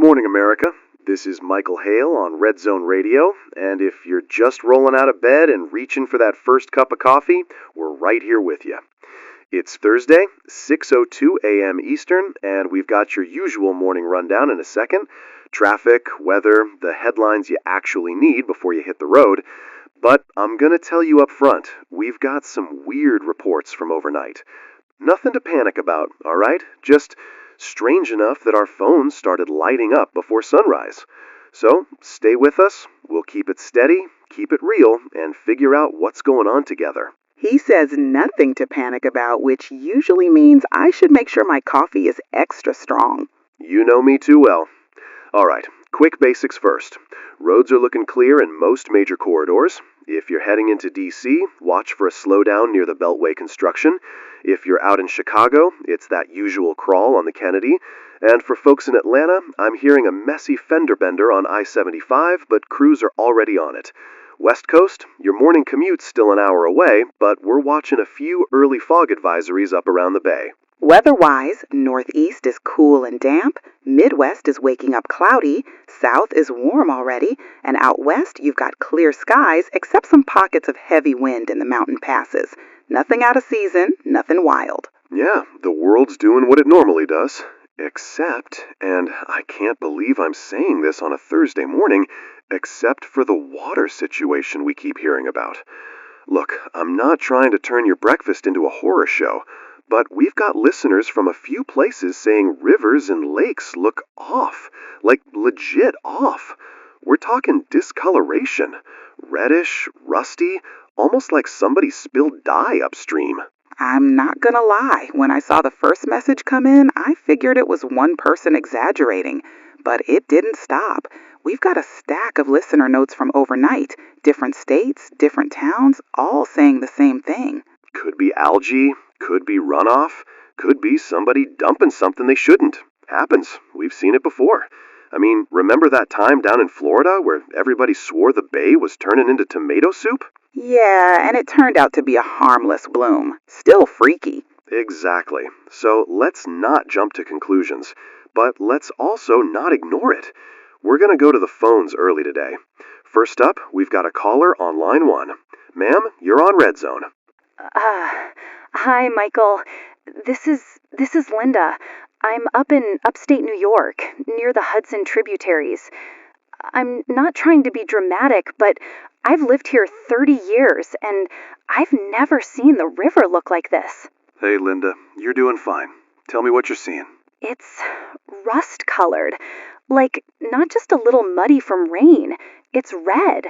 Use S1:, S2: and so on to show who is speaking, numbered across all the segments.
S1: morning, America. This is Michael Hale on Red Zone Radio, and if you're just rolling out of bed and reaching for that first cup of coffee, we're right here with you. It's Thursday, 6:02 a.m. Eastern, and we've got your usual morning rundown in a second. Traffic, weather, the headlines you actually need before you hit the road. But I'm gonna tell you up front, we've got some weird reports from overnight. Nothing to panic about, all right? Just strange enough that our phones started lighting up before sunrise. So, stay with us, we'll keep it steady, keep it real, and figure out what's going on together.
S2: He says nothing to panic about, which usually means I should make sure my coffee is extra strong.
S1: You know me too well. All right, quick basics first. Roads are looking clear in most major corridors. If you're heading into D.C., watch for a slowdown near the Beltway construction. If you're out in Chicago, it's that usual crawl on the Kennedy. And for folks in Atlanta, I'm hearing a messy fender bender on I-75, but crews are already on it. West Coast, your morning commute's still an hour away, but we're watching a few early fog advisories up around the bay.
S2: Weather-wise, Northeast is cool and damp, Midwest is waking up cloudy, South is warm already, and out West you've got clear skies except some pockets of heavy wind in the mountain passes. Nothing out of season, nothing wild.
S1: Yeah, the world's doing what it normally does. Except, and I can't believe I'm saying this on a Thursday morning, except for the water situation we keep hearing about. Look, I'm not trying to turn your breakfast into a horror show, but we've got listeners from a few places saying rivers and lakes look off, like legit off. We're talking discoloration, reddish, rusty, almost like somebody spilled dye upstream.
S2: I'm not gonna lie, when I saw the first message come in, I figured it was one person exaggerating, but it didn't stop. We've got a stack of listener notes from overnight, different states, different towns, all saying the same thing.
S1: Could be algae, could be runoff, could be somebody dumping something they shouldn't. Happens. We've seen it before. I mean, remember that time down in Florida where everybody swore the bay was turning into tomato soup?
S2: Yeah, and it turned out to be a harmless bloom. Still freaky.
S1: Exactly. So let's not jump to conclusions, but let's also not ignore it. We're going to go to the phones early today. First up, we've got a caller on line 1. Ma'am, you're on Red Zone.
S3: Hi, Michael. This is Linda. I'm up in upstate New York, near the Hudson tributaries. I'm not trying to be dramatic, but I've lived here 30 years, and I've never seen the river look like this.
S1: Hey, Linda, you're doing fine. Tell me what you're seeing.
S3: It's rust-colored, like not just a little muddy from rain. It's red.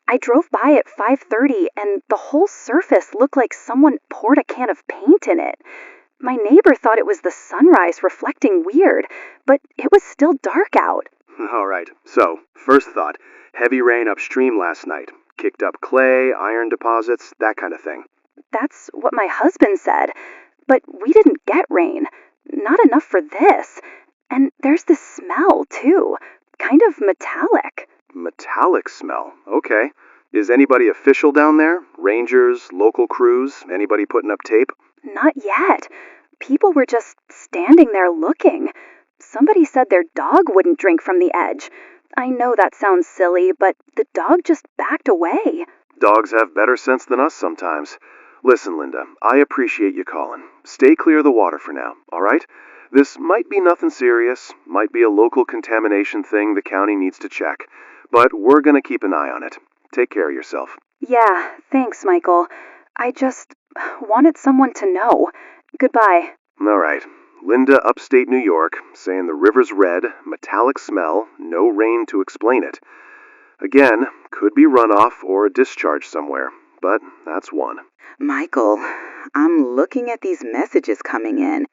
S3: I drove by at 5:30, and the whole surface looked like someone poured a can of paint in it. My neighbor thought it was the sunrise reflecting weird, but it was still dark out.
S1: All right, so, first thought, heavy rain upstream last night. Kicked up clay, iron deposits, that kind of thing.
S3: That's what my husband said, but we didn't get rain. Not enough for this. And there's this smell, too. Kind of metallic.
S1: Metallic smell, okay. Is anybody official down there? Rangers, local crews, anybody putting up tape?
S3: Not yet. People were just standing there looking. Somebody said their dog wouldn't drink from the edge. I know that sounds silly, but the dog just backed away.
S1: Dogs have better sense than us sometimes. Listen, Linda, I appreciate you calling. Stay clear of the water for now, all right? This might be nothing serious, might be a local contamination thing the county needs to check, but we're going to keep an eye on it. Take care of yourself.
S3: Yeah, thanks, Michael. I just wanted someone to know. Goodbye.
S1: All right. Linda, upstate New York, saying the river's red, metallic smell, no rain to explain it. Again, could be runoff or a discharge somewhere, but that's one.
S2: Michael, I'm looking at these messages coming in.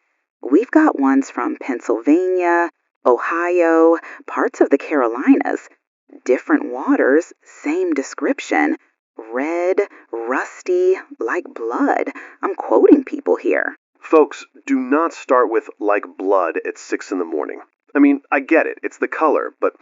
S2: We've got ones from Pennsylvania, Ohio, parts of the Carolinas. Different waters, same description. Red, rusty, like blood. I'm quoting people here.
S1: Folks, do not start with like blood at 6 in the morning. I mean, I get it, it's the color, but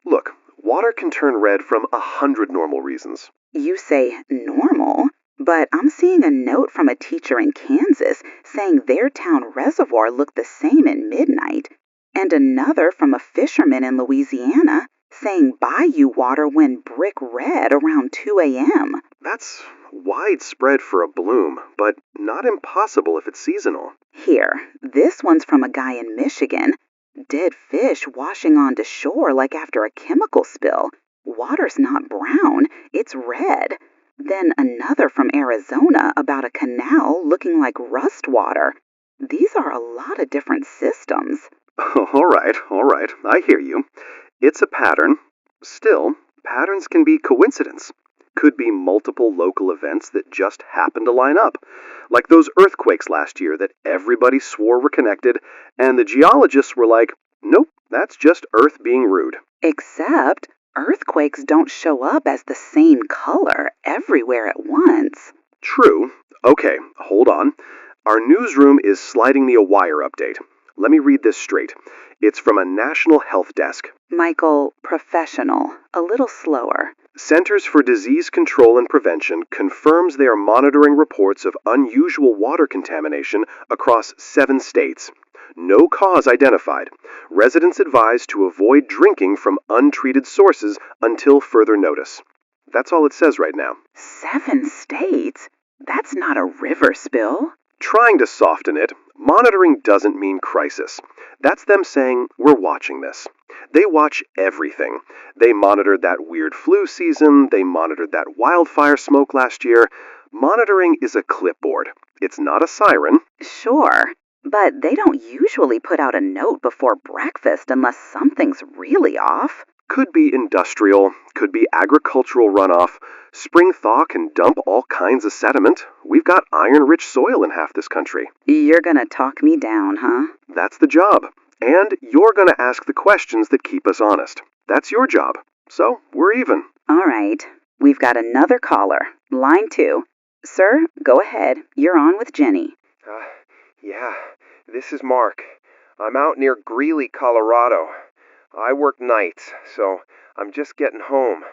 S1: look, water can turn red from 100 normal reasons.
S2: You say normal, but I'm seeing a note from a teacher in Kansas saying their town reservoir looked the same at midnight. And another from a fisherman in Louisiana saying bayou water went brick red around 2 a.m.
S1: That's widespread for a bloom, but not impossible if it's seasonal.
S2: Here, this one's from a guy in Michigan. Dead fish washing onto shore like after a chemical spill. Water's not brown, it's red. Then another from Arizona about a canal looking like rust water. These are a lot of different systems.
S1: All right, I hear you. It's a pattern. Still, patterns can be coincidence. Could be multiple local events that just happen to line up. Like those earthquakes last year that everybody swore were connected, and the geologists were like, nope, that's just Earth being rude.
S2: Except earthquakes don't show up as the same color everywhere at once.
S1: True. Okay, hold on. Our newsroom is sliding me a wire update. Let me read this straight. It's from a national health desk.
S2: Michael, professional, a little slower.
S1: Centers for Disease Control and Prevention confirms they are monitoring reports of unusual water contamination across 7 states. No cause identified. Residents advised to avoid drinking from untreated sources until further notice. That's all it says right now.
S2: 7 states? That's not a river spill.
S1: Trying to soften it, monitoring doesn't mean crisis. That's them saying, we're watching this. They watch everything. They monitored that weird flu season. They monitored that wildfire smoke last year. Monitoring is a clipboard. It's not a siren.
S2: Sure, but they don't usually put out a note before breakfast unless something's really off.
S1: Could be industrial, could be agricultural runoff. Spring thaw can dump all kinds of sediment. We've got iron-rich soil in half this country.
S2: You're gonna talk me down, huh?
S1: That's the job. And you're gonna ask the questions that keep us honest. That's your job. So, we're even.
S2: All right. We've got another caller. Line 2. Sir, go ahead. You're on with Jenny.
S4: Yeah, this is Mark. I'm out near Greeley, Colorado. I work nights, so I'm just getting home,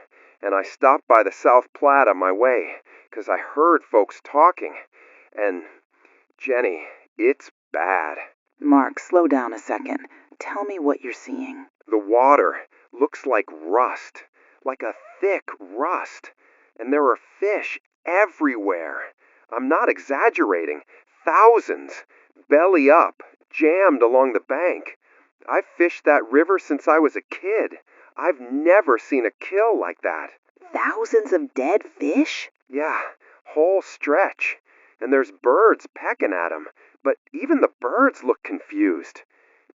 S4: and I stopped by the South Platte on my way, 'cause I heard folks talking, and, Jenny, it's bad.
S2: Mark, slow down a second. Tell me what you're seeing.
S4: The water looks like rust, like a thick rust, and there are fish everywhere. I'm not exaggerating. Thousands, belly up, jammed along the bank. I've fished that river since I was a kid. I've never seen a kill like that.
S2: Thousands of dead fish?
S4: Yeah, whole stretch. And there's birds pecking at 'em, but even the birds look confused.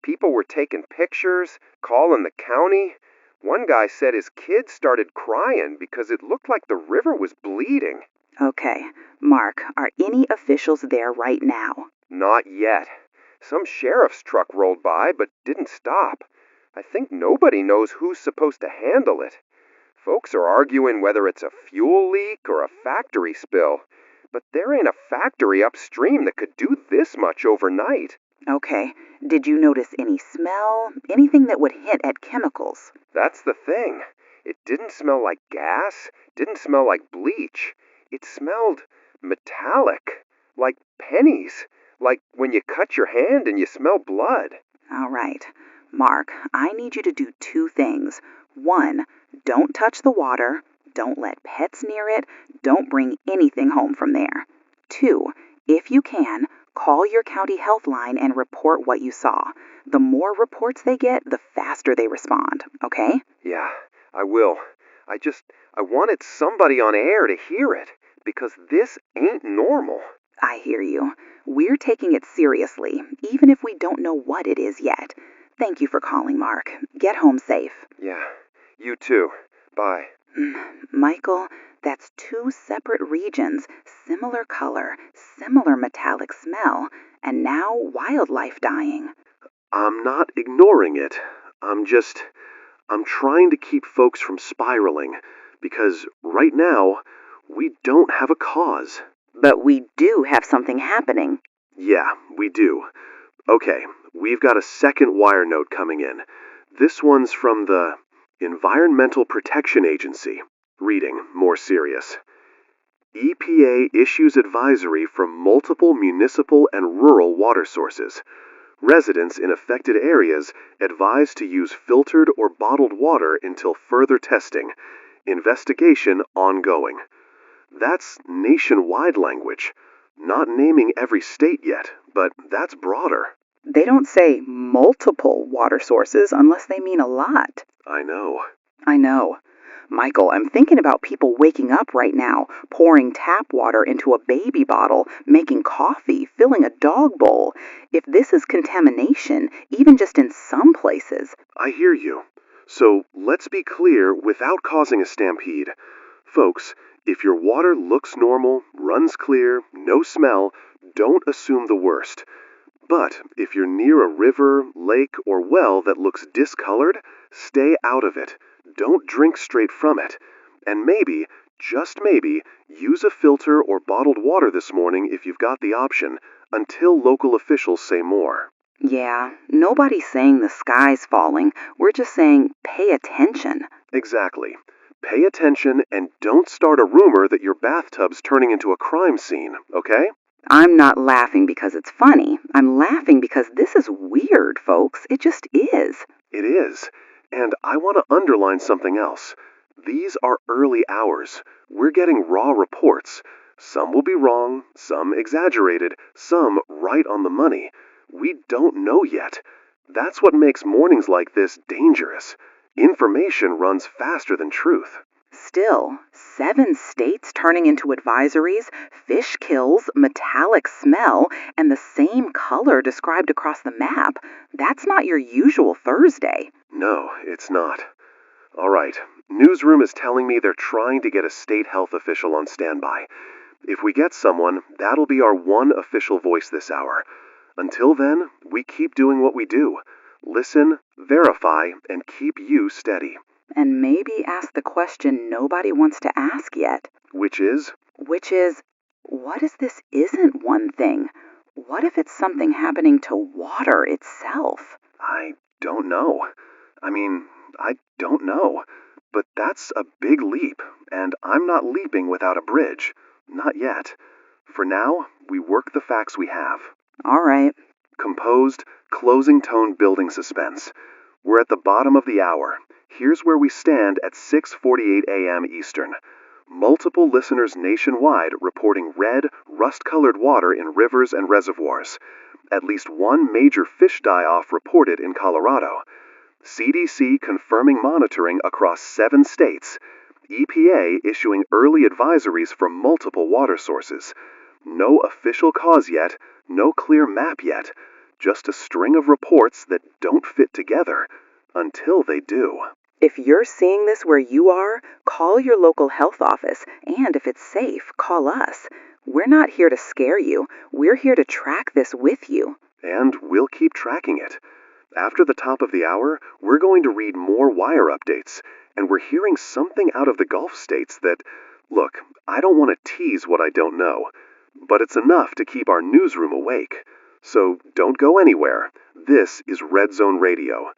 S4: People were taking pictures, calling the county. One guy said his kids started crying because it looked like the river was bleeding.
S2: Okay. Mark, are any officials there right now?
S4: Not yet. Some sheriff's truck rolled by, but didn't stop. I think nobody knows who's supposed to handle it. Folks are arguing whether it's a fuel leak or a factory spill. But there ain't a factory upstream that could do this much overnight.
S2: Okay. Did you notice any smell? Anything that would hint at chemicals?
S4: That's the thing. It didn't smell like gas, didn't smell like bleach. It smelled metallic, like pennies. Like when you cut your hand and you smell blood.
S2: All right. Mark, I need you to do 2 things. 1, don't touch the water. Don't let pets near it. Don't bring anything home from there. 2, if you can, call your county health line and report what you saw. The more reports they get, the faster they respond, okay?
S4: Yeah, I will. I wanted somebody on air to hear it, because this ain't normal.
S2: I hear you. We're taking it seriously, even if we don't know what it is yet. Thank you for calling, Mark. Get home safe.
S4: Yeah, you too. Bye.
S2: Michael, that's 2 separate regions, similar color, similar metallic smell, and now wildlife dying.
S1: I'm not ignoring it. I'm trying to keep folks from spiraling, because right now, we don't have a cause.
S2: But we do have something happening.
S1: Yeah, we do. Okay, we've got a second wire note coming in. This one's from the Environmental Protection Agency. Reading, more serious. EPA issues advisory from multiple municipal and rural water sources. Residents in affected areas advised to use filtered or bottled water until further testing. Investigation ongoing. That's nationwide language. Not naming every state yet, but that's broader.
S2: They don't say multiple water sources unless they mean a lot.
S1: I know.
S2: I know. Michael, I'm thinking about people waking up right now, pouring tap water into a baby bottle, making coffee, filling a dog bowl. If this is contamination, even just in some places.
S1: I hear you. So let's be clear without causing a stampede. Folks, if your water looks normal, runs clear, no smell, don't assume the worst. But if you're near a river, lake, or well that looks discolored, stay out of it. Don't drink straight from it. And maybe, just maybe, use a filter or bottled water this morning if you've got the option, until local officials say more.
S2: Yeah, nobody's saying the sky's falling. We're just saying pay attention.
S1: Exactly. Pay attention and don't start a rumor that your bathtub's turning into a crime scene, okay?
S2: I'm not laughing because it's funny. I'm laughing because this is weird, folks. It just is.
S1: It is. And I want to underline something else. These are early hours. We're getting raw reports. Some will be wrong, some exaggerated, some right on the money. We don't know yet. That's what makes mornings like this dangerous. Information runs faster than truth.
S2: Still, 7 states turning into advisories, fish kills, metallic smell, and the same color described across the map. That's not your usual Thursday.
S1: No, it's not. All right, newsroom is telling me they're trying to get a state health official on standby. If we get someone, that'll be our one official voice this hour. Until then, we keep doing what we do. Listen, verify, and keep you steady.
S2: And maybe ask the question nobody wants to ask yet.
S1: Which is?
S2: What if this isn't one thing? What if it's something happening to water itself?
S1: I don't know. I don't know. But that's a big leap, and I'm not leaping without a bridge. Not yet. For now, we work the facts we have.
S2: All right.
S1: Composed, closing tone building suspense. We're at the bottom of the hour. Here's where we stand at 6:48 a.m. Eastern. Multiple listeners nationwide reporting red, rust-colored water in rivers and reservoirs. At least one major fish die-off reported in Colorado. CDC confirming monitoring across 7 states. EPA issuing early advisories for multiple water sources. No official cause yet, no clear map yet. Just a string of reports that don't fit together. Until they do.
S2: If you're seeing this where you are, call your local health office, and if it's safe, call us. We're not here to scare you. We're here to track this with you.
S1: And we'll keep tracking it. After the top of the hour, we're going to read more wire updates, and we're hearing something out of the Gulf states that, look, I don't want to tease what I don't know, but it's enough to keep our newsroom awake. So don't go anywhere. This is Red Zone Radio.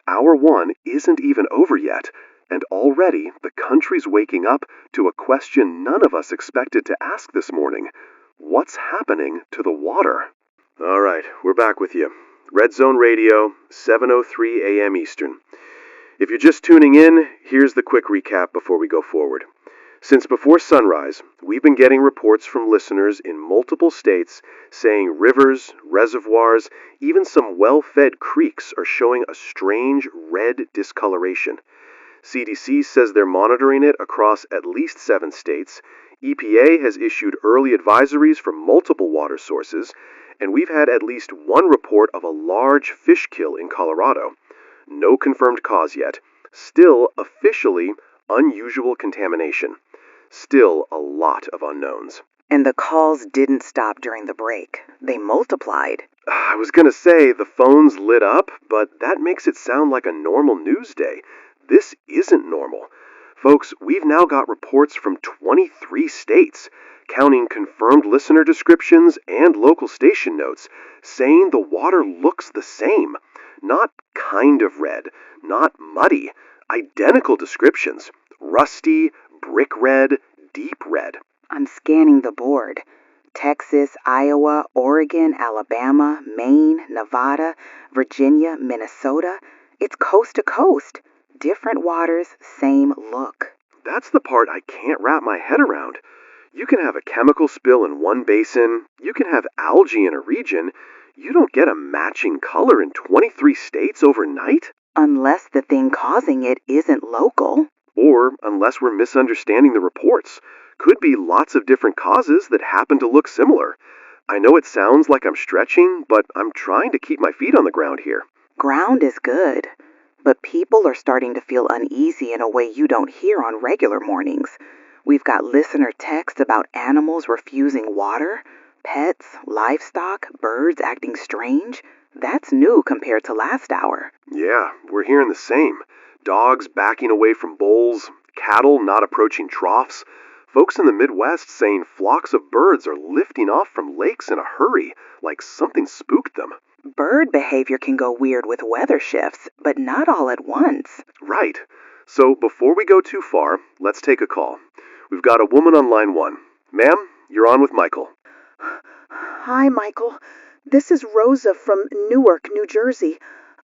S1: Hour 1 isn't even over yet, and already the country's waking up to a question none of us expected to ask this morning. What's happening to the water? All right, we're back with you. Red Zone Radio, 7:03 a.m. Eastern. If you're just tuning in, here's the quick recap before we go forward. Since before sunrise, we've been getting reports from listeners in multiple states saying rivers, reservoirs, even some well-fed creeks are showing a strange red discoloration. CDC says they're monitoring it across at least 7 states. EPA has issued early advisories for multiple water sources, and we've had at least one report of a large fish kill in Colorado. No confirmed cause yet. Still, officially, unusual contamination. Still a lot of unknowns.
S2: And the calls didn't stop during the break. They multiplied.
S1: I was gonna say the phones lit up, but that makes it sound like a normal news day. This isn't normal. Folks, we've now got reports from 23 states, counting confirmed listener descriptions and local station notes, saying the water looks the same. Not kind of red, not muddy. Identical descriptions. Rusty, brick red, deep red.
S2: I'm scanning the board. Texas, Iowa, Oregon, Alabama, Maine, Nevada, Virginia, Minnesota. It's coast to coast. Different waters, same look.
S1: That's the part I can't wrap my head around. You can have a chemical spill in one basin, you can have algae in a region. You don't get a matching color in 23 states overnight?
S2: Unless the thing causing it isn't local.
S1: Or unless we're misunderstanding the reports. Could be lots of different causes that happen to look similar. I know it sounds like I'm stretching, but I'm trying to keep my feet on the ground here.
S2: Ground is good, but people are starting to feel uneasy in a way you don't hear on regular mornings. We've got listener texts about animals refusing water, pets, livestock, birds acting strange. That's new compared to last hour.
S1: Yeah, we're hearing the same. Dogs backing away from bowls, cattle not approaching troughs. Folks in the Midwest saying flocks of birds are lifting off from lakes in a hurry, like something spooked them.
S2: Bird behavior can go weird with weather shifts, but not all at once.
S1: Right. So before we go too far, let's take a call. We've got a woman on line 1. Ma'am, you're on with Michael.
S5: Hi, Michael. This is Rosa from Newark, New Jersey.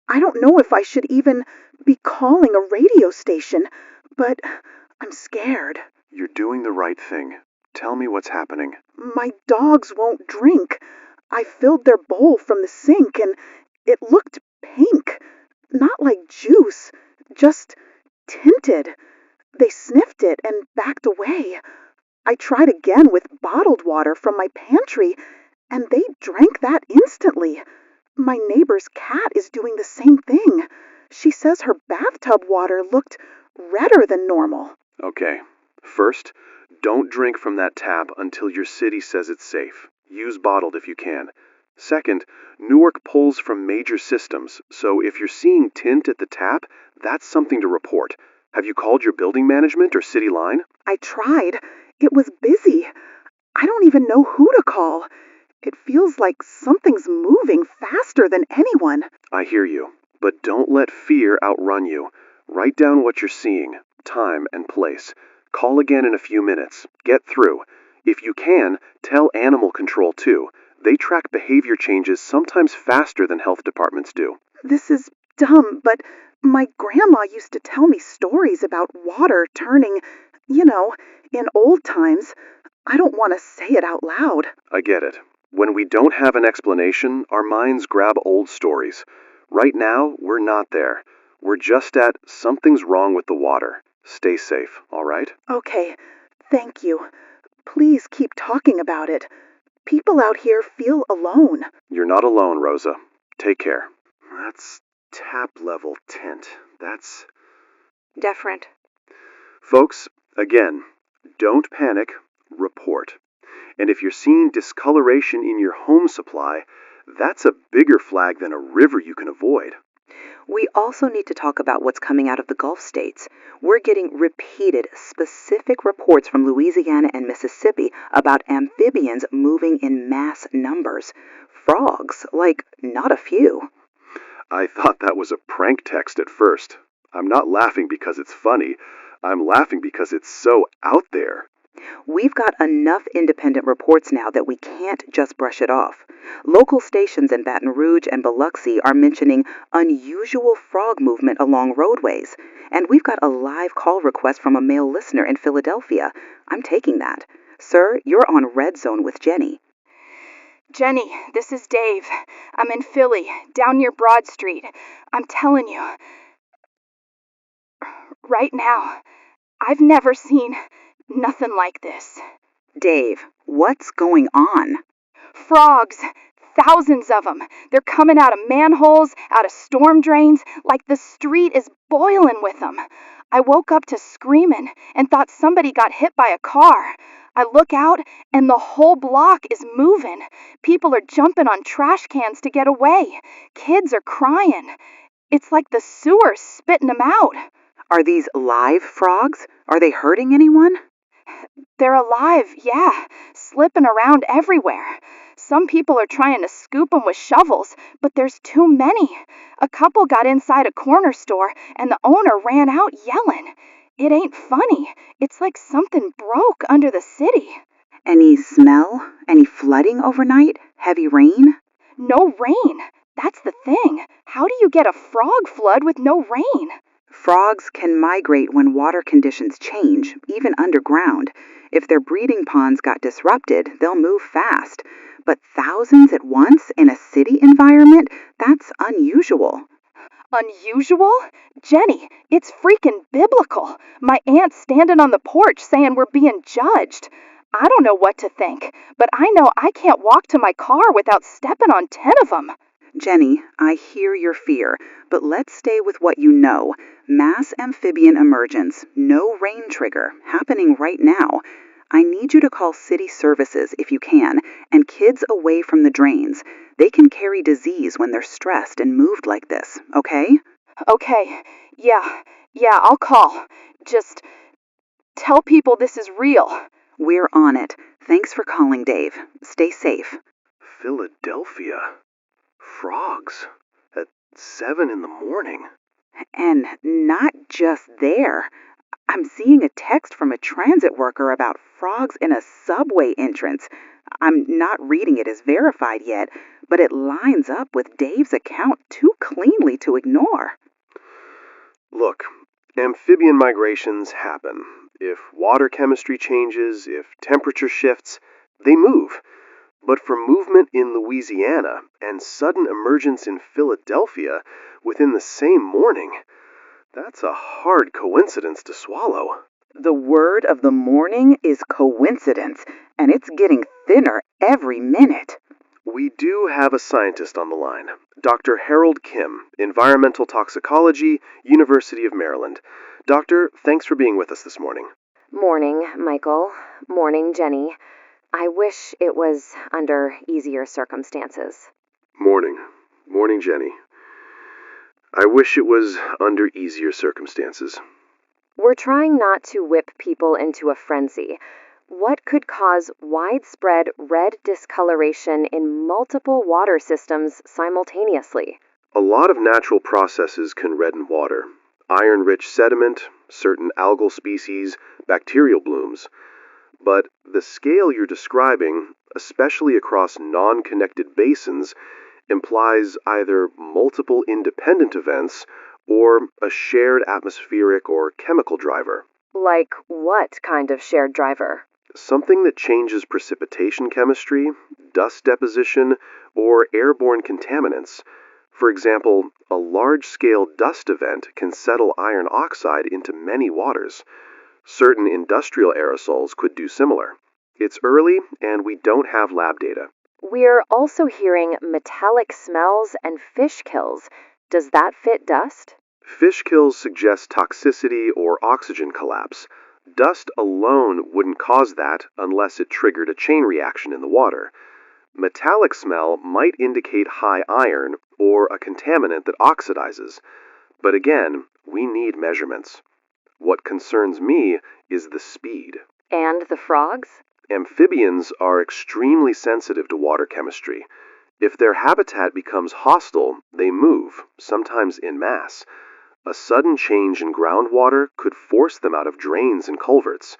S5: I don't know if I should even be calling a radio station, but I'm scared.
S1: You're doing the right thing. Tell me what's happening.
S5: My dogs won't drink. I filled their bowl from the sink and it looked pink. Not like juice, just tinted. They sniffed it and backed away. I tried again with bottled water from my pantry, and they drank that instantly. My neighbor's cat is doing the same thing. She says her bathtub water looked redder than normal.
S1: Okay. First, don't drink from that tap until your city says it's safe. Use bottled if you can. Second, Newark pulls from major systems, so if you're seeing tint at the tap, that's something to report. Have you called your building management or city line?
S5: I tried. It was busy. I don't even know who to call. It feels like something's moving faster than anyone.
S1: I hear you, but don't let fear outrun you. Write down what you're seeing, time and place. Call again in a few minutes. Get through. If you can, tell animal control too. They track behavior changes sometimes faster than health departments do.
S5: This is dumb, but my grandma used to tell me stories about water turning, in old times. I don't want to say it out loud.
S1: I get it. When we don't have an explanation, our minds grab old stories. Right now, we're not there. We're just at something's wrong with the water. Stay safe, all right?
S5: Okay, thank you. Please keep talking about it. People out here feel alone.
S1: You're not alone, Rosa. Take care. That's tap level tint. That's
S2: Different.
S1: Folks, again, don't panic, report. And if you're seeing discoloration in your home supply, that's a bigger flag than a river you can avoid.
S2: We also need to talk about what's coming out of the Gulf states. We're getting repeated, specific reports from Louisiana and Mississippi about amphibians moving in mass numbers. Frogs, like not a few.
S1: I thought that was a prank text at first. I'm not laughing because it's funny. I'm laughing because it's so out there.
S2: We've got enough independent reports now that we can't just brush it off. Local stations in Baton Rouge and Biloxi are mentioning unusual frog movement along roadways. And we've got a live call request from a male listener in Philadelphia. I'm taking that. Sir, you're on Red Zone with Jenny.
S3: Jenny, this is Dave. I'm in Philly, down near Broad Street. I'm telling you, right now, I've never seen nothing like this.
S2: Dave, what's going on?
S3: Frogs, thousands of them. They're coming out of manholes, out of storm drains, like the street is boiling with them. I woke up to screaming and thought somebody got hit by a car. I look out and the whole block is moving. People are jumping on trash cans to get away. Kids are crying. It's like the sewer's spitting them out.
S2: Are these live frogs? Are they hurting anyone?
S3: They're alive, yeah, slipping around everywhere. Some people are trying to scoop them with shovels, but there's too many. A couple got inside a corner store, and the owner ran out yelling. It ain't funny. It's like something broke under the city.
S2: Any smell? Any flooding overnight? Heavy rain?
S3: No rain. That's the thing. How do you get a frog flood with no rain?
S2: Frogs can migrate when water conditions change, even underground. If their breeding ponds got disrupted, they'll move fast. But thousands at once in a city environment? That's unusual.
S3: Unusual? Jenny, it's freaking biblical. My aunt's standing on the porch saying we're being judged. I don't know what to think, but I know I can't walk to my car without stepping on 10 of them.
S2: Jenny, I hear your fear, but let's stay with what you know. Mass amphibian emergence, no rain trigger, happening right now. I need you to call city services if you can, and kids away from the drains. They can carry disease when they're stressed and moved like this, okay?
S3: Okay, yeah, I'll call. Just tell people this is real.
S2: We're on it. Thanks for calling, Dave. Stay safe.
S1: Philadelphia. Frogs. At 7 in the morning.
S2: And not just there. I'm seeing a text from a transit worker about frogs in a subway entrance. I'm not reading it as verified yet, but it lines up with Dave's account too cleanly to ignore.
S1: Look, amphibian migrations happen. If water chemistry changes, if temperature shifts, they move. But for movement in Louisiana and sudden emergence in Philadelphia within the same morning, that's a hard coincidence to swallow.
S2: The word of the morning is coincidence, and it's getting thinner every minute.
S1: We do have a scientist on the line, Dr. Harold Kim, Environmental Toxicology, University of Maryland. Doctor, thanks for being with us this morning.
S6: Morning, Michael. Morning, Jenny. I wish it was under easier circumstances.
S1: Morning. Morning, Jenny. I wish it was under easier circumstances.
S6: We're trying not to whip people into a frenzy. What could cause widespread red discoloration in multiple water systems simultaneously?
S1: A lot of natural processes can redden water. Iron-rich sediment, certain algal species, bacterial blooms. But the scale you're describing, especially across non-connected basins, implies either multiple independent events or a shared atmospheric or chemical driver.
S6: Like what kind of shared driver?
S1: Something that changes precipitation chemistry, dust deposition, or airborne contaminants. For example, a large-scale dust event can settle iron oxide into many waters. Certain industrial aerosols could do similar. It's early, and we don't have lab data.
S6: We're also hearing metallic smells and fish kills. Does that fit dust?
S1: Fish kills suggest toxicity or oxygen collapse. Dust alone wouldn't cause that unless it triggered a chain reaction in the water. Metallic smell might indicate high iron or a contaminant that oxidizes. But again, we need measurements. What concerns me is the speed.
S6: And the frogs?
S1: Amphibians are extremely sensitive to water chemistry. If their habitat becomes hostile, they move, sometimes en masse. A sudden change in groundwater could force them out of drains and culverts.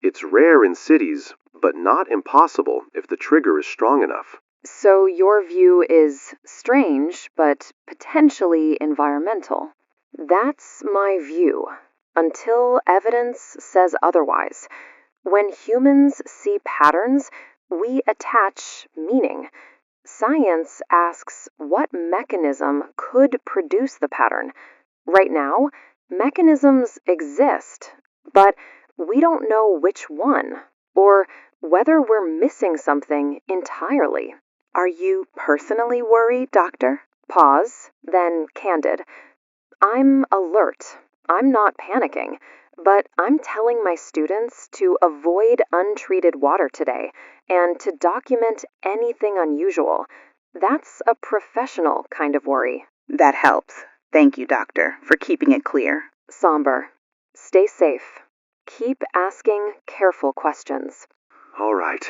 S1: It's rare in cities, but not impossible if the trigger is strong enough.
S6: So your view is strange, but potentially environmental. That's my view, until evidence says otherwise. When humans see patterns, we attach meaning. Science asks what mechanism could produce the pattern. Right now, mechanisms exist, but we don't know which one, or whether we're missing something entirely.
S2: Are you personally worried, Doctor?
S6: Pause, then candid. I'm alert. I'm not panicking, but I'm telling my students to avoid untreated water today and to document anything unusual. That's a professional kind of worry.
S2: That helps. Thank you, Doctor, for keeping it clear.
S6: Somber. Stay safe. Keep asking careful questions.
S1: All right.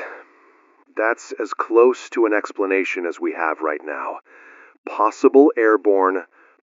S1: That's as close to an explanation as we have right now. Possible airborne,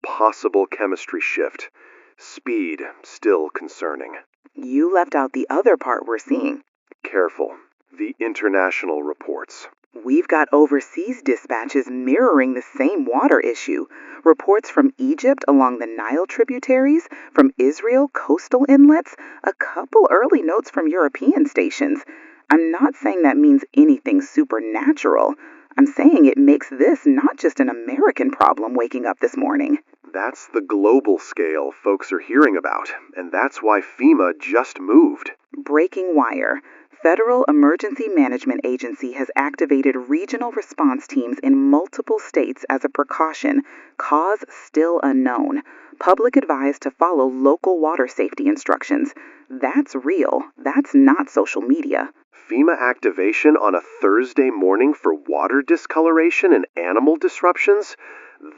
S1: possible chemistry shift. Speed still concerning.
S2: You left out the other part we're seeing.
S1: Careful. The international reports.
S2: We've got overseas dispatches mirroring the same water issue. Reports from Egypt along the Nile tributaries, from Israel coastal inlets, a couple early notes from European stations. I'm not saying that means anything supernatural. I'm saying it makes this not just an American problem waking up this morning.
S1: That's the global scale folks are hearing about, and that's why FEMA just moved.
S2: Breaking wire. Federal Emergency Management Agency has activated regional response teams in multiple states as a precaution. Cause still unknown. Public advised to follow local water safety instructions. That's real. That's not social media.
S1: FEMA activation on a Thursday morning for water discoloration and animal disruptions?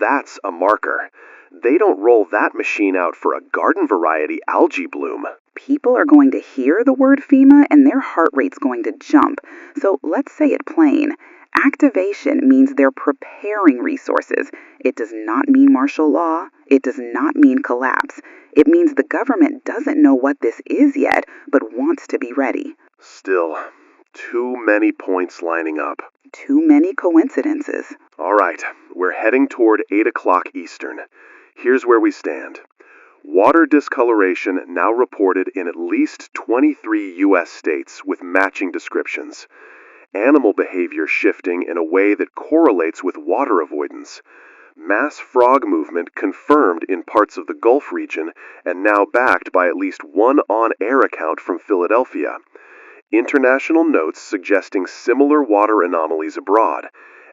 S1: That's a marker. They don't roll that machine out for a garden variety algae bloom.
S2: People are going to hear the word FEMA and their heart rate's going to jump. So let's say it plain. Activation means they're preparing resources. It does not mean martial law. It does not mean collapse. It means the government doesn't know what this is yet, but wants to be ready.
S1: Still, too many points lining up.
S2: Too many coincidences.
S1: All right, we're heading toward 8 o'clock Eastern. Here's where we stand. Water discoloration now reported in at least 23 U.S. states with matching descriptions. Animal behavior shifting in a way that correlates with water avoidance. Mass frog movement confirmed in parts of the Gulf region and now backed by at least one on-air account from Philadelphia. International notes suggesting similar water anomalies abroad.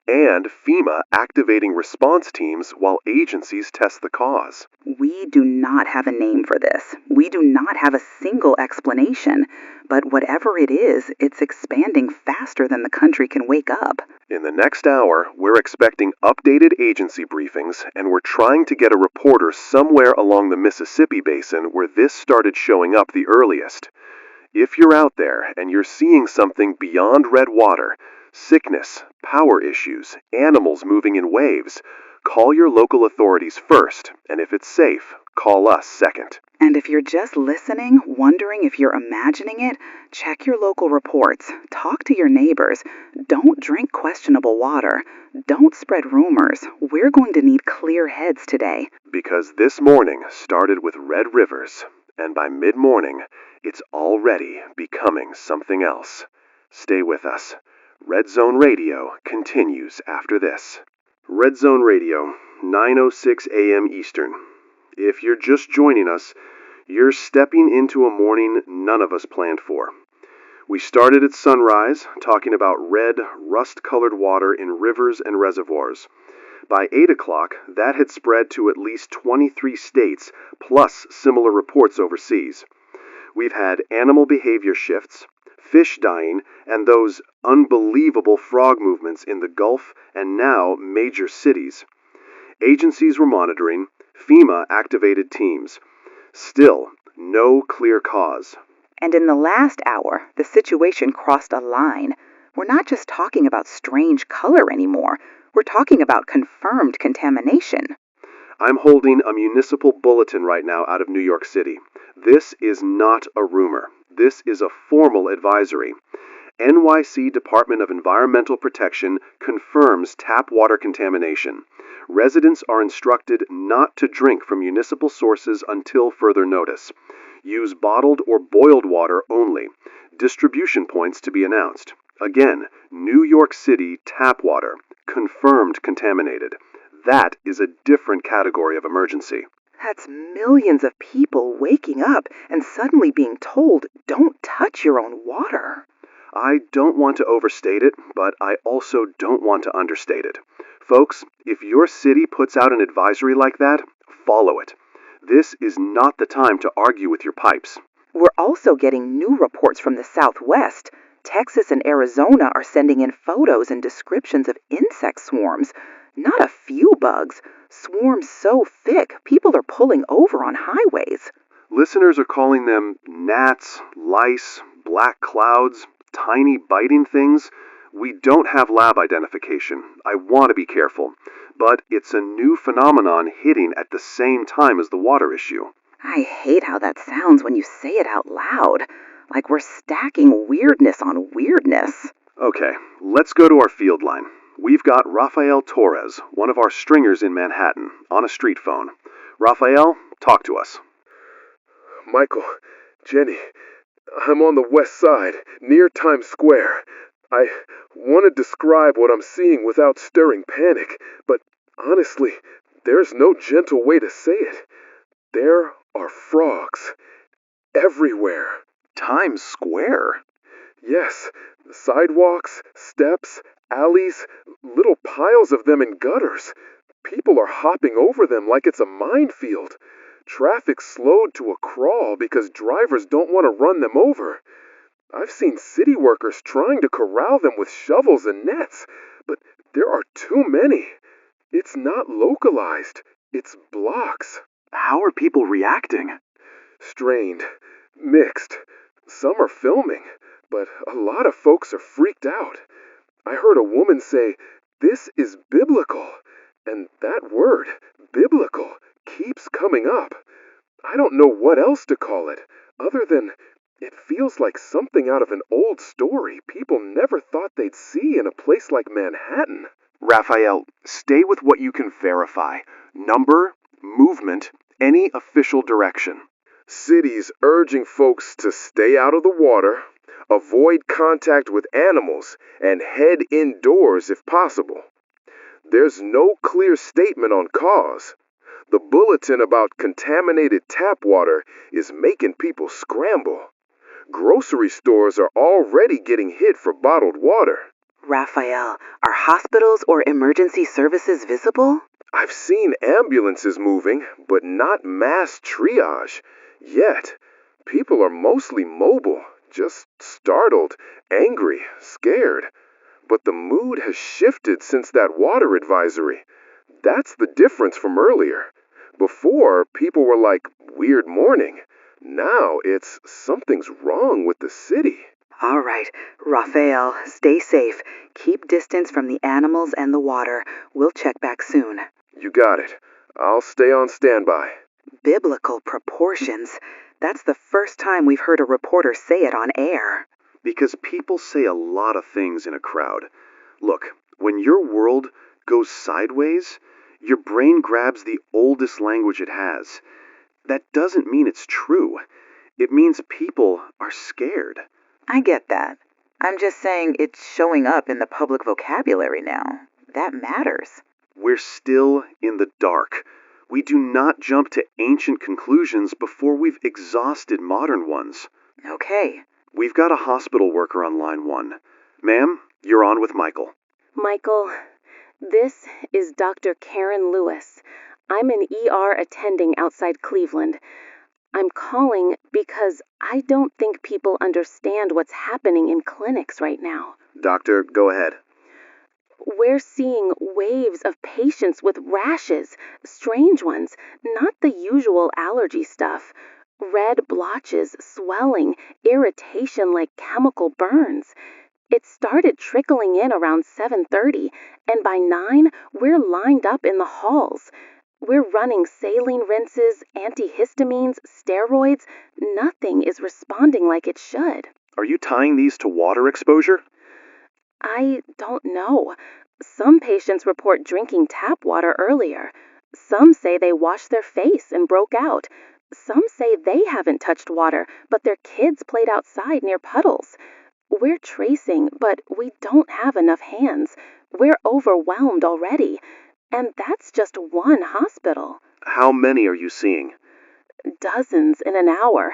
S1: And FEMA activating response teams while agencies test the cause.
S2: We do not have a name for this. We do not have a single explanation. But whatever it is, it's expanding faster than the country can wake up.
S1: In the next hour, we're expecting updated agency briefings, and we're trying to get a reporter somewhere along the Mississippi basin where this started showing up the earliest. If you're out there and you're seeing something beyond red water, sickness, power issues, animals moving in waves, call your local authorities first, and if it's safe, call us second.
S2: And if you're just listening, wondering if you're imagining it, check your local reports. Talk to your neighbors. Don't drink questionable water. Don't spread rumors. We're going to need clear heads today.
S1: Because this morning started with red rivers, and by mid-morning, it's already becoming something else. Stay with us. Red Zone Radio continues after this. Red Zone Radio, 9:06 a.m. Eastern. If you're just joining us, you're stepping into a morning none of us planned for. We started at sunrise, talking about red, rust-colored water in rivers and reservoirs. By 8 o'clock, that had spread to at least 23 states, plus similar reports overseas. We've had animal behavior shifts, fish dying, and those unbelievable frog movements in the Gulf and now major cities. Agencies were monitoring, FEMA activated teams. Still, no clear cause.
S2: And in the last hour, the situation crossed a line. We're not just talking about strange color anymore. We're talking about confirmed contamination.
S1: I'm holding a municipal bulletin right now out of New York City. This is not a rumor. This is a formal advisory. NYC Department of Environmental Protection confirms tap water contamination. Residents are instructed not to drink from municipal sources until further notice. Use bottled or boiled water only. Distribution points to be announced. Again, New York City tap water, confirmed contaminated. That is a different category of emergency.
S2: That's millions of people waking up and suddenly being told, don't touch your own water.
S1: I don't want to overstate it, but I also don't want to understate it. Folks, if your city puts out an advisory like that, follow it. This is not the time to argue with your pipes.
S2: We're also getting new reports from the Southwest. Texas and Arizona are sending in photos and descriptions of insect swarms. Not a few bugs. Swarms so thick, people are pulling over on highways.
S1: Listeners are calling them gnats, lice, black clouds, tiny biting things. We don't have lab identification. I want to be careful. But it's a new phenomenon hitting at the same time as the water issue.
S2: I hate how that sounds when you say it out loud. like we're stacking weirdness on weirdness.
S1: Okay, let's go to our field line. We've got Rafael Torres, one of our stringers in Manhattan, on a street phone. Rafael, talk to us.
S7: Michael, Jenny, I'm on the west side, near Times Square. I want to describe what I'm seeing without stirring panic, but honestly, there's no gentle way to say it. There are frogs. Everywhere.
S1: Times Square?
S7: Yes, sidewalks, steps, alleys, little piles of them in gutters. People are hopping over them like it's a minefield. Traffic slowed to a crawl because drivers don't want to run them over. I've seen city workers trying to corral them with shovels and nets, but there are too many. It's not localized. It's blocks.
S1: How are people reacting?
S7: Strained. Mixed. Some are filming, but a lot of folks are freaked out. I heard a woman say, "This is biblical," and that word, biblical, keeps coming up. I don't know what else to call it, other than it feels like something out of an old story people never thought they'd see in a place like Manhattan.
S1: Raphael, stay with what you can verify. Number, movement, any official direction.
S7: Cities urging folks to stay out of the water, avoid contact with animals, and head indoors if possible. There's no clear statement on cause. The bulletin about contaminated tap water is making people scramble. Grocery stores are already getting hit for bottled water.
S2: Raphael, are hospitals or emergency services visible?
S7: I've seen ambulances moving, but not mass triage. Yet, people are mostly mobile, just startled, angry, scared. But the mood has shifted since that water advisory. That's the difference from earlier. Before, people were like, weird morning. Now it's something's wrong with the city.
S2: All right, Raphael, stay safe. Keep distance from the animals and the water. We'll check back soon.
S7: You got it. I'll stay on standby.
S2: Biblical proportions. That's the first time we've heard a reporter say it on air.
S1: Because people say a lot of things in a crowd. Look, when your world goes sideways, your brain grabs the oldest language it has. That doesn't mean it's true. It means people are scared.
S2: I get that. I'm just saying it's showing up in the public vocabulary now. That matters.
S1: We're still in the dark. We do not jump to ancient conclusions before we've exhausted modern ones.
S2: Okay.
S1: We've got a hospital worker on line 1. Ma'am, you're on with Michael.
S3: Michael, this is Dr. Karen Lewis. I'm an ER attending outside Cleveland. I'm calling because I don't think people understand what's happening in clinics right now.
S1: Doctor, go ahead.
S3: We're seeing waves of patients with rashes, strange ones, not the usual allergy stuff. Red blotches, swelling, irritation like chemical burns. It started trickling in around 7:30, and by 9, we're lined up in the halls. We're running saline rinses, antihistamines, steroids. Nothing is responding like it should.
S1: Are you tying these to water exposure?
S3: I don't know. Some patients report drinking tap water earlier. Some say they washed their face and broke out. Some say they haven't touched water, but their kids played outside near puddles. We're tracing, but we don't have enough hands. We're overwhelmed already. And that's just one hospital.
S1: How many are you seeing?
S3: Dozens in an hour.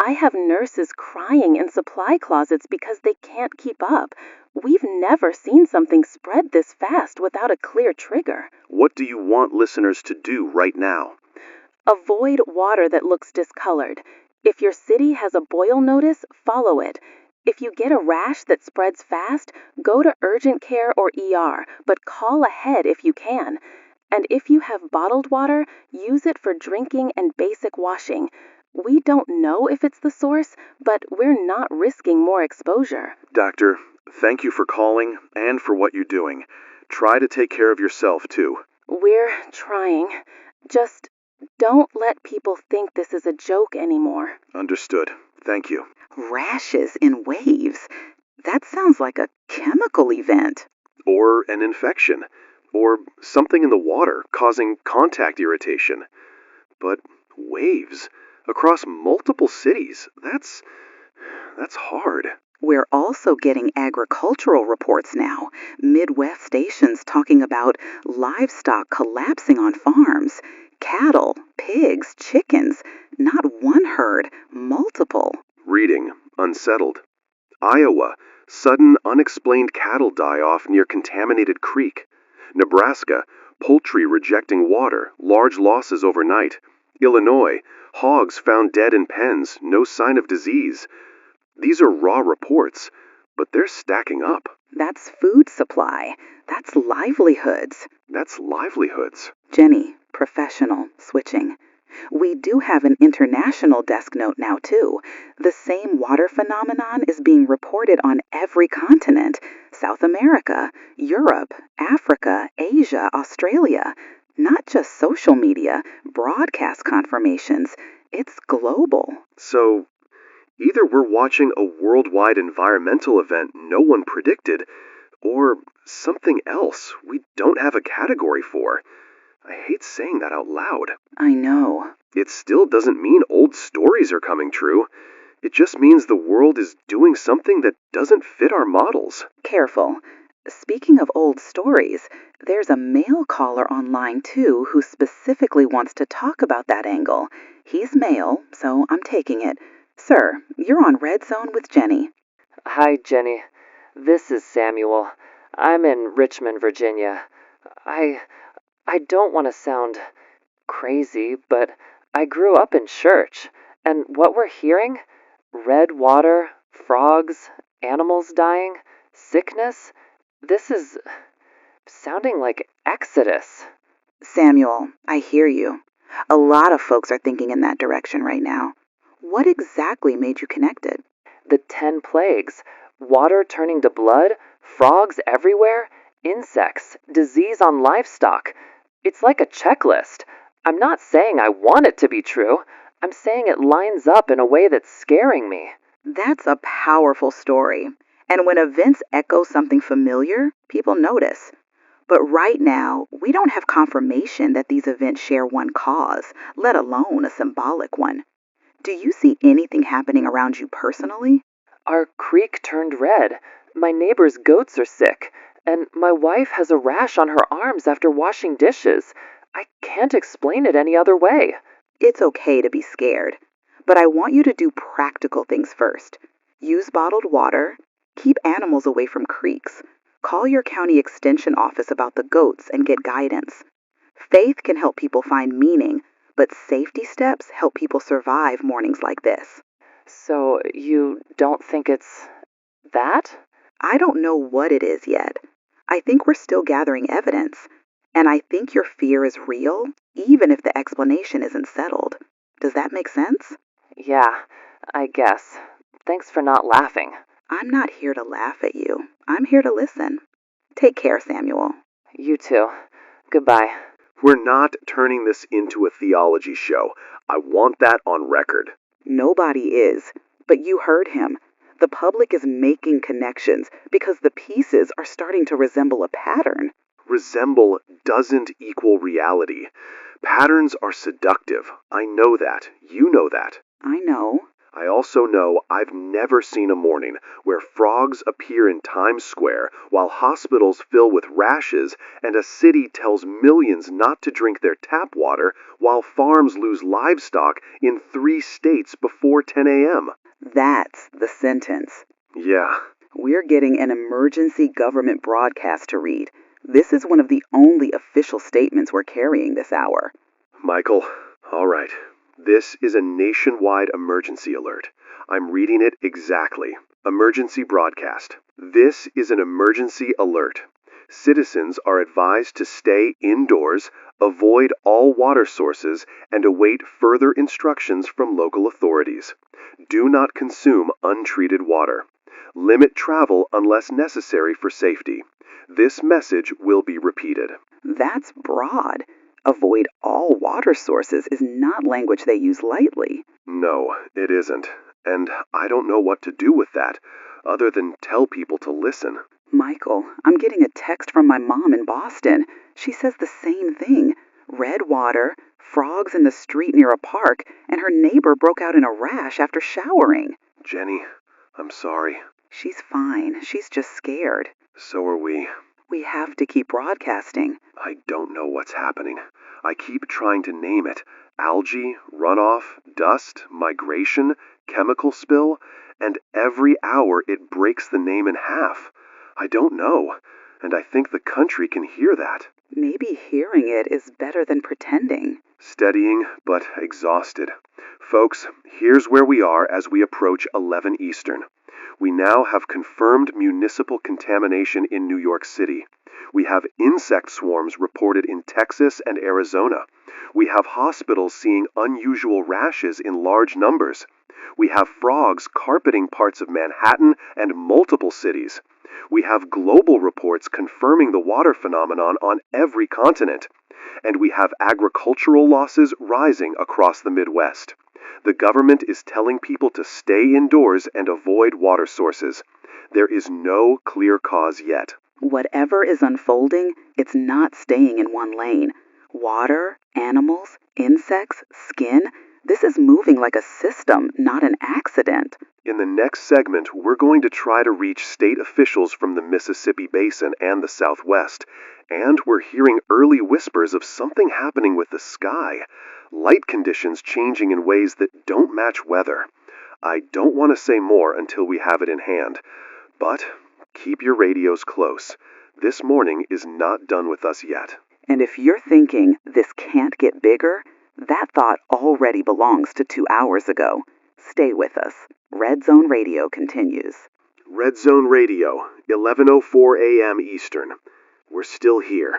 S3: I have nurses crying in supply closets because they can't keep up. We've never seen something spread this fast without a clear trigger.
S1: What do you want listeners to do right now?
S3: Avoid water that looks discolored. If your city has a boil notice, follow it. If you get a rash that spreads fast, go to urgent care or ER, but call ahead if you can. And if you have bottled water, use it for drinking and basic washing. We don't know if it's the source, but we're not risking more exposure.
S1: Doctor, thank you for calling and for what you're doing. Try to take care of yourself, too.
S3: We're trying. Just don't let people think this is a joke anymore.
S1: Understood. Thank you.
S2: Rashes in waves. That sounds like a chemical event.
S1: Or an infection. Or something in the water causing contact irritation. But waves across multiple cities, that's hard.
S2: We're also getting agricultural reports now. Midwest stations talking about livestock collapsing on farms. Cattle, pigs, chickens. Not one herd, multiple.
S1: Reading, unsettled. Iowa, sudden unexplained cattle die-off near contaminated creek. Nebraska, poultry rejecting water, large losses overnight. Illinois, hogs found dead in pens, no sign of disease. These are raw reports, but they're stacking up.
S2: That's food supply. That's livelihoods.
S1: That's livelihoods.
S2: Jenny, professional, switching. We do have an international desk note now, too. The same water phenomenon is being reported on every continent. South America, Europe, Africa, Asia, Australia. Not just social media, broadcast confirmations. It's global.
S1: So, either we're watching a worldwide environmental event no one predicted, or something else we don't have a category for. I hate saying that out loud.
S2: I know.
S1: It still doesn't mean old stories are coming true. It just means the world is doing something that doesn't fit our models.
S2: Careful. Speaking of old stories, there's a male caller on line 2 who specifically wants to talk about that angle. He's male, so I'm taking it. Sir, you're on Red Zone with Jenny.
S8: Hi, Jenny. This is Samuel. I'm in Richmond, Virginia. I don't want to sound crazy, but I grew up in church, and what we're hearing, red water, frogs, animals dying, sickness, this is sounding like Exodus.
S2: Samuel, I hear you. A lot of folks are thinking in that direction right now. What exactly made you connected?
S8: The 10 plagues, water turning to blood, frogs everywhere, insects, disease on livestock. It's like a checklist. I'm not saying I want it to be true. I'm saying it lines up in a way that's scaring me.
S2: That's a powerful story. And when events echo something familiar, people notice. But right now, we don't have confirmation that these events share one cause, let alone a symbolic one. Do you see anything happening around you personally?
S8: Our creek turned red. My neighbor's goats are sick. And my wife has a rash on her arms after washing dishes. I can't explain it any other way.
S2: It's okay to be scared, but I want you to do practical things first. Use bottled water, keep animals away from creeks, call your county extension office about the goats and get guidance. Faith can help people find meaning, but safety steps help people survive mornings like this.
S8: So you don't think it's that?
S2: I don't know what it is yet. I think we're still gathering evidence, and I think your fear is real, even if the explanation isn't settled. Does that make sense?
S8: Yeah, I guess. Thanks for not laughing.
S2: I'm not here to laugh at you. I'm here to listen. Take care, Samuel.
S8: You too. Goodbye.
S1: We're not turning this into a theology show. I want that on record.
S2: Nobody is, but you heard him. The public is making connections because the pieces are starting to resemble a pattern.
S1: Resemble doesn't equal reality. Patterns are seductive. I know that. You know that.
S2: I know.
S1: I also know I've never seen a morning where frogs appear in Times Square while hospitals fill with rashes and a city tells millions not to drink their tap water while farms lose livestock in 3 states before 10 a.m.
S2: That's the sentence.
S1: Yeah.
S2: We're getting an emergency government broadcast to read. This is one of the only official statements we're carrying this hour.
S1: Michael, all right. This is a nationwide emergency alert. I'm reading it exactly. Emergency broadcast. This is an emergency alert. Citizens are advised to stay indoors, avoid all water sources, and await further instructions from local authorities. Do not consume untreated water. Limit travel unless necessary for safety. This message will be repeated.
S2: That's broad. Avoid all water sources is not language they use lightly.
S1: No, it isn't. and I don't know what to do with that, other than tell people to listen.
S2: Michael, I'm getting a text from my mom in Boston. She says the same thing. Red water, frogs in the street near a park, and her neighbor broke out in a rash after showering.
S1: Jenny, I'm sorry.
S2: She's fine. She's just scared.
S1: So are we.
S2: We have to keep broadcasting.
S1: I don't know what's happening. I keep trying to name it. Algae, runoff, dust, migration, chemical spill, and every hour it breaks the name in half. I don't know, and I think the country can hear that.
S2: Maybe hearing it is better than pretending.
S1: Steadying, but exhausted. Folks, here's where we are as we approach 11 Eastern. We now have confirmed municipal contamination in New York City. We have insect swarms reported in Texas and Arizona. We have hospitals seeing unusual rashes in large numbers. We have frogs carpeting parts of Manhattan and multiple cities. We have global reports confirming the water phenomenon on every continent. And we have agricultural losses rising across the Midwest. The government is telling people to stay indoors and avoid water sources. There is no clear cause yet.
S2: Whatever is unfolding, it's not staying in one lane. Water, animals, insects, skin, this is moving like a system, not an accident.
S1: In the next segment, we're going to try to reach state officials from the Mississippi Basin and the Southwest, and we're hearing early whispers of something happening with the sky, light conditions changing in ways that don't match weather. I don't want to say more until we have it in hand, but keep your radios close. This morning is not done with us yet.
S2: And if you're thinking this can't get bigger, that thought already belongs to 2 hours ago. Stay with us. Red Zone Radio continues.
S1: Red Zone Radio, 11:04 a.m. Eastern. We're still here.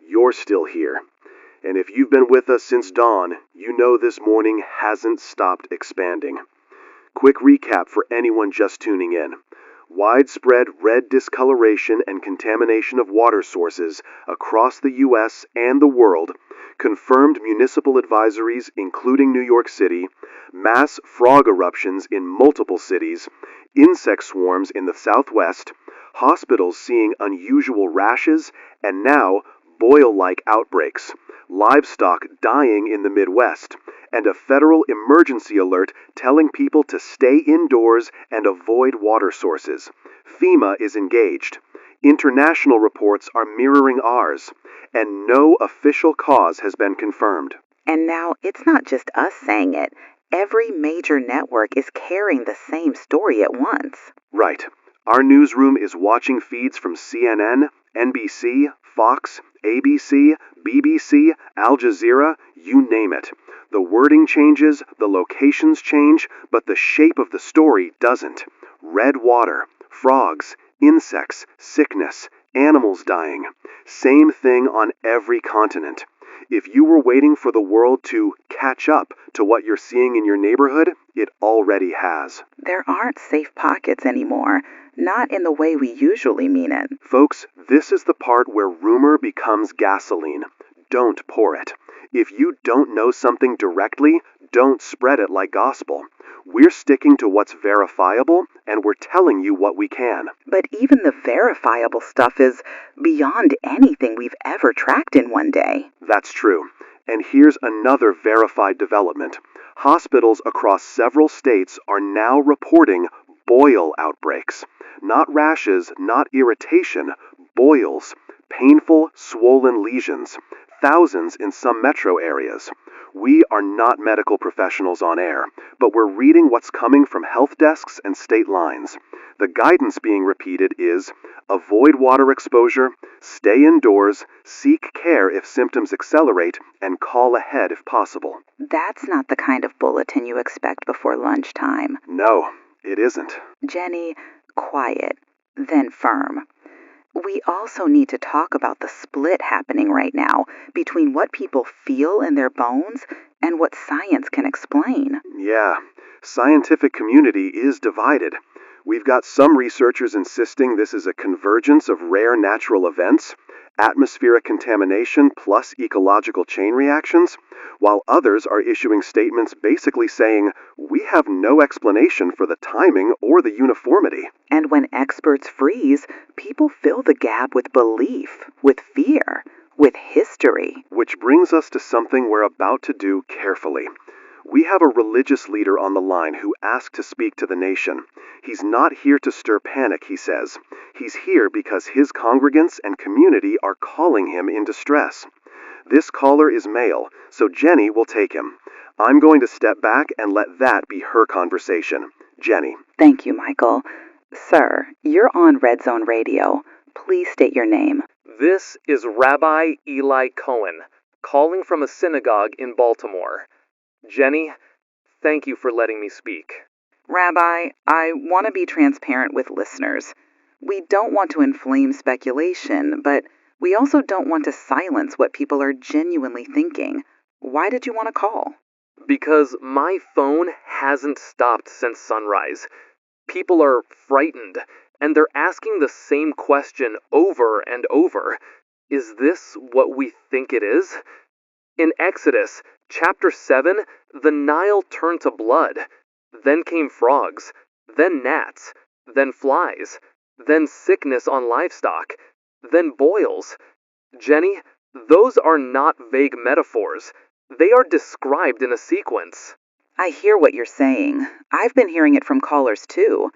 S1: You're still here. And if you've been with us since dawn, you know this morning hasn't stopped expanding. Quick recap for anyone just tuning in. Widespread red discoloration and contamination of water sources across the U.S. and the world, confirmed municipal advisories including New York City, mass frog eruptions in multiple cities, insect swarms in the Southwest, hospitals seeing unusual rashes, and now boil-like outbreaks, livestock dying in the Midwest, and a federal emergency alert telling people to stay indoors and avoid water sources. FEMA is engaged. International reports are mirroring ours, and no official cause has been confirmed.
S2: And now it's not just us saying it. Every major network is carrying the same story at once.
S1: Right. Our newsroom is watching feeds from CNN, NBC, Fox, ABC, BBC, Al Jazeera, you name it. The wording changes, the locations change, but the shape of the story doesn't. Red water, frogs, insects, sickness, animals dying. Same thing on every continent. If you were waiting for the world to catch up to what you're seeing in your neighborhood, it already has.
S2: There aren't safe pockets anymore, not in the way we usually mean it.
S1: Folks, this is the part where rumor becomes gasoline. Don't pour it. If you don't know something directly, don't spread it like gospel. We're sticking to what's verifiable, and we're telling you what we can.
S2: But even the verifiable stuff is beyond anything we've ever tracked in one day.
S1: That's true. And here's another verified development. Hospitals across several states are now reporting boil outbreaks. Not rashes, not irritation, boils. Painful, swollen lesions. Thousands in some metro areas. We are not medical professionals on air, but we're reading what's coming from health desks and state lines. The guidance being repeated is avoid water exposure, stay indoors, seek care if symptoms accelerate, and call ahead if possible.
S2: That's not the kind of bulletin you expect before lunchtime.
S1: No, it isn't.
S2: Jenny, quiet, then firm. We also need to talk about the split happening right now between what people feel in their bones and what science can explain.
S1: Yeah, scientific community is divided. We've got some researchers insisting this is a convergence of rare natural events, atmospheric contamination plus ecological chain reactions, while others are issuing statements basically saying, we have no explanation for the timing or the uniformity.
S2: And when experts freeze, people fill the gap with belief, with fear, with history.
S1: Which brings us to something we're about to do carefully. We have a religious leader on the line who asked to speak to the nation. He's not here to stir panic, he says. He's here because his congregants and community are calling him in distress. This caller is male, so Jenny will take him. I'm going to step back and let that be her conversation. Jenny.
S2: Thank you, Michael. Sir, you're on Red Zone Radio. Please state your name.
S9: This is Rabbi Eli Cohen, calling from a synagogue in Baltimore. Jenny, thank you for letting me speak.
S2: Rabbi, I want to be transparent with listeners. We don't want to inflame speculation, but we also don't want to silence what people are genuinely thinking. Why did you want to call?
S9: Because my phone hasn't stopped since sunrise. People are frightened, and they're asking the same question over and over. Is this what we think it is? In Exodus, chapter 7, the Nile turned to blood. Then came frogs, then gnats, then flies, then sickness on livestock, then boils. Jenny, those are not vague metaphors. They are described in a sequence.
S2: I hear what you're saying. I've been hearing it from callers too.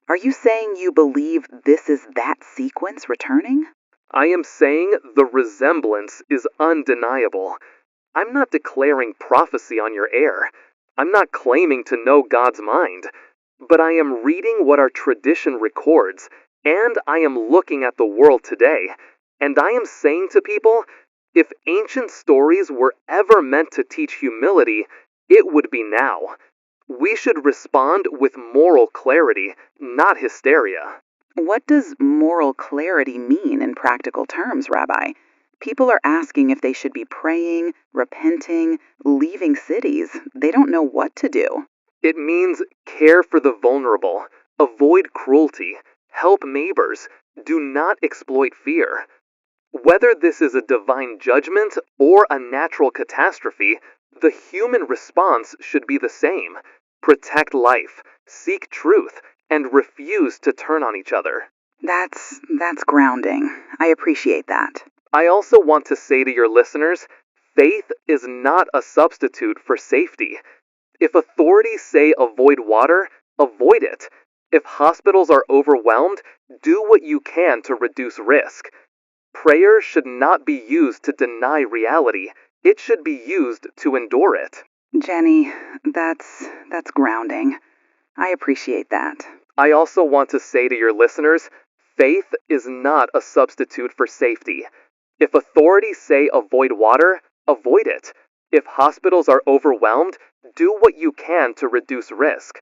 S2: Are you saying you believe this is that sequence returning?
S9: I am saying the resemblance is undeniable. I'm not declaring prophecy on your air. I'm not claiming to know God's mind. But I am reading what our tradition records, and I am looking at the world today. And I am saying to people, if ancient stories were ever meant to teach humility, it would be now. We should respond with moral clarity, not hysteria.
S2: What does moral clarity mean in practical terms, Rabbi? People are asking if they should be praying, repenting, leaving cities. They don't know what to do.
S9: It means care for the vulnerable, avoid cruelty, help neighbors, do not exploit fear. Whether this is a divine judgment or a natural catastrophe, the human response should be the same. Protect life, seek truth, and refuse to turn on each other.
S2: That's grounding. I appreciate that.
S9: I also want to say to your listeners, faith is not a substitute for safety. If authorities say avoid water, avoid it. If hospitals are overwhelmed, do what you can to reduce risk. Prayer should not be used to deny reality. It should be used to endure it.
S2: Jenny, that's grounding. I appreciate that.
S9: I also want to say to your listeners, faith is not a substitute for safety. If authorities say avoid water, avoid it. If hospitals are overwhelmed, do what you can to reduce risk.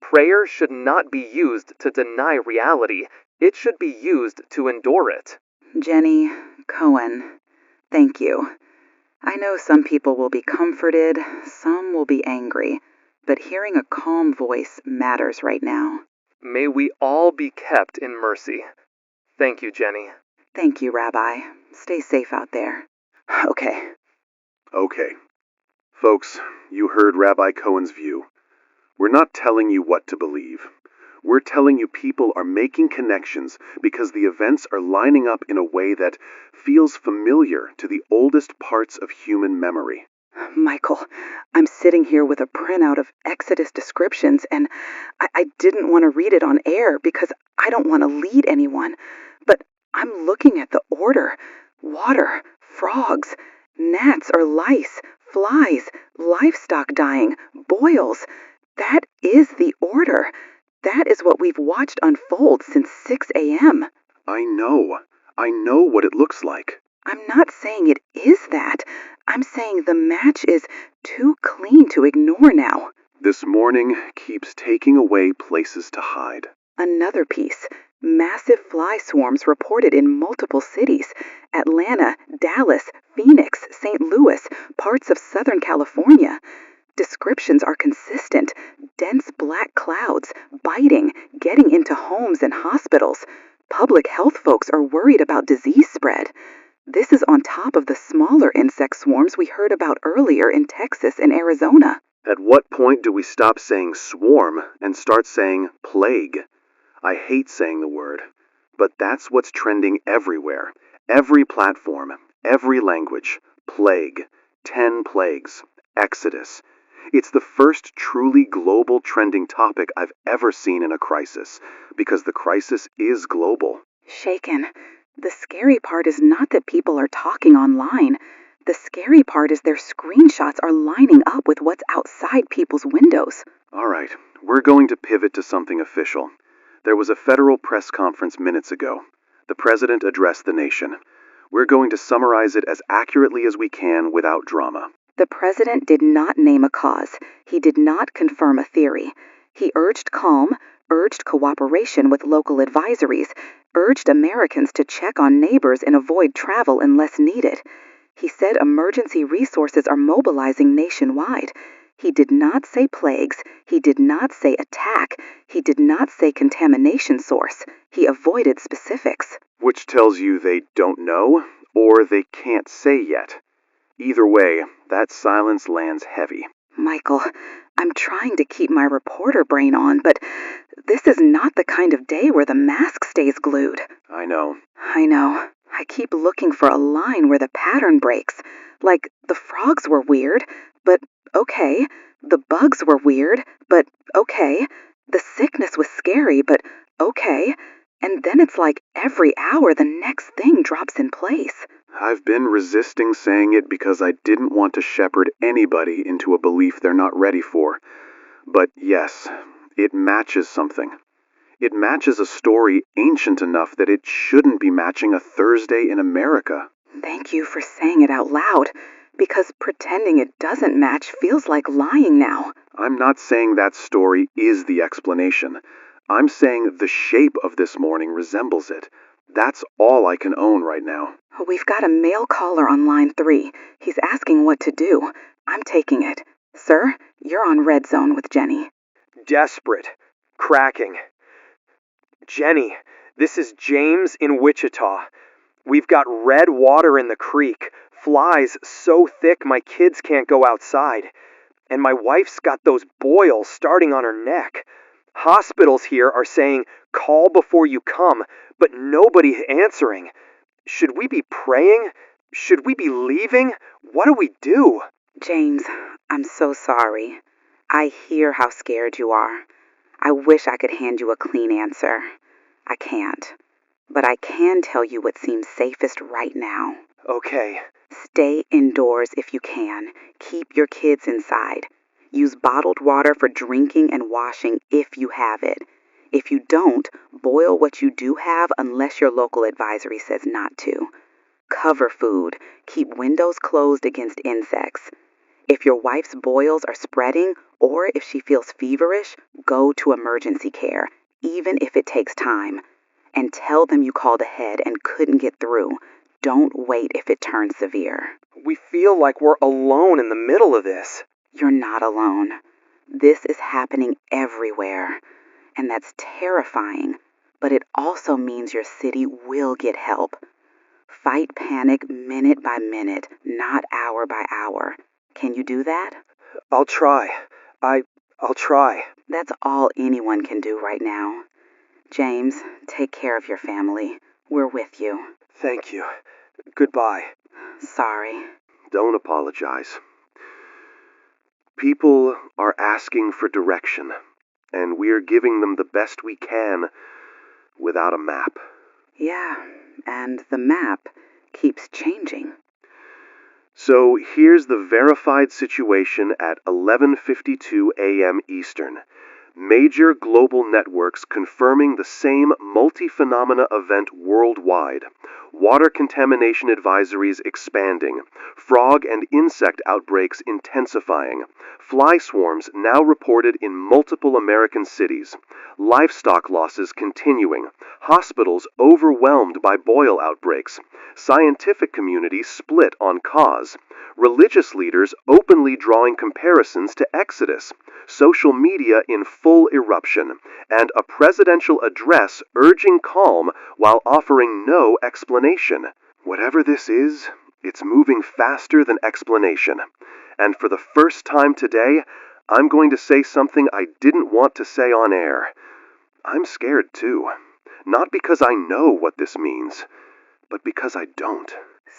S9: Prayer should not be used to deny reality. It should be used to endure it.
S2: Jenny, Cohen, thank you. I know some people will be comforted, some will be angry, but hearing a calm voice matters right now.
S9: May we all be kept in mercy. Thank you, Jenny.
S2: Thank you, Rabbi. Stay safe out there. Okay.
S1: Folks, you heard Rabbi Cohen's view. We're not telling you what to believe. We're telling you people are making connections because the events are lining up in a way that feels familiar to the oldest parts of human memory.
S2: Michael, I'm sitting here with a printout of Exodus descriptions, and I didn't want to read it on air because I don't want to lead anyone. But I'm looking at the order. Water, frogs, gnats or lice, flies, livestock dying, boils. That is the order. That is what we've watched unfold since 6 a.m.
S1: I know what it looks like.
S2: I'm not saying it is that. I'm saying the match is too clean to ignore now.
S1: This morning keeps taking away places to hide.
S2: Another piece. Massive fly swarms reported in multiple cities. Atlanta, Dallas, Phoenix, St. Louis, parts of Southern California. Descriptions are consistent. Dense black clouds, biting, getting into homes and hospitals. Public health folks are worried about disease spread. This is on top of the smaller insect swarms we heard about earlier in Texas and Arizona.
S1: At what point do we stop saying swarm and start saying plague? I hate saying the word, but that's what's trending everywhere. Every platform, every language. Plague. 10 plagues. Exodus. It's the first truly global trending topic I've ever seen in a crisis, because the crisis is global.
S2: Shaken. The scary part is not that people are talking online. The scary part is their screenshots are lining up with what's outside people's windows.
S1: All right, we're going to pivot to something official. There was a federal press conference minutes ago. The president addressed the nation. We're going to summarize it as accurately as we can without drama.
S2: The president did not name a cause. He did not confirm a theory. He urged calm, urged cooperation with local advisories, urged Americans to check on neighbors and avoid travel unless needed. He said emergency resources are mobilizing nationwide. He did not say plagues. He did not say attack. He did not say contamination source. He avoided specifics.
S1: Which tells you they don't know, or they can't say yet. Either way, that silence lands heavy.
S2: Michael, I'm trying to keep my reporter brain on, but this is not the kind of day where the mask stays glued.
S1: I know.
S2: I know. I keep looking for a line where the pattern breaks. Like, the frogs were weird, but okay. The bugs were weird, but okay. The sickness was scary, but okay. And then it's like every hour the next thing drops in place.
S1: I've been resisting saying it because I didn't want to shepherd anybody into a belief they're not ready for. But yes, it matches something. It matches a story ancient enough that it shouldn't be matching a Thursday in America.
S2: Thank you for saying it out loud, because pretending it doesn't match feels like lying now.
S1: I'm not saying that story is the explanation. I'm saying the shape of this morning resembles it. That's all I can own right now.
S2: We've got a male caller on line 3. He's asking what to do. I'm taking it. Sir, you're on Red Zone with Jenny.
S10: Desperate. Cracking. Jenny, this is James in Wichita. We've got red water in the creek, flies so thick my kids can't go outside, and my wife's got those boils starting on her neck. Hospitals here are saying, call before you come, but nobody's answering. Should we be praying? Should we be leaving? What do we do?
S2: James, I'm so sorry. I hear how scared you are. I wish I could hand you a clean answer. I can't. But I can tell you what seems safest right now.
S10: Okay.
S2: Stay indoors if you can. Keep your kids inside. Use bottled water for drinking and washing if you have it. If you don't, boil what you do have unless your local advisory says not to. Cover food. Keep windows closed against insects. If your wife's boils are spreading, or if she feels feverish, go to emergency care, even if it takes time. And tell them you called ahead and couldn't get through. Don't wait if it turns severe.
S10: We feel like we're alone in the middle of this.
S2: You're not alone. This is happening everywhere. And that's terrifying, but it also means your city will get help. Fight panic minute by minute, not hour by hour. Can you do that?
S10: I'll try. I'll try.
S2: That's all anyone can do right now. James, take care of your family. We're with you.
S10: Thank you. Goodbye.
S2: Sorry.
S1: Don't apologize. People are asking for direction, and we're giving them the best we can without a map.
S2: Yeah, and the map keeps changing.
S1: So here's the verified situation at 11:52 a.m. Eastern. Major global networks confirming the same multi-phenomena event worldwide. Water contamination advisories expanding. Frog and insect outbreaks intensifying. Fly swarms now reported in multiple American cities. Livestock losses continuing. Hospitals overwhelmed by boil outbreaks. Scientific community split on cause. Religious leaders openly drawing comparisons to Exodus. Social media in full eruption, and a presidential address urging calm while offering no explanation. Whatever this is, it's moving faster than explanation. And for the first time today, I'm going to say something I didn't want to say on air. I'm scared too. Not because I know what this means, but because I don't.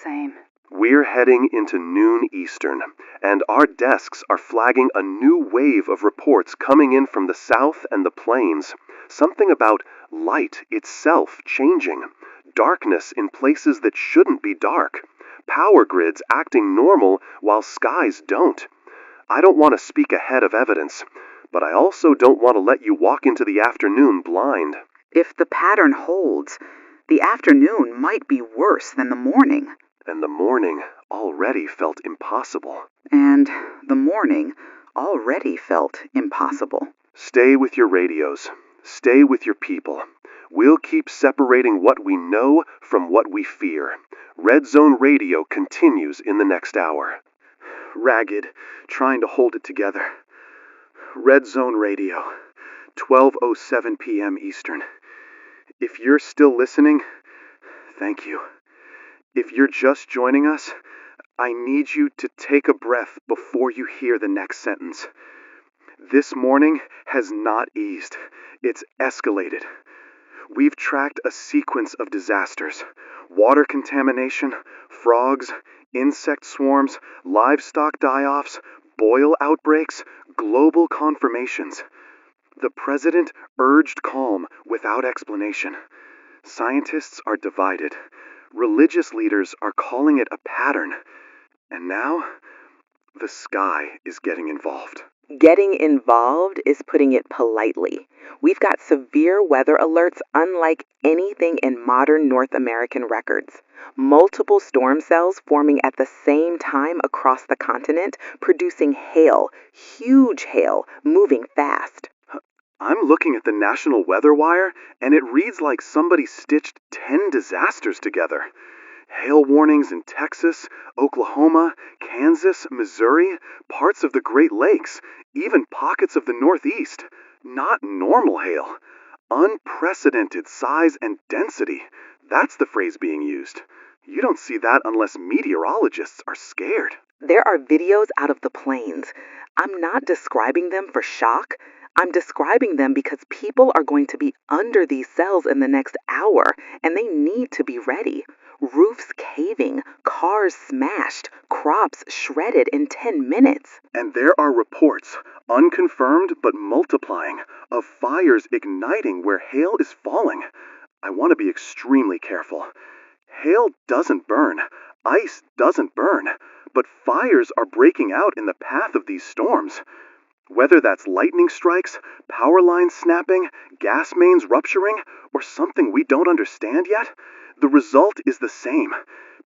S2: Same.
S1: We're heading into noon Eastern, and our desks are flagging a new wave of reports coming in from the south and the plains. Something about light itself changing, darkness in places that shouldn't be dark, power grids acting normal while skies don't. I don't want to speak ahead of evidence, but I also don't want to let you walk into the afternoon blind.
S2: If the pattern holds, the afternoon might be worse than the morning.
S1: And the morning already felt impossible.
S2: And the morning already felt impossible.
S1: Stay with your radios. Stay with your people. We'll keep separating what we know from what we fear. Red Zone Radio continues in the next hour.
S11: Ragged, trying to hold it together. Red Zone Radio, 12:07 p.m. Eastern. If you're still listening, thank you. If you're just joining us, I need you to take a breath before you hear the next sentence. This morning has not eased. It's escalated. We've tracked a sequence of disasters. Water contamination, frogs, insect swarms, livestock die-offs, boil outbreaks, global confirmations. The president urged calm without explanation. Scientists are divided. Religious leaders are calling it a pattern. And now, the sky is getting involved.
S2: Getting involved is putting it politely. We've got severe weather alerts unlike anything in modern North American records. Multiple storm cells forming at the same time across the continent, producing hail, huge hail, moving fast.
S11: I'm looking at the National Weather Wire, and it reads like somebody stitched 10 disasters together. Hail warnings in Texas, Oklahoma, Kansas, Missouri, parts of the Great Lakes, even pockets of the Northeast. Not normal hail. Unprecedented size and density. That's the phrase being used. You don't see that unless meteorologists are scared.
S2: There are videos out of the plains. I'm not describing them for shock. I'm describing them because people are going to be under these cells in the next hour, and they need to be ready. Roofs caving, cars smashed, crops shredded in 10 minutes.
S11: And there are reports, unconfirmed but multiplying, of fires igniting where hail is falling. I want to be extremely careful. Hail doesn't burn, ice doesn't burn, but fires are breaking out in the path of these storms. Whether that's lightning strikes, power lines snapping, gas mains rupturing, or something we don't understand yet, the result is the same.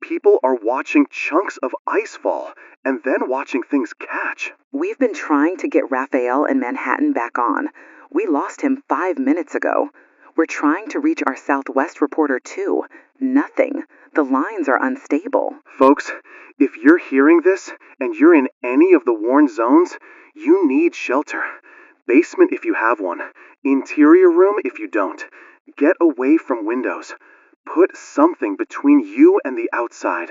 S11: People are watching chunks of ice fall, and then watching things catch.
S2: We've been trying to get Raphael in Manhattan back on. We lost him 5 minutes ago. We're trying to reach our Southwest reporter too. Nothing. The lines are unstable.
S11: Folks, if you're hearing this, and you're in any of the warned zones, you need shelter. Basement if you have one. Interior room if you don't. Get away from windows. Put something between you and the outside.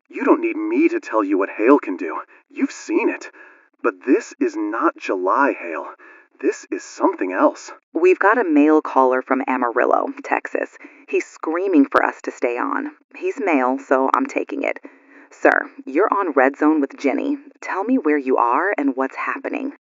S11: You don't need me to tell you what hail can do. You've seen it. But this is not July hail. This is something else.
S2: We've got a male caller from Amarillo, Texas. He's screaming for us to stay on. He's male, so I'm taking it. Sir, you're on Red Zone with Jenny. Tell me where you are and what's happening.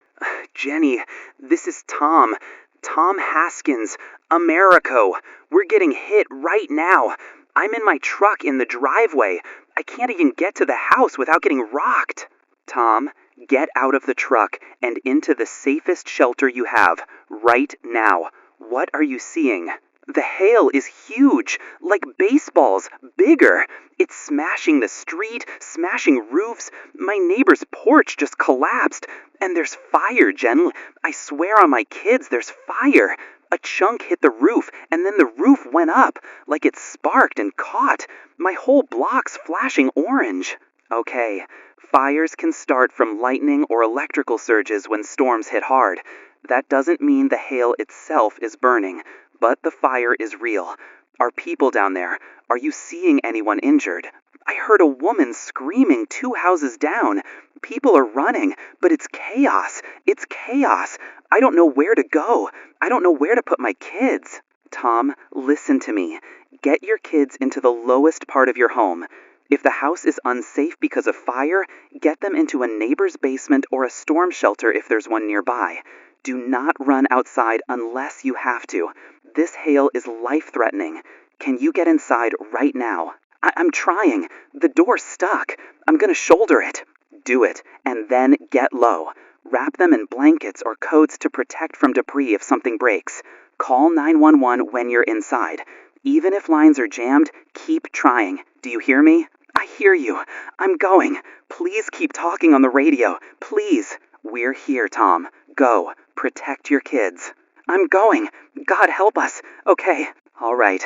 S10: Jenny, this is Tom. Tom Haskins, Americo. We're getting hit right now. I'm in my truck in the driveway. I can't even get to the house without getting rocked. Tom, get out of the truck and into the safest shelter you have right now. What are you seeing? The hail is huge, like baseballs, bigger. It's smashing the street, smashing roofs. My neighbor's porch just collapsed. And there's fire, Jen. I swear on my kids, there's fire. A chunk hit the roof, and then the roof went up, like it sparked and caught. My whole block's flashing orange. Okay, fires can start from lightning or electrical surges when storms hit hard. That doesn't mean the hail itself is burning, but the fire is real.
S2: Are people down there? Are you seeing anyone injured? I heard a woman screaming 2 houses down. People are running, but it's chaos. It's chaos. I don't know where to go. I don't know where to put my kids. Tom, listen to me. Get your kids into the lowest part of your home. If the house is unsafe because of fire, get them into a neighbor's basement or a storm shelter if there's one nearby. Do not run outside unless you have to. This hail is life-threatening. Can you get inside right now? I'm trying. The door's stuck. I'm gonna shoulder it. Do it, and then get low. Wrap them in blankets or coats to protect from debris if something breaks. Call 911 when you're inside. Even if lines are jammed, keep trying. Do you hear me? I hear you. I'm going. Please keep talking on the radio. Please. We're here, Tom. Go. Protect your kids. I'm going. God help us. Okay. All right.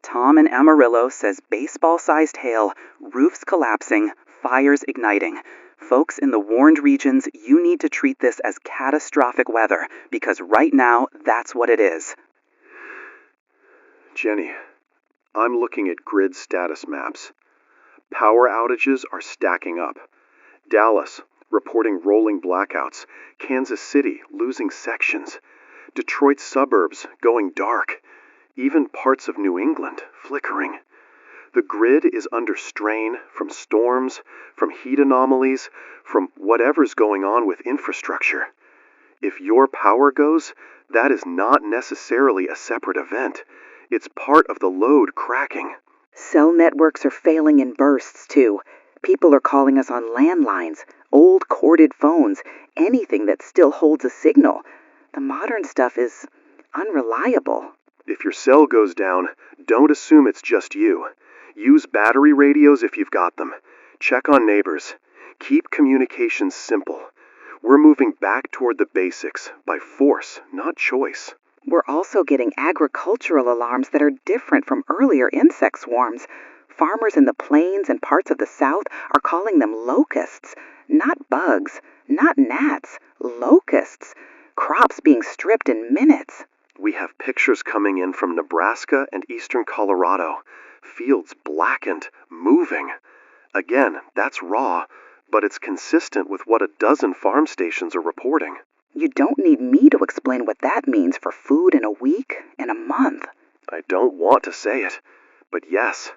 S2: Tom in Amarillo says baseball-sized hail, roofs collapsing, fires igniting. Folks in the warned regions, you need to treat this as catastrophic weather, because right now, that's what it is.
S11: Jenny, I'm looking at grid status maps. Power outages are stacking up. Dallas, reporting rolling blackouts. Kansas City, losing sections. Detroit suburbs, going dark. Even parts of New England, flickering. The grid is under strain from storms, from heat anomalies, from whatever's going on with infrastructure. If your power goes, that is not necessarily a separate event. It's part of the load cracking.
S2: Cell networks are failing in bursts, too. People are calling us on landlines, old corded phones, anything that still holds a signal. The modern stuff is unreliable.
S11: If your cell goes down, don't assume it's just you. Use battery radios if you've got them. Check on neighbors. Keep communications simple. We're moving back toward the basics, by force, not choice.
S2: We're also getting agricultural alarms that are different from earlier insect swarms. Farmers in the plains and parts of the South are calling them locusts. Not bugs, not gnats, locusts. Crops being stripped in minutes.
S11: We have pictures coming in from Nebraska and eastern Colorado. Fields blackened, moving. Again, that's raw, but it's consistent with what a dozen farm stations are reporting.
S2: You don't need me to explain what that means for food in a week, in a month.
S11: I don't want to say it, but yes,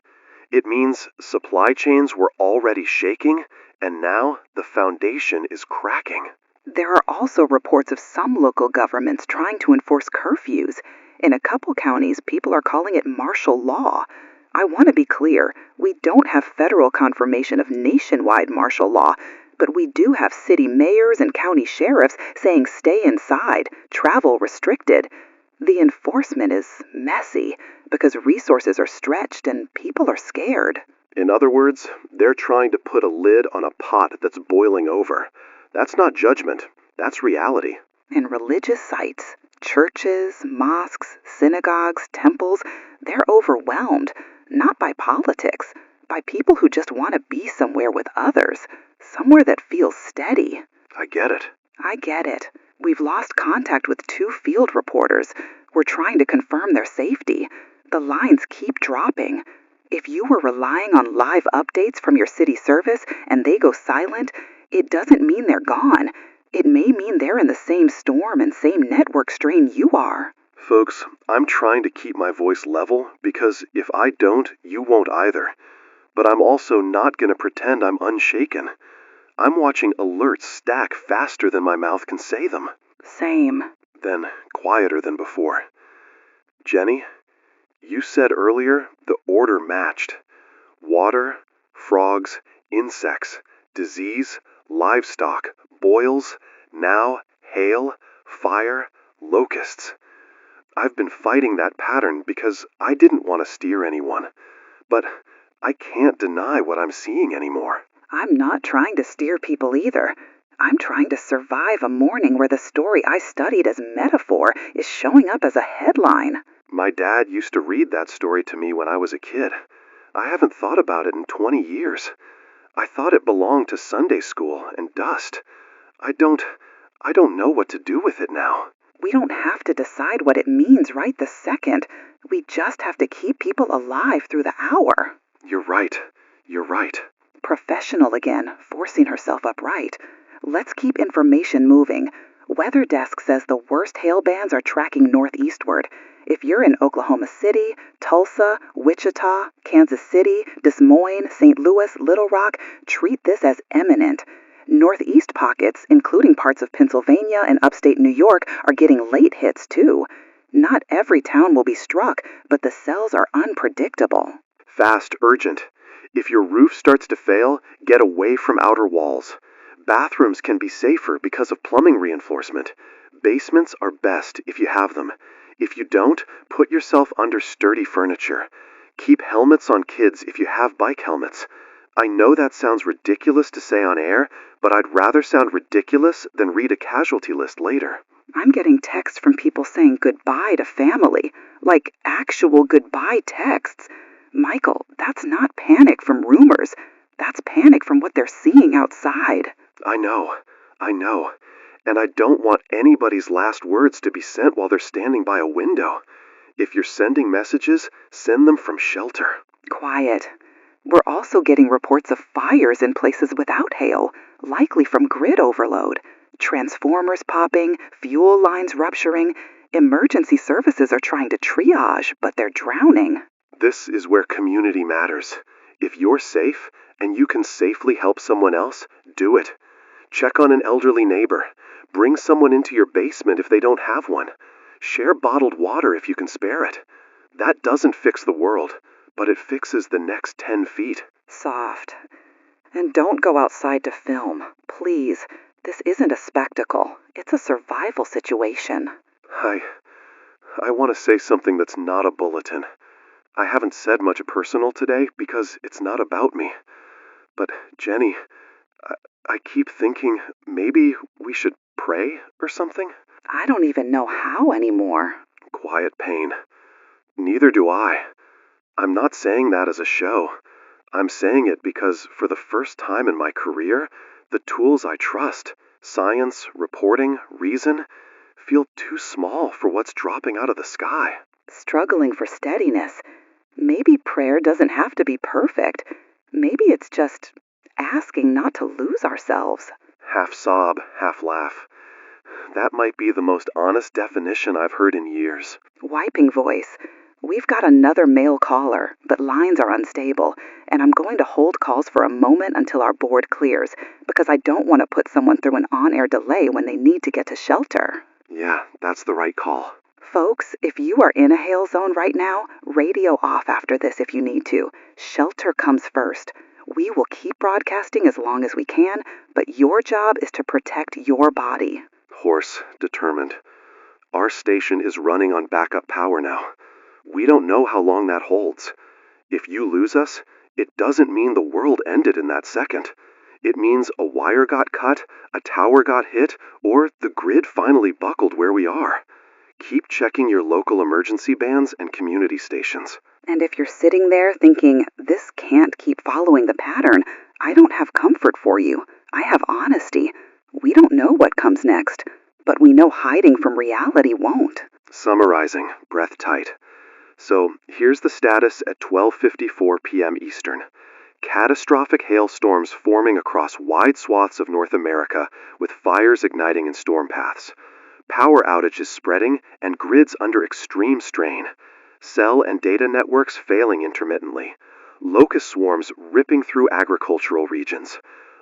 S11: it means supply chains were already shaking, and now the foundation is cracking.
S2: There are also reports of some local governments trying to enforce curfews. In a couple counties, people are calling it martial law. I want to be clear, we don't have federal confirmation of nationwide martial law, but we do have city mayors and county sheriffs saying stay inside, travel restricted. The enforcement is messy because resources are stretched and people are scared.
S11: In other words, they're trying to put a lid on a pot that's boiling over. That's not judgment, that's reality.
S2: And religious sites, churches, mosques, synagogues, temples, they're overwhelmed, not by politics, by people who just want to be somewhere with others, somewhere that feels steady.
S11: I get it.
S2: I get it. We've lost contact with 2 field reporters. We're trying to confirm their safety. The lines keep dropping. If you were relying on live updates from your city service and they go silent, it doesn't mean they're gone. It may mean they're in the same storm and same network strain you are.
S11: Folks, I'm trying to keep my voice level because if I don't, you won't either. But I'm also not going to pretend I'm unshaken. I'm watching alerts stack faster than my mouth can say them.
S2: Same.
S11: Then quieter than before. Jenny, you said earlier the order matched. Water, frogs, insects, disease, livestock, boils, now hail, fire, locusts. I've been fighting that pattern because I didn't want to steer anyone. But I can't deny what I'm seeing anymore.
S2: I'm not trying to steer people either. I'm trying to survive a morning where the story I studied as metaphor is showing up as a headline.
S11: My dad used to read that story to me when I was a kid. I haven't thought about it in 20 years. I thought it belonged to Sunday school and dust. I don't know what to do with it now.
S2: We don't have to decide what it means right this second. We just have to keep people alive through the hour.
S11: You're right. You're right.
S2: Professional again, forcing herself upright. Let's keep information moving. Weather desk says the worst hail bands are tracking northeastward. If you're in Oklahoma City, Tulsa, Wichita, Kansas City, Des Moines, St. Louis, Little Rock, treat this as imminent. Northeast pockets, including parts of Pennsylvania and upstate New York, are getting late hits too. Not every town will be struck, but the cells are unpredictable.
S11: Fast, urgent. If your roof starts to fail, get away from outer walls. Bathrooms can be safer because of plumbing reinforcement. Basements are best if you have them. If you don't, put yourself under sturdy furniture. Keep helmets on kids if you have bike helmets. I know that sounds ridiculous to say on air, but I'd rather sound ridiculous than read a casualty list later.
S2: I'm getting texts from people saying goodbye to family, like actual goodbye texts. Michael, that's not panic from rumors. That's panic from what they're seeing outside.
S11: I know. And I don't want anybody's last words to be sent while they're standing by a window. If you're sending messages, send them from shelter.
S2: Quiet. We're also getting reports of fires in places without hail, likely from grid overload. Transformers popping, fuel lines rupturing. Emergency services are trying to triage, but they're drowning.
S11: This is where community matters. If you're safe and you can safely help someone else, do it. Check on an elderly neighbor. Bring someone into your basement if they don't have one. Share bottled water if you can spare it. That doesn't fix the world, but it fixes the next 10 feet.
S2: Soft. And don't go outside to film. Please. This isn't a spectacle. It's a survival situation.
S11: I want to say something that's not a bulletin. I haven't said much personal today because it's not about me. But, Jenny, I keep thinking maybe we should pray or something?
S2: I don't even know how anymore.
S11: Quiet pain. Neither do I. I'm not saying that as a show. I'm saying it because for the first time in my career, the tools I trust, science, reporting, reason, feel too small for what's dropping out of the sky.
S2: Struggling for steadiness. Maybe prayer doesn't have to be perfect. Maybe it's just asking not to lose ourselves.
S11: Half sob, half laugh. That might be the most honest definition I've heard in years.
S2: Wiping voice. We've got another male caller, but lines are unstable, and I'm going to hold calls for a moment until our board clears, because I don't want to put someone through an on-air delay when they need to get to shelter.
S11: Yeah, that's the right call.
S2: Folks, if you are in a hail zone right now, radio off after this if you need to. Shelter comes first. We will keep broadcasting as long as we can, but your job is to protect your body.
S11: Hoarse, determined. Our station is running on backup power now. We don't know how long that holds. If you lose us, it doesn't mean the world ended in that second. It means a wire got cut, a tower got hit, or the grid finally buckled where we are. Keep checking your local emergency bands and community stations.
S2: And if you're sitting there thinking, this can't keep following the pattern, I don't have comfort for you. I have honesty. We don't know what comes next, but we know hiding from reality won't.
S11: Summarizing, breath tight. So here's the status at 12:54 p.m. Eastern. Catastrophic hailstorms forming across wide swaths of North America with fires igniting in storm paths. Power outages spreading and grids under extreme strain. Cell and data networks failing intermittently. Locust swarms ripping through agricultural regions.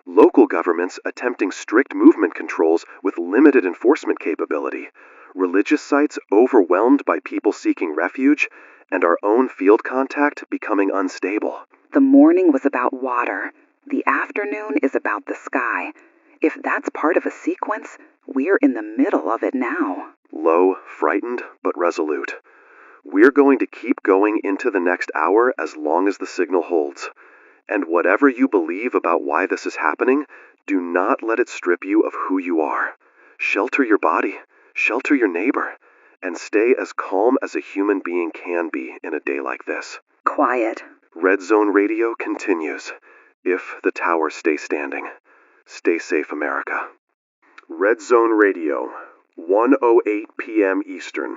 S11: Local governments attempting strict movement controls with limited enforcement capability. Religious sites overwhelmed by people seeking refuge, and our own field contact becoming unstable.
S2: The morning was about water. The afternoon is about the sky. If that's part of a sequence, we're in the middle of it now.
S11: Low, frightened, but resolute. We're going to keep going into the next hour as long as the signal holds. And whatever you believe about why this is happening, do not let it strip you of who you are. Shelter your body, shelter your neighbor, and stay as calm as a human being can be in a day like this.
S2: Quiet.
S11: Red Zone Radio continues. If the towers stay standing. Stay safe, America. Red Zone Radio, 1:08 p.m. Eastern.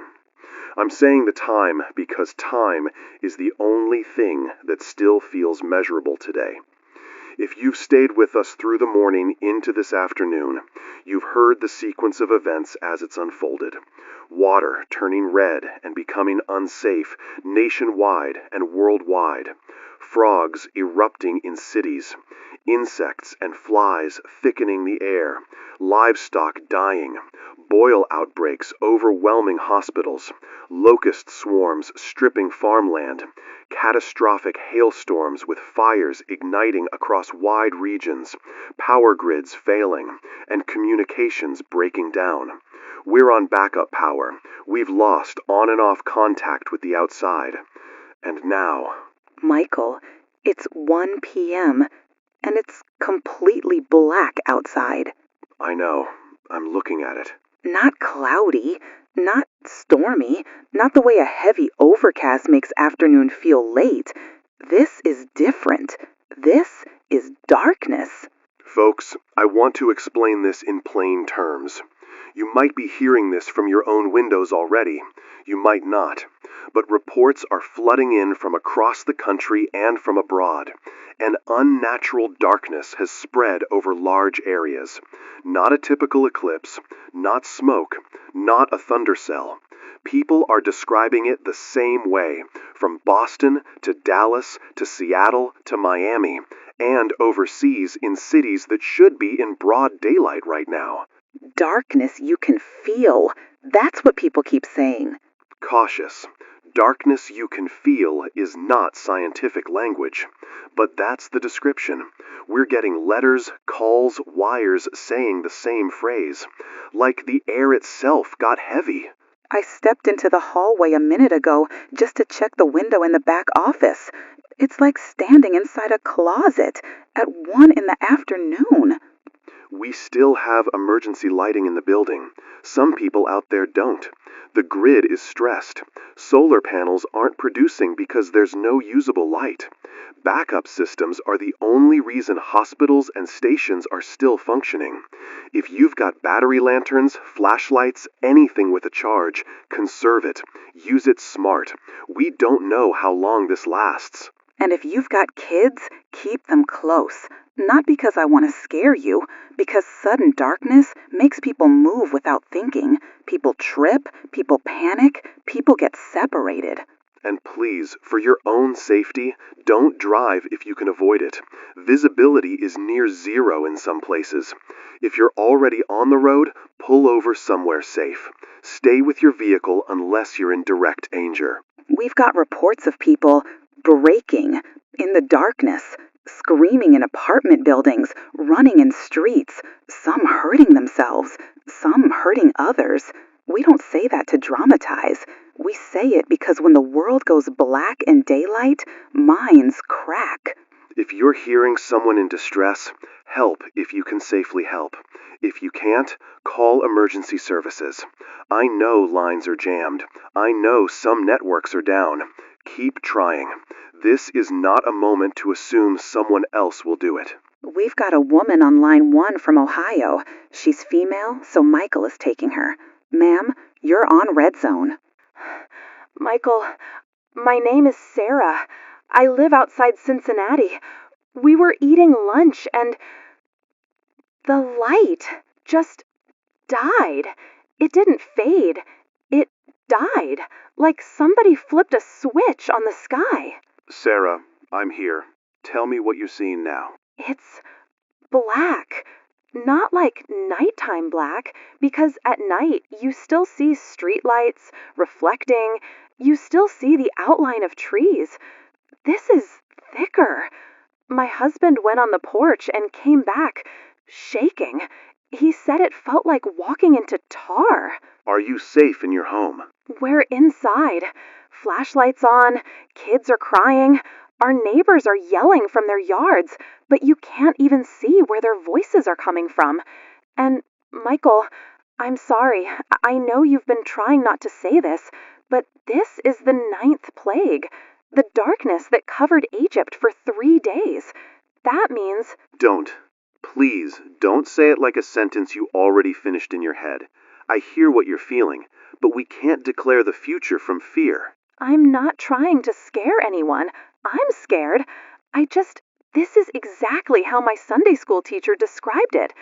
S11: I'm saying the time because time is the only thing that still feels measurable today. If you've stayed with us through the morning into this afternoon, you've heard the sequence of events as it's unfolded. Water turning red and becoming unsafe nationwide and worldwide. Frogs erupting in cities. Insects and flies thickening the air. Livestock dying. Boil outbreaks overwhelming hospitals. Locust swarms stripping farmland. Catastrophic hailstorms with fires igniting across wide regions, power grids failing, and communications breaking down. We're on backup power. We've lost on and off contact with the outside. And now...
S2: Michael, it's 1 p.m. and it's completely black outside.
S11: I know. I'm looking at it.
S2: Not cloudy, not stormy, not the way a heavy overcast makes afternoon feel late. This is different. This is darkness.
S11: Folks, I want to explain this in plain terms. You might be hearing this from your own windows already. You might not. But reports are flooding in from across the country and from abroad. An unnatural darkness has spread over large areas. Not a typical eclipse, not smoke, not a thundercell. People are describing it the same way, from Boston to Dallas to Seattle to Miami, and overseas in cities that should be in broad daylight right now.
S2: Darkness you can feel. That's what people keep saying.
S11: Cautious. Darkness you can feel is not scientific language, but that's the description. We're getting letters, calls, wires saying the same phrase, like the air itself got heavy.
S2: I stepped into the hallway a minute ago just to check the window in the back office. It's like standing inside a closet at 1 in the afternoon.
S11: We still have emergency lighting in the building. Some people out there don't. The grid is stressed. Solar panels aren't producing because there's no usable light. Backup systems are the only reason hospitals and stations are still functioning. If you've got battery lanterns, flashlights, anything with a charge, conserve it. Use it smart. We don't know how long this lasts.
S2: And if you've got kids, keep them close. Not because I want to scare you, because sudden darkness makes people move without thinking. People trip, people panic, people get separated.
S11: And please, for your own safety, don't drive if you can avoid it. Visibility is near zero in some places. If you're already on the road, pull over somewhere safe. Stay with your vehicle unless you're in direct danger.
S2: We've got reports of people breaking in the darkness, screaming in apartment buildings, running in streets, some hurting themselves, some hurting others. We don't say that to dramatize. We say it because when the world goes black in daylight, minds crack.
S11: If you're hearing someone in distress, help if you can safely help. If you can't, call emergency services. I know lines are jammed. I know some networks are down. Keep trying. This is not a moment to assume someone else will do it.
S2: We've got a woman on line 1 from Ohio. She's female, so Michael is taking her. Ma'am, you're on Red Zone.
S3: Michael, my name is Sarah. I live outside Cincinnati. We were eating lunch and the light just died. It didn't fade. It died, like somebody flipped a switch on the sky.
S11: Sarah, I'm here. Tell me what you're seeing now.
S3: It's black. Not like nighttime black, because at night you still see streetlights reflecting. You still see the outline of trees. This is thicker. My husband went on the porch and came back, shaking. He said it felt like walking into tar.
S11: Are you safe in your home?
S3: We're inside. Flashlights on, kids are crying. Our neighbors are yelling from their yards, but you can't even see where their voices are coming from. And, Michael, I'm sorry. I know you've been trying not to say this, but this is the 9th plague. The darkness that covered Egypt for 3 days. That means...
S11: Don't. Please, don't say it like a sentence you already finished in your head. I hear what you're feeling, but we can't declare the future from fear.
S3: I'm not trying to scare anyone. I'm scared. This is exactly how my Sunday school teacher described it.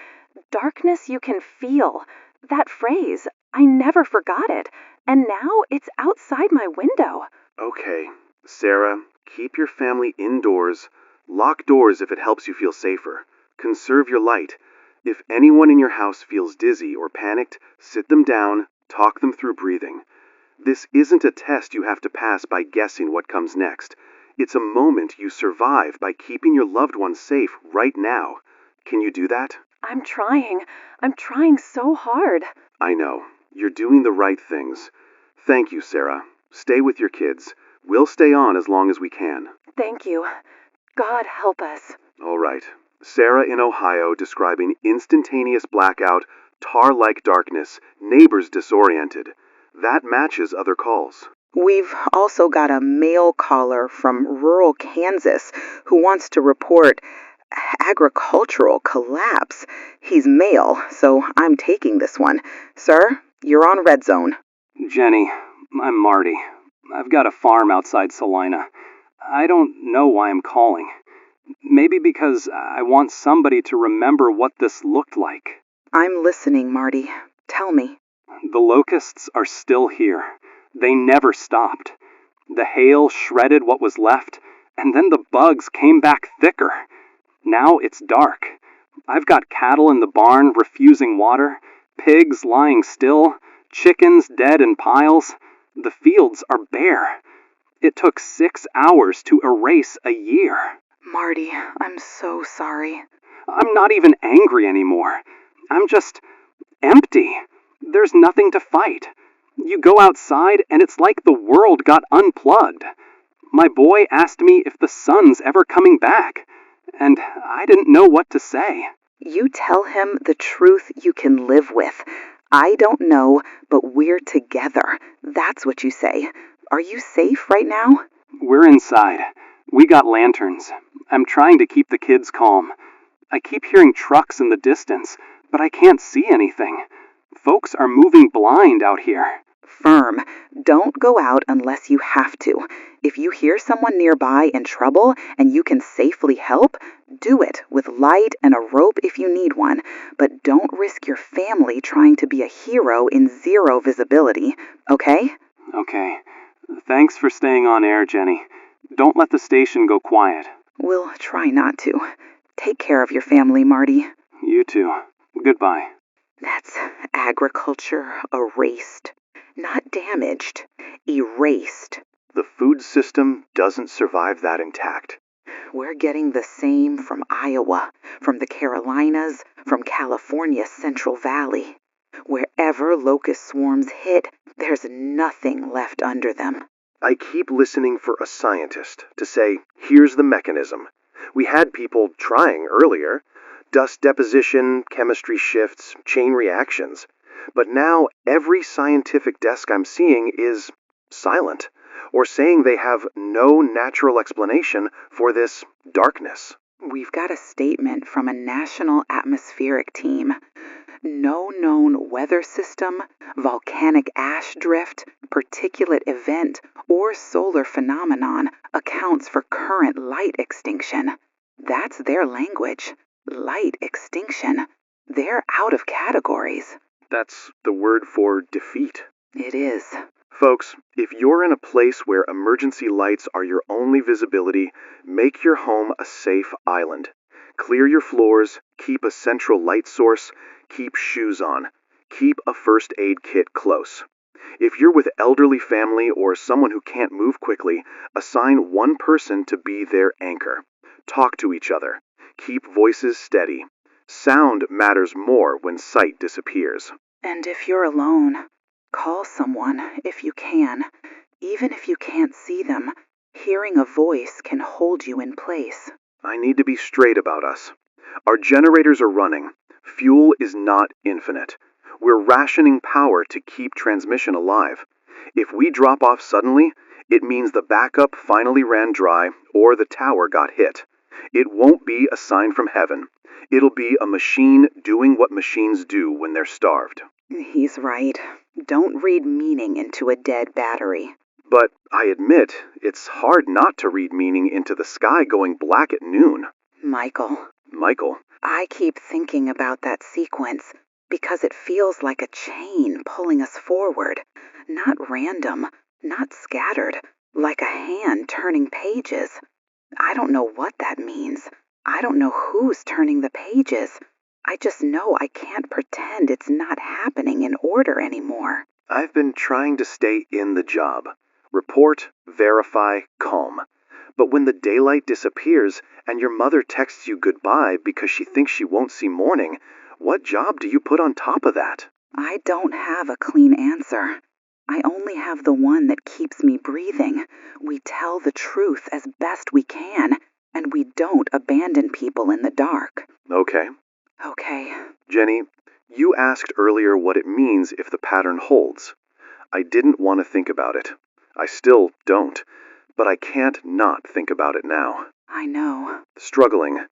S3: Darkness you can feel. That phrase, I never forgot it. And now it's outside my window.
S11: Okay, Sarah, keep your family indoors. Lock doors if it helps you feel safer. Conserve your light. If anyone in your house feels dizzy or panicked, sit them down, talk them through breathing. This isn't a test you have to pass by guessing what comes next. It's a moment you survive by keeping your loved ones safe right now. Can you do that?
S3: I'm trying. I'm trying so hard.
S11: I know. You're doing the right things. Thank you, Sarah. Stay with your kids. We'll stay on as long as we can.
S3: Thank you. God help us.
S11: All right. Sarah in Ohio describing instantaneous blackout, tar-like darkness, neighbors disoriented. That matches other calls.
S2: We've also got a male caller from rural Kansas who wants to report agricultural collapse. He's male, so I'm taking this one. Sir, you're on Red Zone.
S12: Jenny, I'm Marty. I've got a farm outside Salina. I don't know why I'm calling. Maybe because I want somebody to remember what this looked like.
S2: I'm listening, Marty. Tell me.
S12: The locusts are still here. They never stopped. The hail shredded what was left, and then the bugs came back thicker. Now it's dark. I've got cattle in the barn refusing water, pigs lying still, chickens dead in piles. The fields are bare. It took 6 hours to erase a year.
S2: Marty, I'm so sorry.
S12: I'm not even angry anymore. I'm just empty. There's nothing to fight. You go outside and it's like the world got unplugged. My boy asked me if the sun's ever coming back, and I didn't know what to say.
S2: You tell him the truth you can live with. I don't know, but we're together. That's what you say. Are you safe right now?
S12: We're inside. We got lanterns. I'm trying to keep the kids calm. I keep hearing trucks in the distance, but I can't see anything. Folks are moving blind out here.
S2: Firm. Don't go out unless you have to. If you hear someone nearby in trouble and you can safely help, do it with light and a rope if you need one. But don't risk your family trying to be a hero in zero visibility, okay?
S12: Okay. Thanks for staying on air, Jenny. Don't let the station go quiet.
S2: We'll try not to. Take care of your family, Marty.
S12: You too. Goodbye.
S2: That's agriculture erased. Not damaged. Erased.
S11: The food system doesn't survive that intact.
S2: We're getting the same from Iowa, from the Carolinas, from California's Central Valley. Wherever locust swarms hit, there's nothing left under them.
S11: I keep listening for a scientist to say, here's the mechanism. We had people trying earlier. Dust deposition, chemistry shifts, chain reactions. But now every scientific desk I'm seeing is silent, or saying they have no natural explanation for this darkness.
S2: We've got a statement from a national atmospheric team. No known weather system, volcanic ash drift, particulate event, or solar phenomenon accounts for current light extinction. That's their language. Light extinction. They're out of categories.
S11: That's the word for defeat.
S2: It is.
S11: Folks, if you're in a place where emergency lights are your only visibility, make your home a safe island. Clear your floors, keep a central light source, keep shoes on, keep a first aid kit close. If you're with elderly family or someone who can't move quickly, assign one person to be their anchor. Talk to each other. Keep voices steady. Sound matters more when sight disappears.
S2: And if you're alone, call someone if you can. Even if you can't see them, hearing a voice can hold you in place.
S11: I need to be straight about us. Our generators are running. Fuel is not infinite. We're rationing power to keep transmission alive. If we drop off suddenly, it means the backup finally ran dry or the tower got hit. It won't be a sign from heaven. It'll be a machine doing what machines do when they're starved.
S2: He's right. Don't read meaning into a dead battery.
S11: But I admit, it's hard not to read meaning into the sky going black at noon.
S2: Michael,
S11: Michael,
S2: I keep thinking about that sequence because it feels like a chain pulling us forward. Not random, not scattered, like a hand turning pages. I don't know what that means. I don't know who's turning the pages. I just know I can't pretend it's not happening in order anymore.
S11: I've been trying to stay in the job. Report, verify, calm. But when the daylight disappears and your mother texts you goodbye because she thinks she won't see morning, what job do you put on top of that?
S2: I don't have a clean answer. I only have the one that keeps me breathing. We tell the truth as best we can, and we don't abandon people in the dark.
S11: Okay.
S2: Okay.
S11: Jenny, you asked earlier what it means if the pattern holds. I didn't want to think about it. I still don't, but I can't not think about it now.
S2: I know.
S11: Struggling.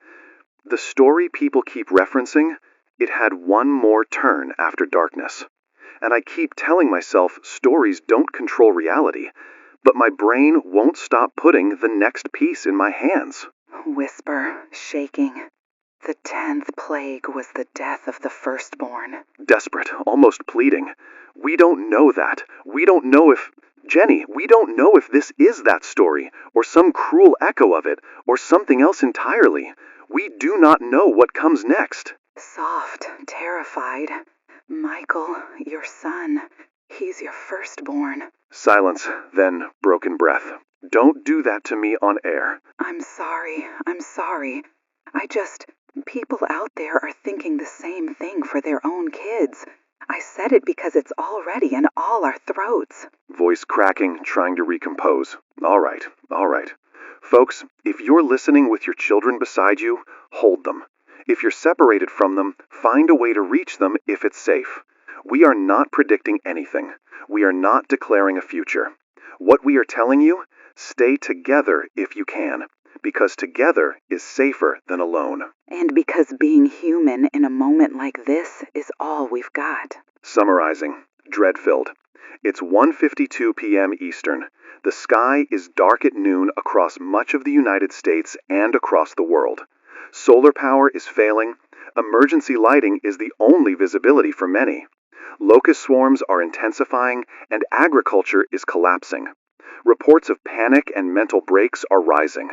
S11: The story people keep referencing, it had one more turn after darkness. And I keep telling myself stories don't control reality, but my brain won't stop putting the next piece in my hands.
S2: Whisper, shaking. The 10th plague was the death of the firstborn.
S11: Desperate, almost pleading. We don't know that. We don't know if... Jenny, we don't know if this is that story, or some cruel echo of it, or something else entirely. We do not know what comes next.
S2: Soft, terrified. Michael, your son, he's your firstborn.
S11: Silence, then broken breath. Don't do that to me on air.
S2: I'm sorry. People out there are thinking the same thing for their own kids. I said it because it's already in all our throats.
S11: Voice cracking, trying to recompose. All right. Folks, if you're listening with your children beside you, hold them. If you're separated from them, find a way to reach them if it's safe. We are not predicting anything. We are not declaring a future. What we are telling you, stay together if you can, because together is safer than alone.
S2: And because being human in a moment like this is all we've got.
S11: Summarizing, dread-filled. It's 1:52 p.m. Eastern. The sky is dark at noon across much of the United States and across the world. Solar power is failing. Emergency lighting is the only visibility for many. Locust swarms are intensifying, and agriculture is collapsing. Reports of panic and mental breaks are rising.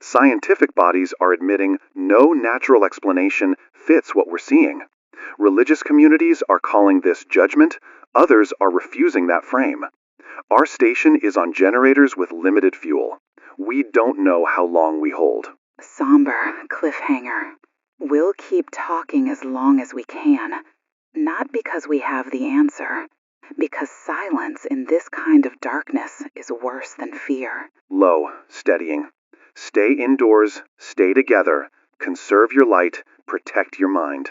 S11: Scientific bodies are admitting no natural explanation fits what we're seeing. Religious communities are calling this judgment, others are refusing that frame. Our station is on generators with limited fuel. We don't know how long we hold.
S2: Somber cliffhanger. We'll keep talking as long as we can. Not because we have the answer, because silence in this kind of darkness is worse than fear.
S11: Low, steadying. Stay indoors, stay together, conserve your light, protect your mind.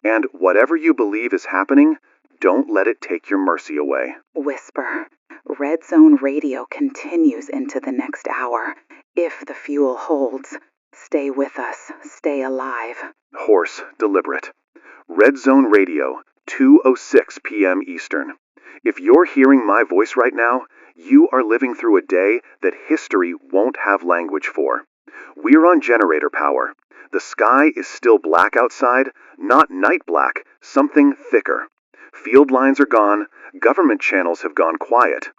S11: And whatever you believe is happening, don't let it take your mercy away.
S2: Whisper. Red Zone Radio continues into the next hour. If the fuel holds, stay with us, stay alive.
S11: Hoarse, deliberate. Red Zone Radio, 2:06 p.m. Eastern. If you're hearing my voice right now, you are living through a day that history won't have language for. We're on generator power. The sky is still black outside, not night black, something thicker. Field lines are gone, government channels have gone quiet.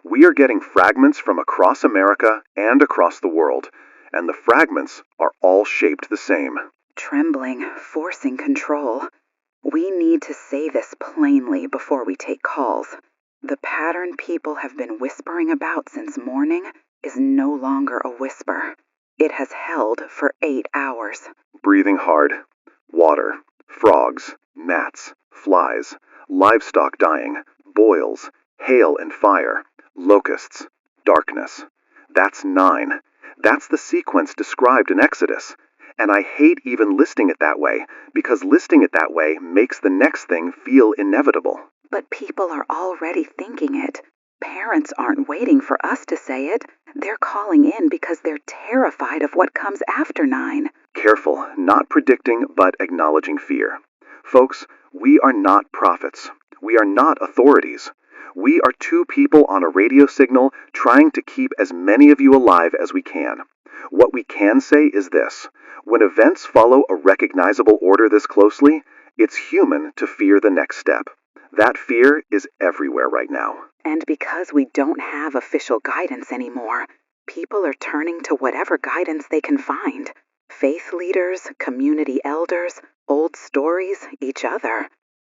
S11: We are getting fragments from across America and across the world, and the fragments are all shaped the same.
S2: Trembling, forcing control. We need to say this plainly before we take calls. The pattern people have been whispering about since morning is no longer a whisper. It has held for 8 hours.
S11: Breathing hard. Water. Frogs. Gnats. Flies. Livestock dying. Boils. Hail and fire. Locusts. Darkness. That's 9. That's the sequence described in Exodus. And I hate even listing it that way, because listing it that way makes the next thing feel inevitable.
S2: But people are already thinking it. Parents aren't waiting for us to say it. They're calling in because they're terrified of what comes after 9.
S11: Careful, not predicting, but acknowledging fear. Folks, we are not prophets. We are not authorities. We are two people on a radio signal trying to keep as many of you alive as we can. What we can say is this: when events follow a recognizable order this closely, it's human to fear the next step. That fear is everywhere right now.
S2: And because we don't have official guidance anymore, people are turning to whatever guidance they can find. Faith leaders, community elders, old stories, each other.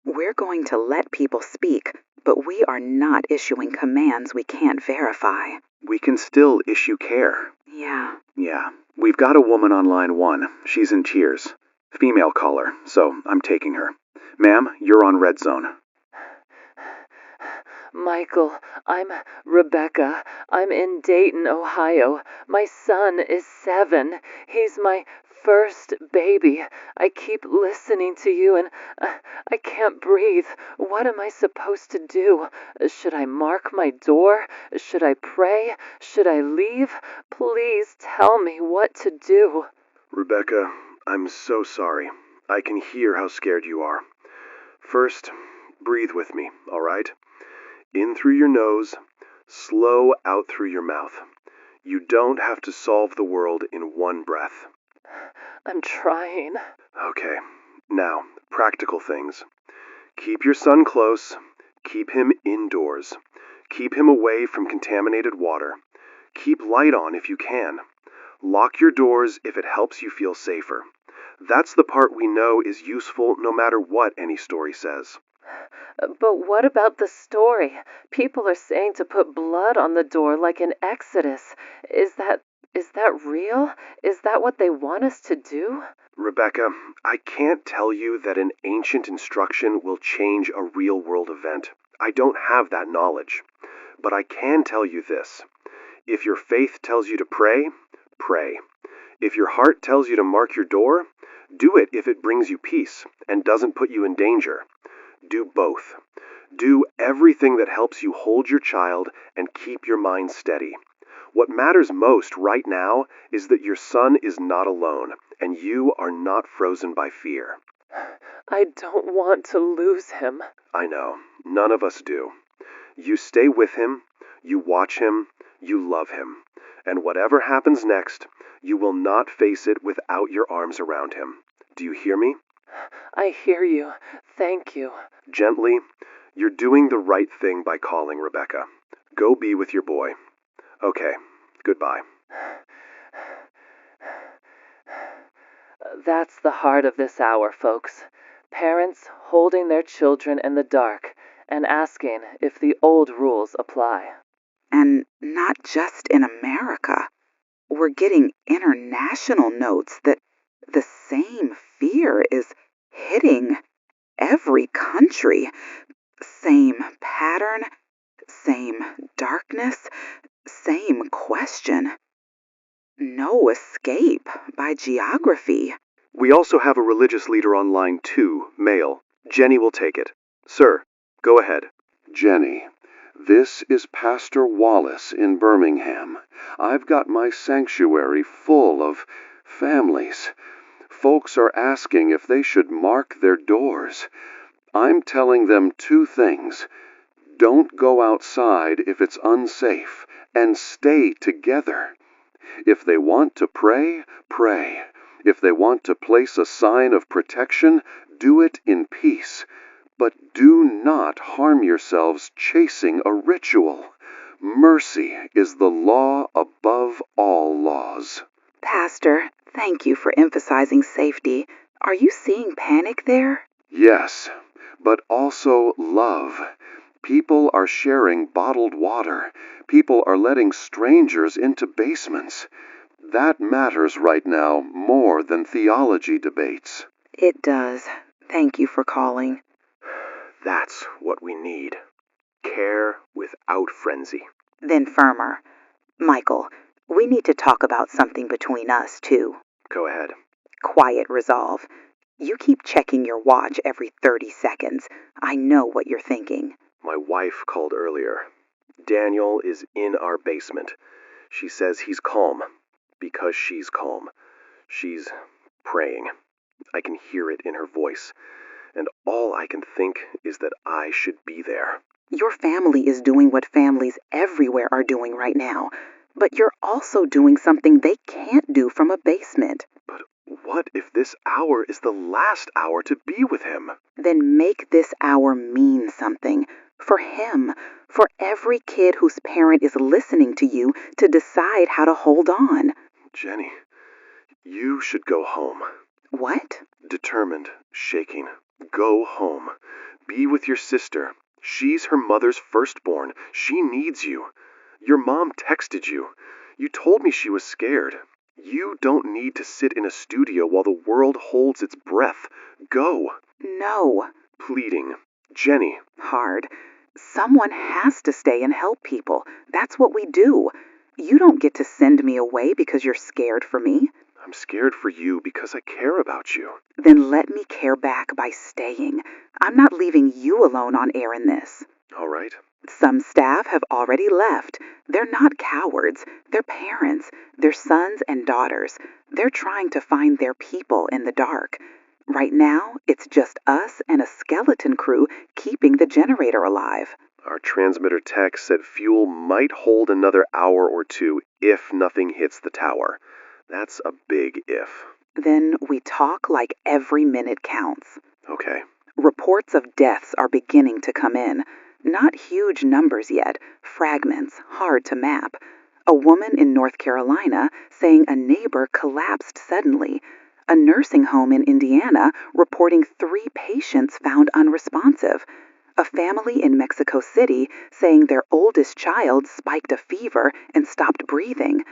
S2: We're going to let people speak, but we are not issuing commands we can't verify.
S11: We can still issue care.
S2: Yeah.
S11: We've got a woman on line 1. She's in tears. Female caller, so I'm taking her. Ma'am, you're on Red Zone.
S8: Michael, I'm Rebecca. I'm in Dayton, Ohio. My son is 7. He's my first baby. I keep listening to you and I can't breathe. What am I supposed to do? Should I mark my door? Should I pray? Should I leave? Please tell me what to do.
S11: Rebecca, I'm so sorry. I can hear how scared you are. First, breathe with me, all right? In through your nose, slow out through your mouth. You don't have to solve the world in one breath.
S8: I'm trying.
S11: Okay, now, practical things. Keep your son close. Keep him indoors. Keep him away from contaminated water. Keep light on if you can. Lock your doors if it helps you feel safer. That's the part we know is useful no matter what any story says.
S8: But what about the story? People are saying to put blood on the door like in Exodus. Is that real? Is that what they want us to do?
S11: Rebecca, I can't tell you that an ancient instruction will change a real-world event. I don't have that knowledge. But I can tell you this. If your faith tells you to pray, pray. If your heart tells you to mark your door, do it if it brings you peace and doesn't put you in danger. Do both. Do everything that helps you hold your child and keep your mind steady. What matters most right now is that your son is not alone, and you are not frozen by fear.
S8: I don't want to lose him.
S11: I know. None of us do. You stay with him, you watch him, you love him. And whatever happens next, you will not face it without your arms around him. Do you hear me?
S8: I hear you. Thank you.
S11: Gently, you're doing the right thing by calling, Rebecca. Go be with your boy. Okay, goodbye.
S8: That's the heart of this hour, folks. Parents holding their children in the dark and asking if the old rules apply.
S2: And not just in America. We're getting international notes that the same fear is hitting every country. Same pattern, same darkness, same question. No escape by geography.
S11: We also have a religious leader on line 2, male. Jenny will take it. Sir, go ahead.
S13: Jenny, this is Pastor Wallace in Birmingham. I've got my sanctuary full of families. Folks are asking if they should mark their doors. I'm telling them 2 things. Don't go outside if it's unsafe, and stay together. If they want to pray, pray. If they want to place a sign of protection, do it in peace. But do not harm yourselves chasing a ritual. Mercy is the law above all laws.
S2: Pastor, thank you for emphasizing safety. Are you seeing panic there?
S13: Yes, but also love. People are sharing bottled water. People are letting strangers into basements. That matters right now more than theology debates.
S2: It does. Thank you for calling.
S11: That's what we need. Care without frenzy.
S2: Then firmer. Michael, we need to talk about something between us, too.
S11: Go ahead.
S2: Quiet resolve. You keep checking your watch every 30 seconds. I know what you're thinking.
S11: My wife called earlier. Daniel is in our basement. She says he's calm because she's calm. She's praying. I can hear it in her voice.
S1: and all I can think is that I should be there.
S2: Your family is doing what families everywhere are doing right now, but you're also doing something they can't do from a basement.
S1: But what if this hour is the last hour to be with him?
S2: Then make this hour mean something. For him, for every kid whose parent is listening to you to decide how to hold on.
S1: Jenny, you should go home.
S2: What?
S1: Determined, shaking. Go home. Be with your sister. She's her mother's firstborn. She needs you. Your mom texted you. You told me she was scared. You don't need to sit in a studio while the world holds its breath. Go.
S2: No.
S1: Pleading. Jenny.
S2: Hard. Someone has to stay and help people. That's what we do. You don't get to send me away because you're scared for me.
S1: I'm scared for you because I care about you.
S2: Then let me care back by staying. I'm not leaving you alone on air in this.
S1: All right.
S2: Some staff have already left. They're not cowards. They're parents. They're sons and daughters. They're trying to find their people in the dark. Right now, it's just us and a skeleton crew keeping the generator alive.
S1: Our transmitter tech said fuel might hold another hour or two if nothing hits the tower. That's a big if.
S2: Then we talk like every minute counts.
S1: Okay.
S2: Reports of deaths are beginning to come in. Not huge numbers yet, fragments, hard to map. A woman in North Carolina saying a neighbor collapsed suddenly. A nursing home in Indiana reporting 3 patients found unresponsive. A family in Mexico City saying their oldest child spiked a fever and stopped breathing.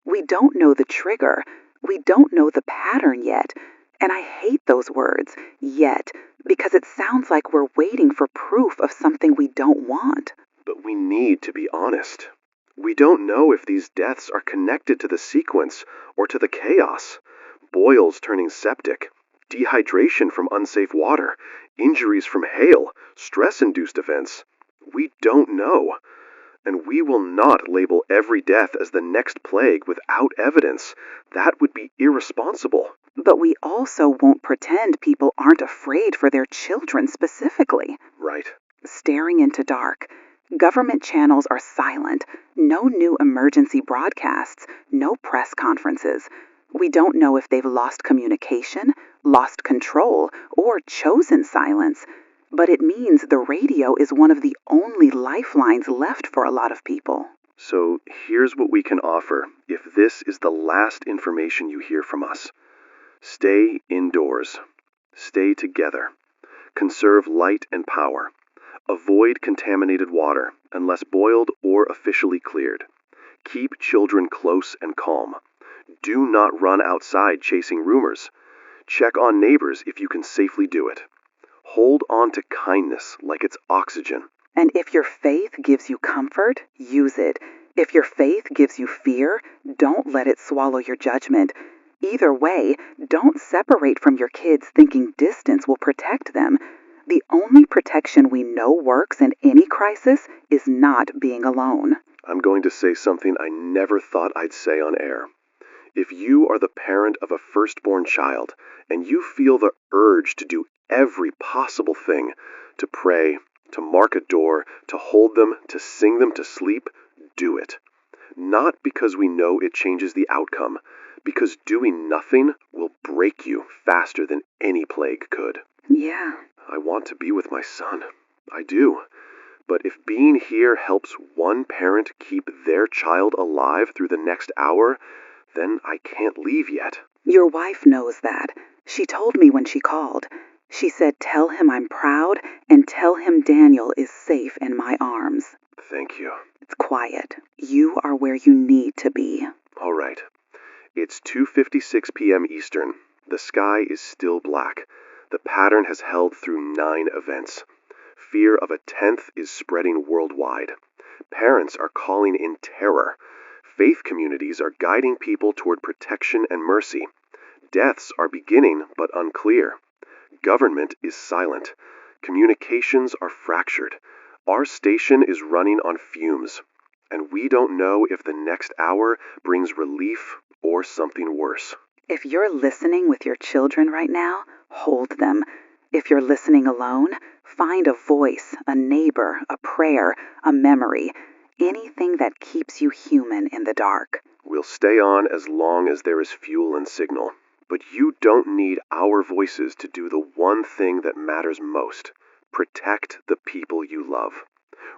S2: We don't know the trigger. We don't know the pattern yet. And I hate those words, yet, because it sounds like we're waiting for proof of something we don't want.
S1: But we need to be honest. We don't know if these deaths are connected to the sequence or to the chaos. Boils turning septic, dehydration from unsafe water, injuries from hail, stress-induced events. We don't know. And we will not label every death as the next plague without evidence. That would be irresponsible.
S2: But we also won't pretend people aren't afraid for their children specifically.
S1: Right.
S2: Staring into dark. Government channels are silent. No new emergency broadcasts. No press conferences. We don't know if they've lost communication, lost control, or chosen silence. But it means the radio is one of the only lifelines left for a lot of people.
S1: So here's what we can offer if this is the last information you hear from us. Stay indoors. Stay together. Conserve light and power. Avoid contaminated water unless boiled or officially cleared. Keep children close and calm. Do not run outside chasing rumors. Check on neighbors if you can safely do it. Hold on to kindness like it's oxygen.
S2: And if your faith gives you comfort, use it. If your faith gives you fear, don't let it swallow your judgment. Either way, don't separate from your kids thinking distance will protect them. The only protection we know works in any crisis is not being alone.
S1: I'm going to say something I never thought I'd say on air. If you are the parent of a firstborn child and you feel the urge to do every possible thing, to pray, to mark a door, to hold them, to sing them to sleep, do it. Not because we know it changes the outcome, because doing nothing will break you faster than any plague could.
S2: Yeah.
S1: I want to be with my son. I do. But if being here helps one parent keep their child alive through the next hour, then I can't leave yet.
S2: Your wife knows that. She told me when she called. She said, tell him I'm proud and tell him Daniel is safe in my arms.
S1: Thank you.
S2: It's quiet. You are where you need to be.
S1: All right. It's 2:56 p.m. Eastern. The sky is still black. The pattern has held through 9 events. Fear of a 10th is spreading worldwide. Parents are calling in terror. Faith communities are guiding people toward protection and mercy. Deaths are beginning but unclear. Government is silent. Communications are fractured. Our station is running on fumes. And we don't know if the next hour brings relief or something worse.
S2: If you're listening with your children right now, hold them. If you're listening alone, find a voice, a neighbor, a prayer, a memory, anything that keeps you human in the dark.
S1: We'll stay on as long as there is fuel and signal, but you don't need our voices to do the one thing that matters most: protect the people you love.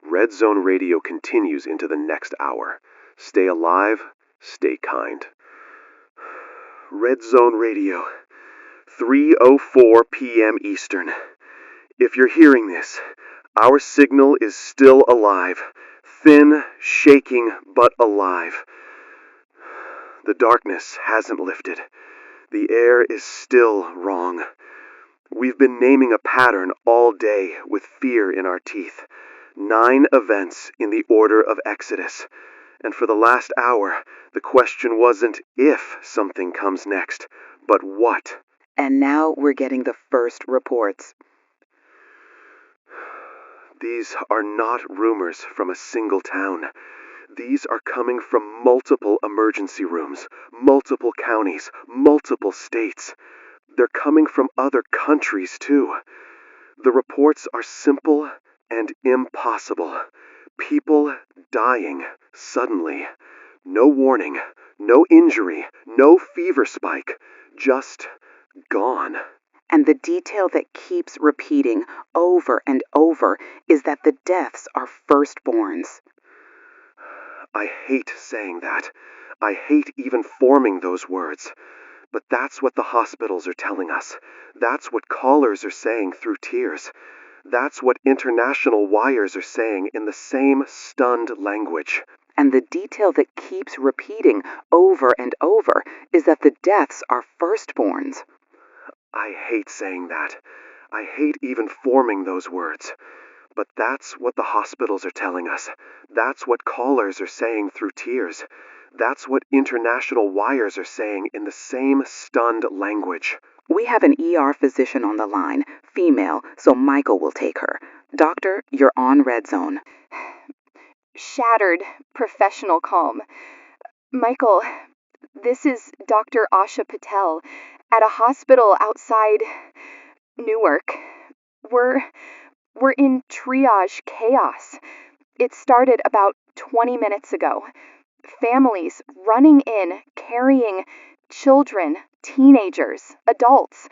S1: Red Zone Radio continues into the next hour. Stay alive, stay kind. Red Zone Radio, 3:04 p.m. Eastern. If you're hearing this, our signal is still alive. Thin, shaking, but alive. The darkness hasn't lifted. The air is still wrong. We've been naming a pattern all day with fear in our teeth. 9 events in the order of Exodus. And for the last hour, the question wasn't if something comes next, but what.
S2: And now we're getting the first reports.
S1: These are not rumors from a single town. These are coming from multiple emergency rooms, multiple counties, multiple states. They're coming from other countries, too. The reports are simple and impossible. People dying suddenly. No warning, no injury, no fever spike. Just gone.
S2: And the detail that keeps repeating over and over is that the deaths are firstborns.
S1: I hate saying that. I hate even forming those words. But that's what the hospitals are telling us. That's what callers are saying through tears. That's what international wires are saying in the same stunned language.
S2: And the detail that keeps repeating over and over is that the deaths are firstborns.
S1: I hate saying that. I hate even forming those words. But that's what the hospitals are telling us. That's what callers are saying through tears. That's what international wires are saying in the same stunned language.
S2: We have an ER physician on the line, female, so Michael will take her. Doctor, you're on Red Zone.
S3: Shattered, professional calm. Michael, this is Dr. Asha Patel at a hospital outside Newark. We're in triage chaos. It started about 20 minutes ago. Families running in, carrying children, teenagers, adults,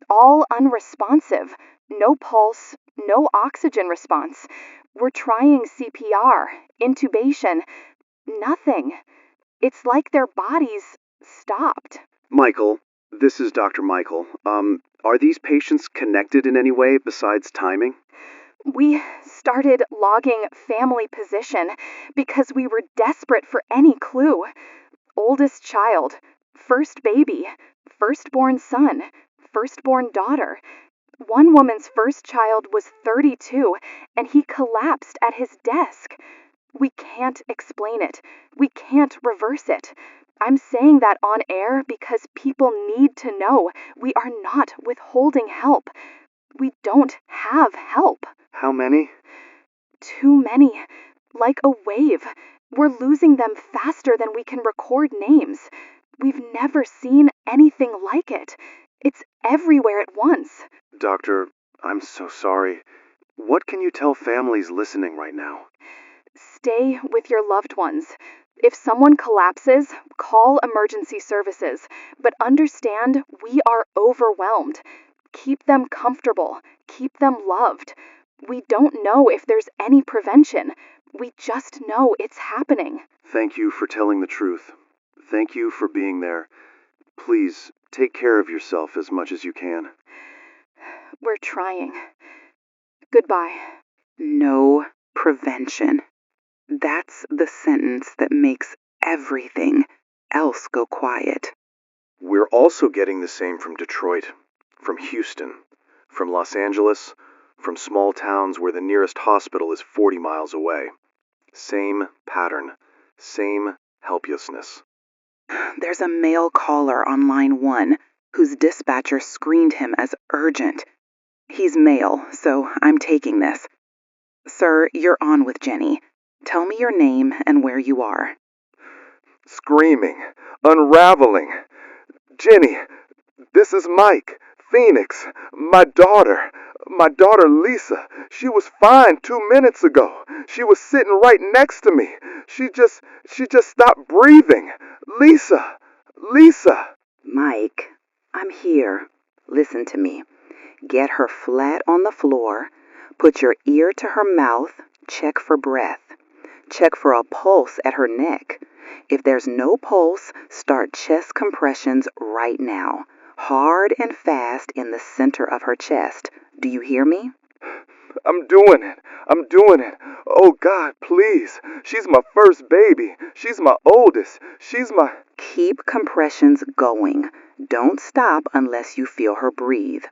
S3: all unresponsive. No pulse, no oxygen response. We're trying CPR, intubation, nothing. It's like their bodies stopped.
S11: Michael, this is Dr. Michael. Are these patients connected in any way besides timing?
S3: We started logging family position because we were desperate for any clue. Oldest child, first baby, firstborn son, firstborn daughter. One woman's first child was 32, and he collapsed at his desk. We can't explain it. We can't reverse it. I'm saying that on air because people need to know we are not withholding help. We don't have help.
S11: How many?
S3: Too many. Like a wave. We're losing them faster than we can record names. We've never seen anything like it. It's everywhere at once.
S11: Doctor, I'm so sorry. What can you tell families listening right now?
S3: Stay with your loved ones. If someone collapses, call emergency services. But understand we are overwhelmed. Keep them comfortable. Keep them loved. We don't know if there's any prevention. We just know it's happening.
S11: Thank you for telling the truth. Thank you for being there. Please, take care of yourself as much as you can.
S3: We're trying. Goodbye.
S2: No prevention. That's the sentence that makes everything else go quiet.
S11: We're also getting the same from Detroit, from Houston, from Los Angeles, from small towns where the nearest hospital is 40 miles away. Same pattern, same helplessness.
S2: There's a male caller on line 1 whose dispatcher screened him as urgent. He's male, so I'm taking this. Sir, you're on with Jenny. Tell me your name and where you are.
S7: Screaming, unraveling. Jenny, this is Mike. Phoenix, my daughter Lisa, she was fine 2 minutes ago. She was sitting right next to me. She just stopped breathing. Lisa.
S2: Mike, I'm here. Listen to me. Get her flat on the floor. Put your ear to her mouth. Check for breath. Check for a pulse at her neck. If there's no pulse, start chest compressions right now. Hard and fast in the center of her chest. Do you hear me?
S7: I'm doing it. Oh God, please. She's my first baby. She's my oldest.
S2: Keep compressions going. Don't stop unless you feel her breathe.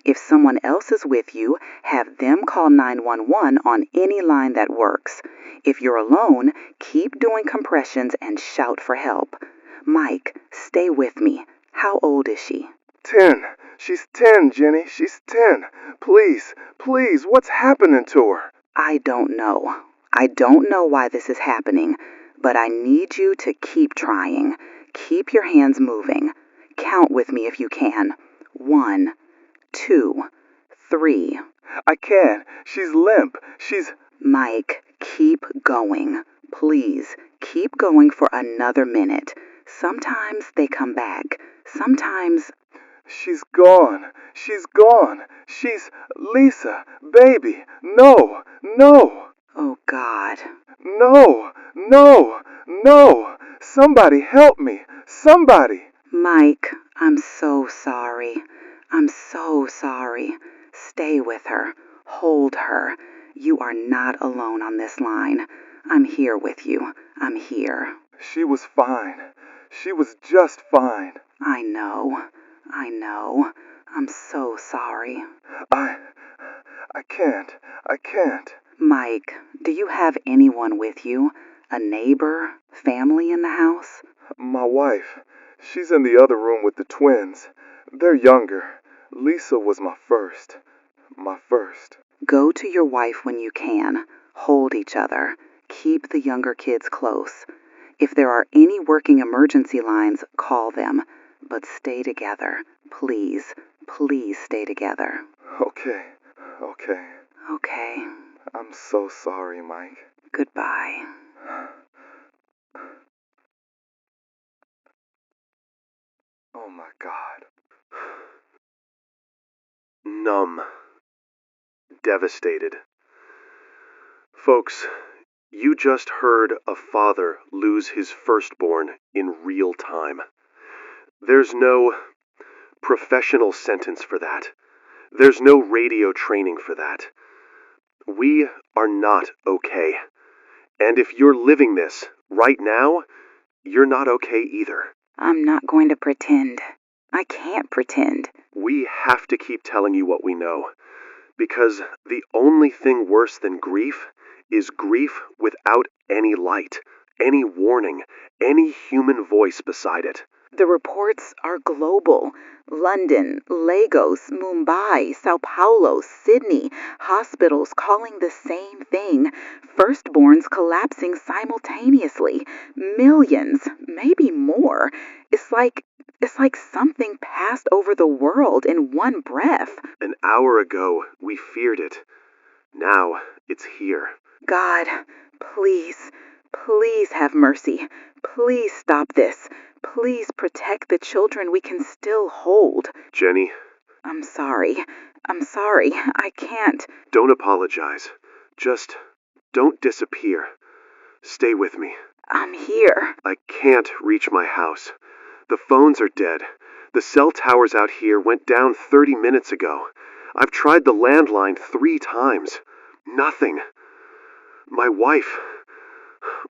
S2: If someone else is with you, have them call 911 on any line that works. If you're alone, keep doing compressions and shout for help. Mike, stay with me. How old is she?
S7: 10. She's 10, Jenny. She's 10. Please, what's happening to her?
S2: I don't know. I don't know why this is happening, but I need you to keep trying. Keep your hands moving. Count with me if you can. 1, 2, 3.
S7: I can't. She's limp.
S2: Mike, keep going. Please, keep going for another minute. Sometimes they come back. Sometimes...
S7: She's gone. She's... Lisa, baby, no.
S2: Oh, God.
S7: No. Somebody help me. Somebody.
S2: Mike, I'm so sorry. I'm so sorry. Stay with her. Hold her. You are not alone on this line. I'm here with you. I'm here.
S7: She was fine. She was just fine.
S2: I know. I'm so sorry.
S7: I can't.
S2: Mike, do you have anyone with you? A neighbor? Family in the house?
S7: My wife. She's in the other room with the twins. They're younger. Lisa was my first.
S2: Go to your wife when you can. Hold each other. Keep the younger kids close. If there are any working emergency lines, call them. But stay together. Please stay together.
S7: Okay.
S2: Okay.
S7: I'm so sorry, Mike.
S2: Goodbye.
S7: Oh my God.
S1: Numb. Devastated. Folks, you just heard a father lose his firstborn in real time. There's no professional sentence for that. There's no radio training for that. We are not okay. And if you're living this right now, you're not okay either.
S2: I'm not going to pretend. I can't pretend.
S1: We have to keep telling you what we know. Because the only thing worse than grief is grief without any light, any warning, any human voice beside it.
S2: The reports are global. London, Lagos, Mumbai, Sao Paulo, Sydney, hospitals calling the same thing. Firstborns collapsing simultaneously. Millions, maybe more. It's like something passed over the world in one breath.
S1: An hour ago, we feared it. Now, it's here.
S2: God, please have mercy. Please stop this. Please protect the children we can still hold.
S1: Jenny.
S2: I'm sorry. I can't.
S1: Don't apologize. Just don't disappear. Stay with me.
S2: I'm here.
S1: I can't reach my house. The phones are dead. The cell towers out here went down 30 minutes ago. I've tried the landline 3 times. Nothing. My wife.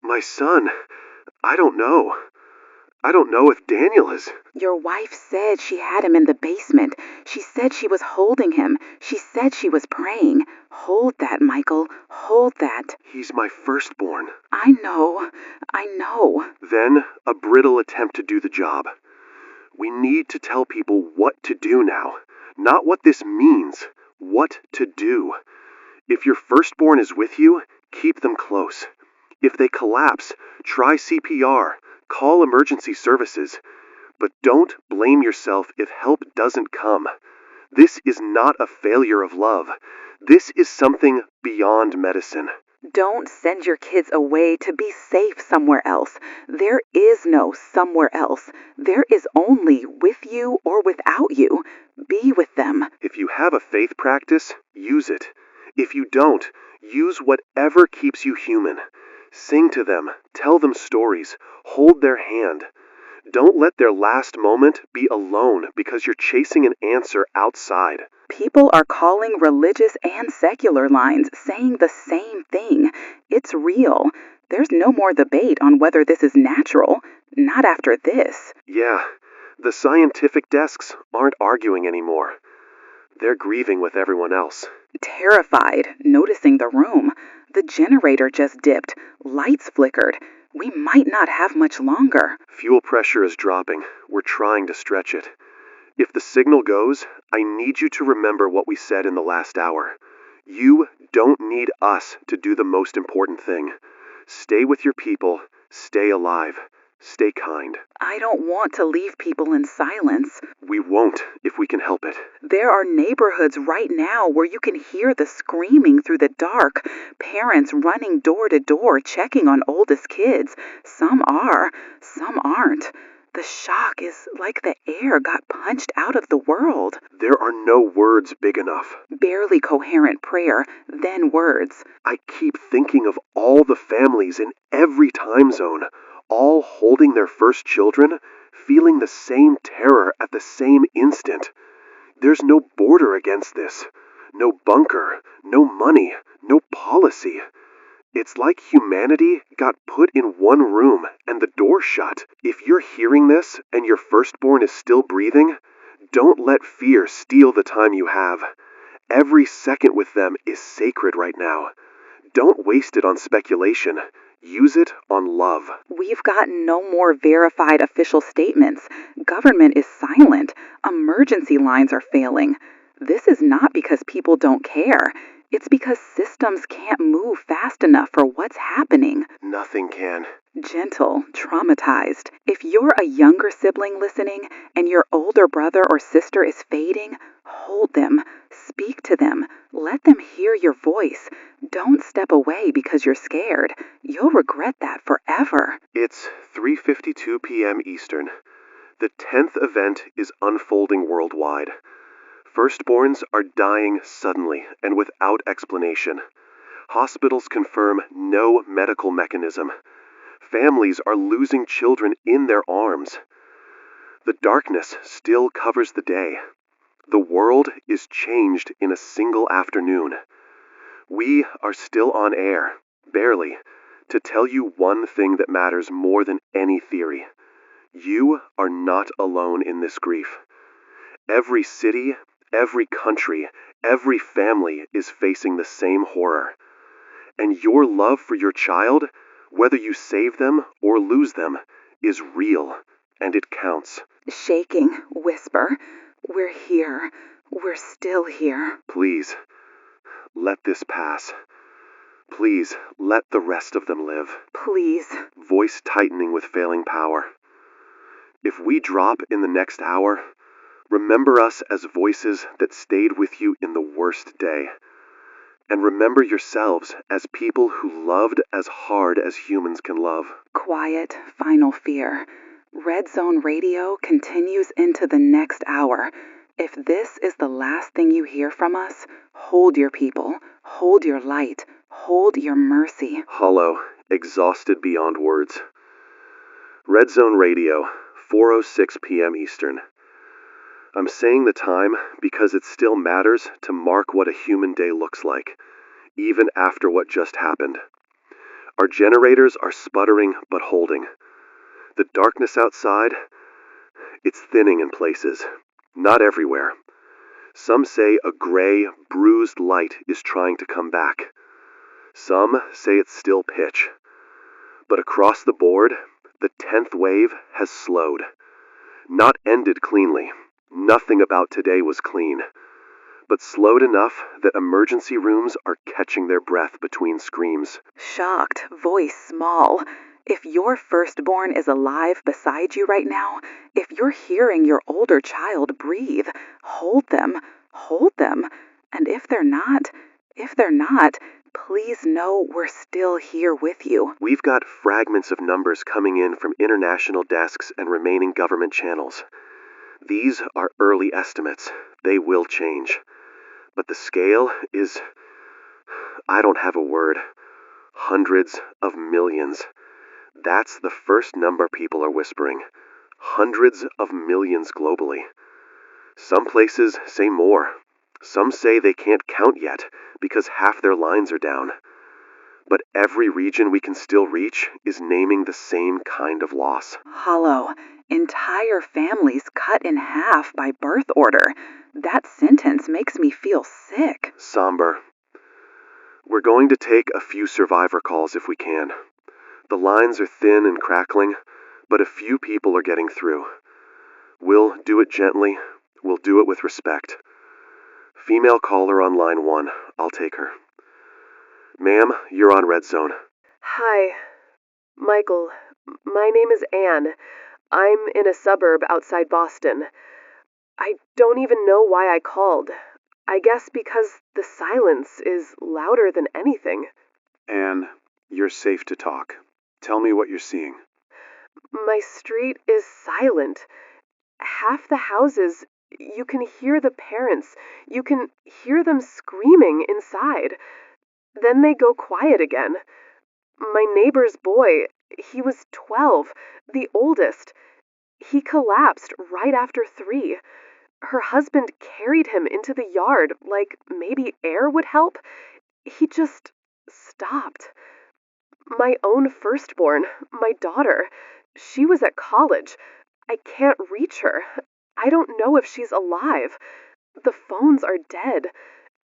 S1: My son. I don't know. I don't know if Daniel is...
S2: Your wife said she had him in the basement. She said she was holding him. She said she was praying. Hold that, Michael. Hold that.
S1: He's my firstborn.
S2: I know.
S1: Then a brittle attempt to do the job. We need to tell people what to do now. Not what this means. What to do. If your firstborn is with you, keep them close. If they collapse, try CPR. Call emergency services. But don't blame yourself if help doesn't come. This is not a failure of love. This is something beyond medicine.
S2: Don't send your kids away to be safe somewhere else. There is no somewhere else. There is only with you or without you. Be with them.
S1: If you have a faith practice, use it. If you don't, use whatever keeps you human. Sing to them, tell them stories, hold their hand. Don't let their last moment be alone because you're chasing an answer outside.
S2: People are calling religious and secular lines, saying the same thing. It's real. There's no more debate on whether this is natural. Not after this.
S1: Yeah, the scientific desks aren't arguing anymore. They're grieving with everyone else.
S2: Terrified, noticing the room. The generator just dipped. Lights flickered. We might not have much longer.
S1: Fuel pressure is dropping. We're trying to stretch it. If the signal goes, I need you to remember what we said in the last hour. You don't need us to do the most important thing. Stay with your people. Stay alive. Stay kind.
S2: I don't want to leave people in silence.
S1: We won't if we can help it.
S2: There are neighborhoods right now where you can hear the screaming through the dark. Parents running door to door checking on oldest kids. Some are, some aren't. The shock is like the air got punched out of the world.
S1: There are no words big enough.
S2: Barely coherent prayer, then words.
S1: I keep thinking of all the families in every time zone, all holding their first children, feeling the same terror at the same instant. There's no border against this. No bunker, no money, no policy. It's like humanity got put in one room and the door shut. If you're hearing this and your firstborn is still breathing, don't let fear steal the time you have. Every second with them is sacred right now. Don't waste it on speculation. Use it on love.
S2: We've got no more verified official statements. Government is silent. Emergency lines are failing. This is not because people don't care. It's because systems can't move fast enough for what's happening.
S1: Nothing can.
S2: Gentle, traumatized. If you're a younger sibling listening and your older brother or sister is fading, hold them. Speak to them. Let them hear your voice. Don't step away because you're scared. You'll regret that forever.
S1: It's 3:52 p.m. Eastern. The 10th event is unfolding worldwide. Firstborns are dying suddenly and without explanation. Hospitals confirm no medical mechanism. Families are losing children in their arms. The darkness still covers the day. The world is changed in a single afternoon. We are still on air, barely, to tell you one thing that matters more than any theory. You are not alone in this grief. Every city, every country, every family is facing the same horror. And your love for your child, whether you save them or lose them, is real, and it counts.
S2: Shaking, whisper, "We're here. We're still here."
S1: Please, let this pass. Please, let the rest of them live.
S2: Please.
S1: Voice tightening with failing power. If we drop in the next hour, remember us as voices that stayed with you in the worst day. And remember yourselves as people who loved as hard as humans can love.
S2: Quiet, final fear. Red Zone Radio continues into the next hour. If this is the last thing you hear from us, hold your people, hold your light, hold your mercy.
S1: Hollow, exhausted beyond words. Red Zone Radio, 4:06 p.m. Eastern. I'm saying the time because it still matters to mark what a human day looks like, even after what just happened. Our generators are sputtering but holding. The darkness outside, it's thinning in places, not everywhere. Some say a gray, bruised light is trying to come back. Some say it's still pitch. But across the board, the 10th wave has slowed. Not ended cleanly. Nothing about today was clean, but slowed enough that emergency rooms are catching their breath between screams.
S2: Shocked, voice small. If your firstborn is alive beside you right now, if you're hearing your older child breathe, hold them. hold them. And if they're not, please know we're still here with you.
S1: We've got fragments of numbers coming in from international desks and remaining government channels. These are early estimates. They will change. But the scale is... I don't have a word. Hundreds of millions. That's the first number people are whispering. Hundreds of millions globally. Some places say more. Some say they can't count yet because half their lines are down. But every region we can still reach is naming the same kind of loss.
S2: Hollow, entire families cut in half by birth order. That sentence makes me feel sick.
S1: Somber. We're going to take a few survivor calls if we can. The lines are thin and crackling, but a few people are getting through. We'll do it gently. We'll do it with respect. Female caller on line 1. I'll take her. Ma'am, you're on Red Zone.
S6: Hi. Michael, my name is Anne. I'm in a suburb outside Boston. I don't even know why I called. I guess because the silence is louder than anything.
S11: Anne, you're safe to talk. Tell me what you're seeing.
S6: My street is silent. Half the houses, you can hear the parents. You can hear them screaming inside. Then they go quiet again. My neighbor's boy, he was 12, the oldest. He collapsed right after 3. Her husband carried him into the yard like maybe air would help. He just stopped. My own firstborn, my daughter, she was at college. I can't reach her. I don't know if she's alive. The phones are dead.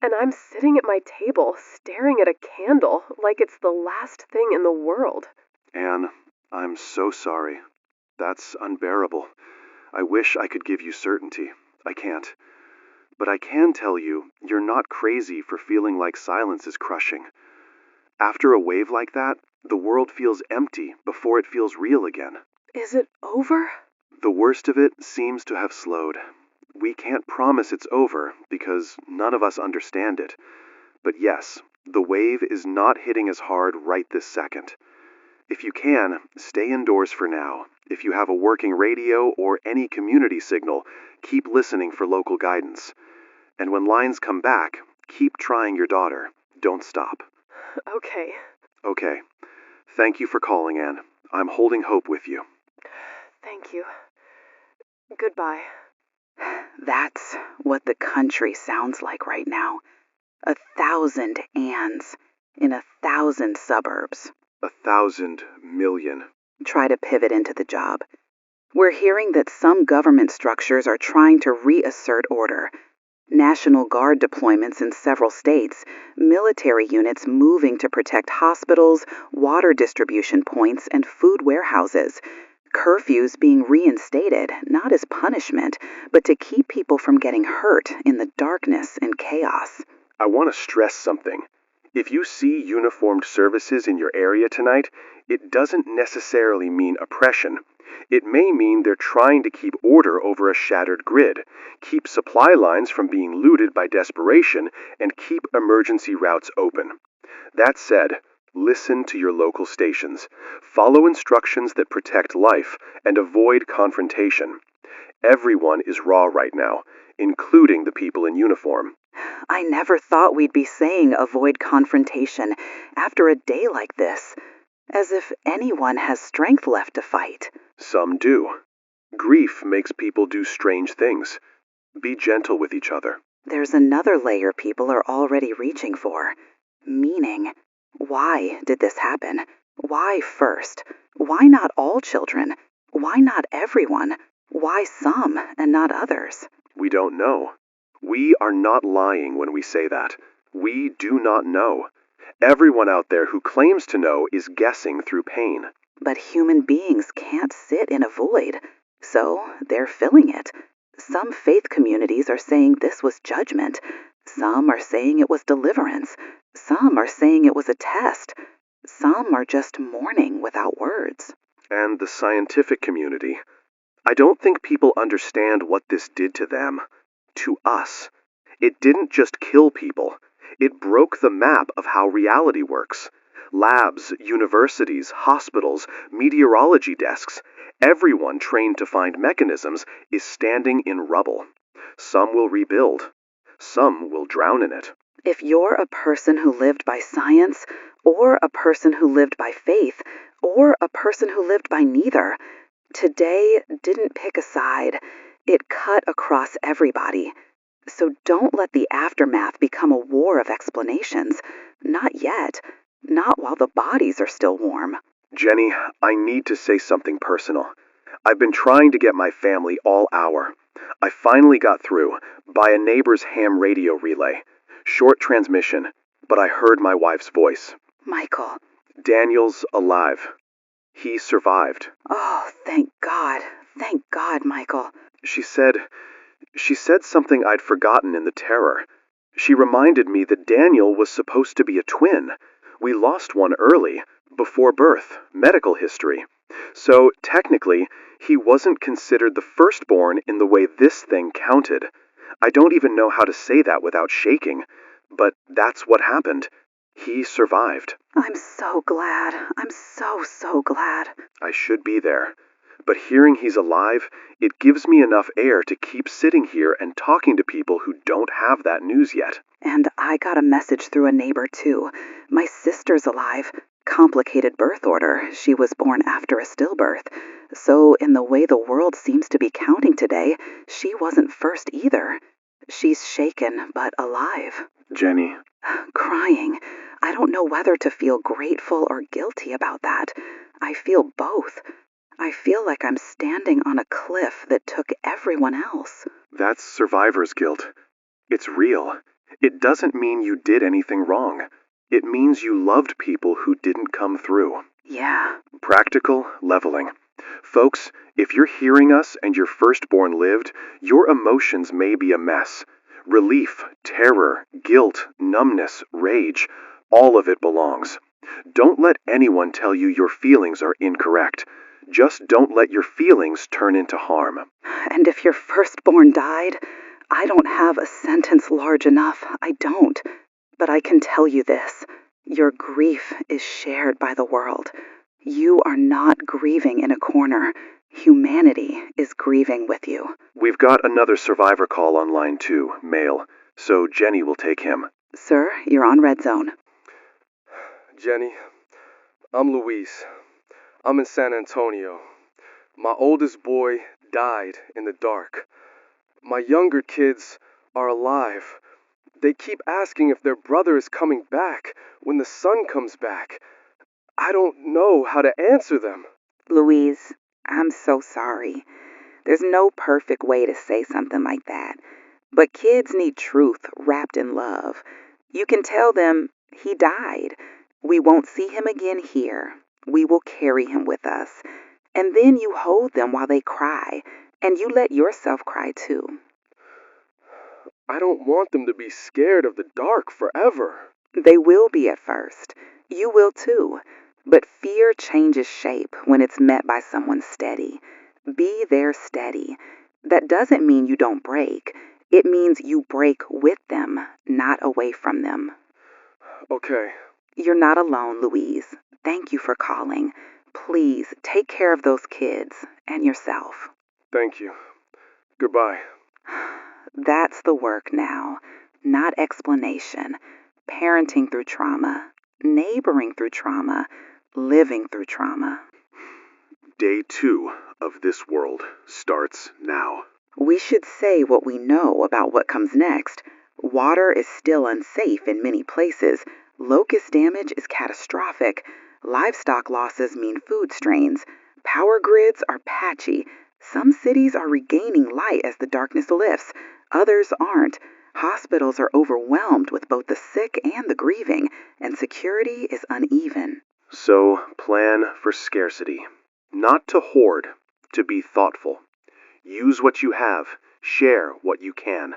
S6: And I'm sitting at my table staring at a candle like it's the last thing in the world.
S11: Anne, I'm so sorry. That's unbearable. I wish I could give you certainty. I can't. But I can tell you, you're not crazy for feeling like silence is crushing. After a wave like that, the world feels empty before it feels real again.
S6: Is it over?
S11: The worst of it seems to have slowed. We can't promise it's over because none of us understand it. But yes, the wave is not hitting as hard right this second. If you can, stay indoors for now. If you have a working radio or any community signal, keep listening for local guidance. And when lines come back, keep trying your daughter. Don't stop.
S6: Okay.
S11: Okay. Thank you for calling, Anne. I'm holding hope with you.
S6: Thank you. Goodbye.
S2: That's what the country sounds like right now. 1,000 Anns in 1,000 suburbs.
S11: 1,000 million.
S2: Try to pivot into the job. We're hearing that some government structures are trying to reassert order. National Guard deployments in several states, military units moving to protect hospitals, water distribution points, and food warehouses. Curfews being reinstated, not as punishment, but to keep people from getting hurt in the darkness and chaos.
S1: I want to stress something. If you see uniformed services in your area tonight, it doesn't necessarily mean oppression. It may mean they're trying to keep order over a shattered grid, keep supply lines from being looted by desperation, and keep emergency routes open. That said, listen to your local stations. Follow instructions that protect life and avoid confrontation. Everyone is raw right now, including the people in uniform.
S2: I never thought we'd be saying avoid confrontation after a day like this. As if anyone has strength left to fight.
S1: Some do. Grief makes people do strange things. Be gentle with each other.
S2: There's another layer people are already reaching for. Meaning. Why did this happen? Why first? Why not all children? Why not everyone? Why some and not others?
S1: We don't know. We are not lying when we say that. We do not know. Everyone out there who claims to know is guessing through pain.
S2: But human beings can't sit in a void, so they're filling it. Some faith communities are saying this was judgment. Some are saying it was deliverance. Some are saying it was a test. Some are just mourning without words.
S1: And the scientific community. I don't think people understand what this did to them. To us. It didn't just kill people. It broke the map of how reality works. Labs, universities, hospitals, meteorology desks, everyone trained to find mechanisms is standing in rubble. Some will rebuild. Some will drown in it.
S2: If you're a person who lived by science, or a person who lived by faith, or a person who lived by neither, today didn't pick a side. It cut across everybody. So don't let the aftermath become a war of explanations. Not yet. Not while the bodies are still warm.
S1: Jenny, I need to say something personal. I've been trying to get my family all hour. I finally got through, by a neighbor's ham radio relay. Short transmission, but I heard my wife's voice.
S2: Michael.
S1: Daniel's alive. He survived.
S2: Oh, thank God. Thank God, Michael.
S1: She said something I'd forgotten in the terror. She reminded me that Daniel was supposed to be a twin. We lost one early, before birth, medical history. So, technically, he wasn't considered the firstborn in the way this thing counted. I don't even know how to say that without shaking, but that's what happened. He survived.
S2: I'm so glad. I'm so glad.
S1: I should be there. But hearing he's alive, it gives me enough air to keep sitting here and talking to people who don't have that news yet.
S2: And I got a message through a neighbor, too. My sister's alive. Complicated birth order. She was born after a stillbirth. So, in the way the world seems to be counting today, she wasn't first either. She's shaken, but alive.
S1: Jenny.
S2: Crying. I don't know whether to feel grateful or guilty about that. I feel both. I feel like I'm standing on a cliff that took everyone else.
S1: That's survivor's guilt. It's real. It doesn't mean you did anything wrong. It means you loved people who didn't come through.
S2: Yeah.
S1: Practical leveling. Folks, if you're hearing us and your firstborn lived, your emotions may be a mess. Relief, terror, guilt, numbness, rage, all of it belongs. Don't let anyone tell you your feelings are incorrect. Just don't let your feelings turn into harm.
S2: And if your firstborn died, I don't have a sentence large enough. I don't. But I can tell you this. Your grief is shared by the world. You are not grieving in a corner. Humanity is grieving with you.
S1: We've got another survivor call on line 2, male, so Jenny will take him.
S2: Sir, you're on Red Zone.
S7: Jenny, I'm Luis. I'm in San Antonio. My oldest boy died in the dark. My younger kids are alive. They keep asking if their brother is coming back when the sun comes back. I don't know how to answer them.
S2: Louise, I'm so sorry. There's no perfect way to say something like that. But kids need truth wrapped in love. You can tell them, he died. We won't see him again here. We will carry him with us. And then you hold them while they cry, and you let yourself cry too.
S7: I don't want them to be scared of the dark forever.
S2: They will be at first. You will too. But fear changes shape when it's met by someone steady. Be there steady. That doesn't mean you don't break. It means you break with them, not away from them.
S7: Okay.
S2: You're not alone, Louise. Thank you for calling. Please take care of those kids and yourself.
S7: Thank you. Goodbye.
S2: That's the work now, not explanation. Parenting through trauma, neighboring through trauma, living through trauma.
S1: Day 2 of this world starts now.
S2: We should say what we know about what comes next. Water is still unsafe in many places. Locust damage is catastrophic. Livestock losses mean food strains. Power grids are patchy. Some cities are regaining light as the darkness lifts. Others aren't. Hospitals are overwhelmed with both the sick and the grieving, and security is uneven.
S1: So, plan for scarcity. Not to hoard, to be thoughtful. Use what you have, share what you can.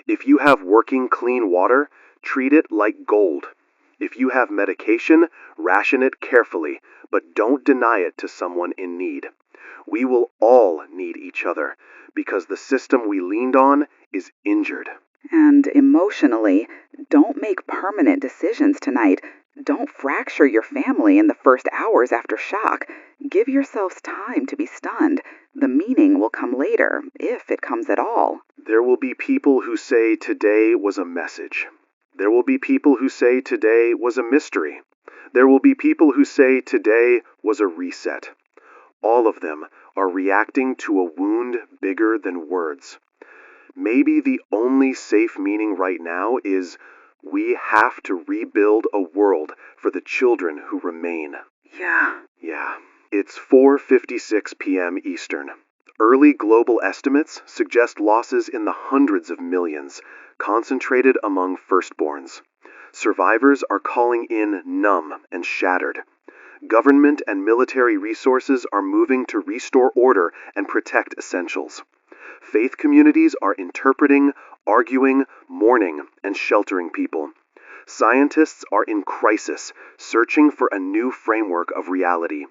S1: If you have working clean water, treat it like gold. If you have medication, ration it carefully, but don't deny it to someone in need. We will all need each other, because the system we leaned on is injured.
S2: And emotionally, don't make permanent decisions tonight. Don't fracture your family in the first hours after shock. Give yourselves time to be stunned. The meaning will come later, if it comes at all.
S11: There will be people who say today was a message. There will be people who say today was a mystery. There will be people who say today was a reset. All of them are reacting to a wound bigger than words. Maybe the only safe meaning right now is we have to rebuild a world for the children who remain.
S2: Yeah.
S11: Yeah. It's 4:56 p.m. Eastern. Early global estimates suggest losses in the hundreds of millions, concentrated among firstborns. Survivors are calling in numb and shattered. Government and military resources are moving to restore order and protect essentials. Faith communities are interpreting, arguing, mourning, and sheltering people. Scientists are in crisis, searching for a new framework of reality.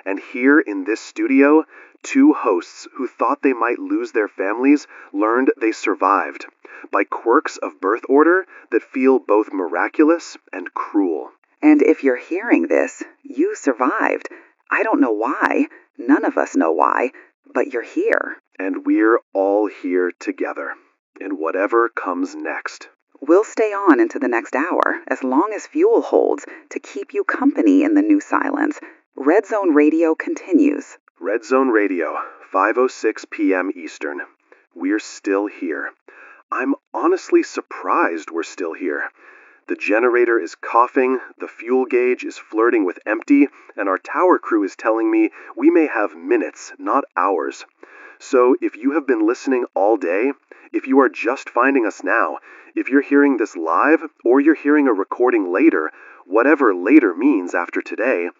S11: And here in this studio, two hosts who thought they might lose their families learned they survived, by quirks of birth order that feel both miraculous and cruel.
S2: And if you're hearing this, you survived. I don't know why. None of us know why. But you're here.
S11: And we're all here together, in whatever comes next.
S2: We'll stay on into the next hour, as long as fuel holds, to keep you company in the new silence. Red Zone Radio continues.
S11: Red Zone Radio, 5:06 p.m. Eastern. We're still here. I'm honestly surprised we're still here. The generator is coughing, the fuel gauge is flirting with empty, and our tower crew is telling me we may have minutes, not hours. So if you have been listening all day, if you are just finding us now, if you're hearing this live, or you're hearing a recording later, whatever later means after today,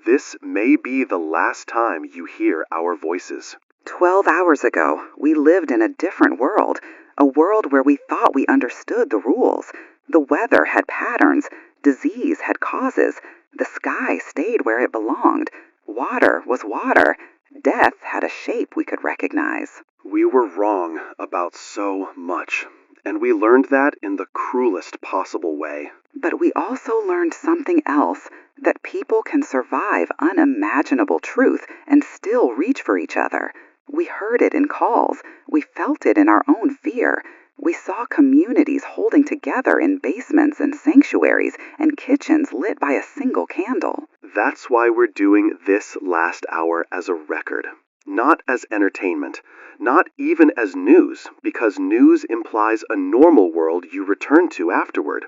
S11: this may be the last time you hear our voices.
S2: 12 hours ago, we lived in a different world, a world where we thought we understood the rules. The weather had patterns, disease had causes, the sky stayed where it belonged, water was water, death had a shape we could recognize.
S11: We were wrong about so much, and we learned that in the cruelest possible way.
S2: But we also learned something else, that people can survive unimaginable truth and still reach for each other. We heard it in calls, we felt it in our own fear. We saw communities holding together in basements and sanctuaries and kitchens lit by a single candle.
S11: That's why we're doing this last hour as a record, not as entertainment, not even as news, because news implies a normal world you return to afterward.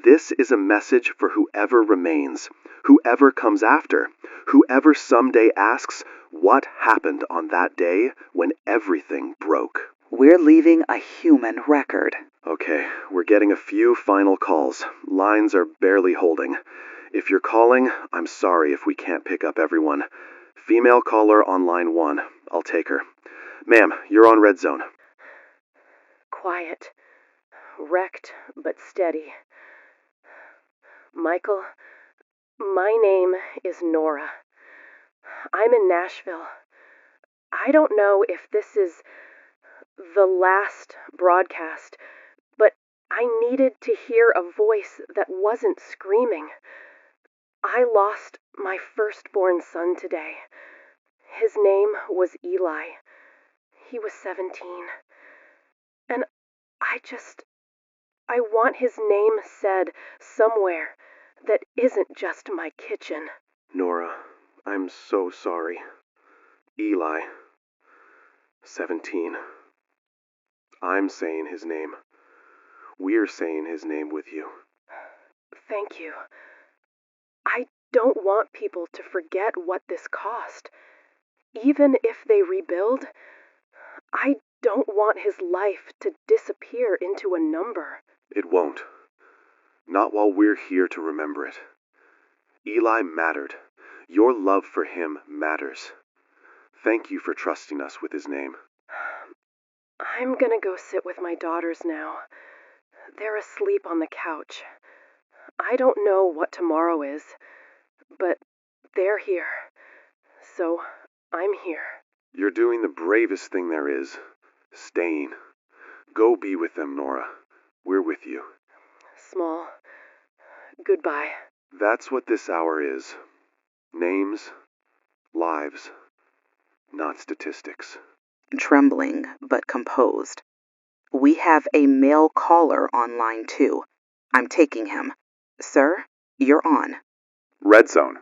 S11: This is a message for whoever remains, whoever comes after, whoever someday asks what happened on that day when everything broke.
S2: We're leaving a human record.
S11: Okay, we're getting a few final calls. Lines are barely holding. If you're calling, I'm sorry if we can't pick up everyone. Female caller on line 1. I'll take her. Ma'am, you're on Red Zone.
S6: Quiet. Wrecked, but steady. Michael, my name is Nora. I'm in Nashville. I don't know if this is the last broadcast, but I needed to hear a voice that wasn't screaming. I lost my firstborn son today. His name was Eli. He was 17. And I want his name said somewhere that isn't just my kitchen.
S11: Nora, I'm so sorry. Eli, 17. I'm saying his name. We're saying his name with you.
S6: Thank you. I don't want people to forget what this cost. Even if they rebuild, I don't want his life to disappear into a number.
S11: It won't. Not while we're here to remember it. Eli mattered. Your love for him matters. Thank you for trusting us with his name.
S6: I'm gonna go sit with my daughters now. They're asleep on the couch. I don't know what tomorrow is, but they're here. So I'm here.
S11: You're doing the bravest thing there is. Staying. Go be with them, Nora. We're with you.
S5: Small. Goodbye.
S11: That's what this hour is. Names, lives, not statistics.
S2: Trembling but composed. We have a male caller on line 2. I'm taking him. Sir, you're on.
S12: Red Zone.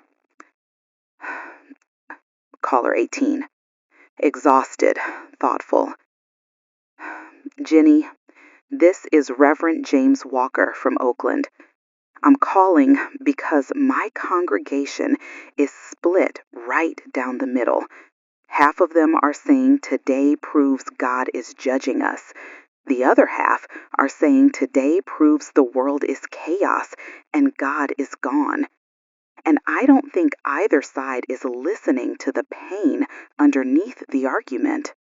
S2: Caller 18. Exhausted, thoughtful. Jenny, this is Reverend James Walker from Oakland. I'm calling because my congregation is split right down the middle. Half of them are saying today proves God is judging us. The other half are saying today proves the world is chaos and God is gone. And I don't think either side is listening to the pain underneath the argument.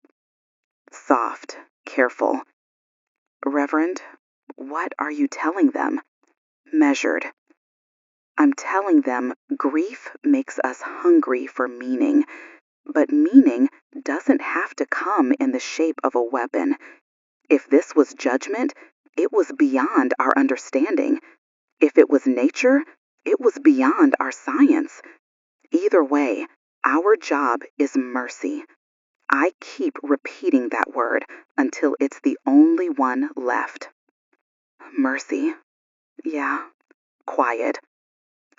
S2: Soft, careful. Reverend, what are you telling them? Measured. I'm telling them grief makes us hungry for meaning, but meaning doesn't have to come in the shape of a weapon. If this was judgment, it was beyond our understanding. If it was nature, it was beyond our science. Either way, our job is mercy. I keep repeating that word until it's the only one left. Mercy. Yeah, quiet.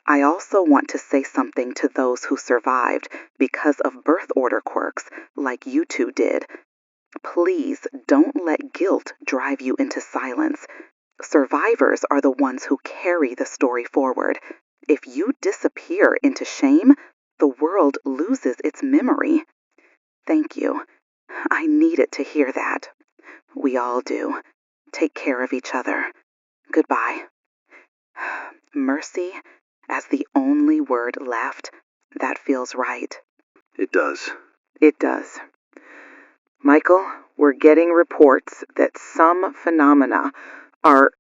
S2: I also want to say something to those who survived because of birth order quirks like you two did. Please don't let guilt drive you into silence. Survivors are the ones who carry the story forward. If you disappear into shame, the world loses its memory. Thank you. I needed to hear that. We all do. Take care of each other. Goodbye. Mercy as the only word left, that feels right.
S11: It does.
S2: It does. Michael, we're getting reports that some phenomena are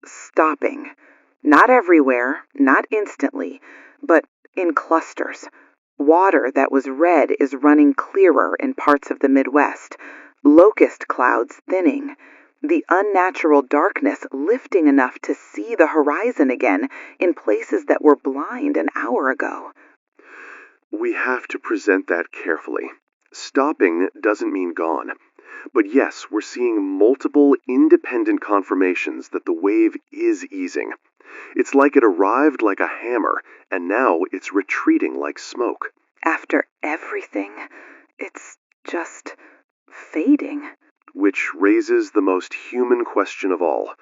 S2: stopping. Not everywhere, not instantly, but in clusters. Water that was red is running clearer in parts of the Midwest. Locust clouds thinning. The unnatural darkness lifting enough to see the horizon again in places that were blind an hour ago.
S11: We have to present that carefully. Stopping doesn't mean gone. But yes, we're seeing multiple independent confirmations that the wave is easing. It's like it arrived like a hammer, and now it's retreating like smoke.
S2: After everything, it's just fading.
S11: Which raises the most human question of all.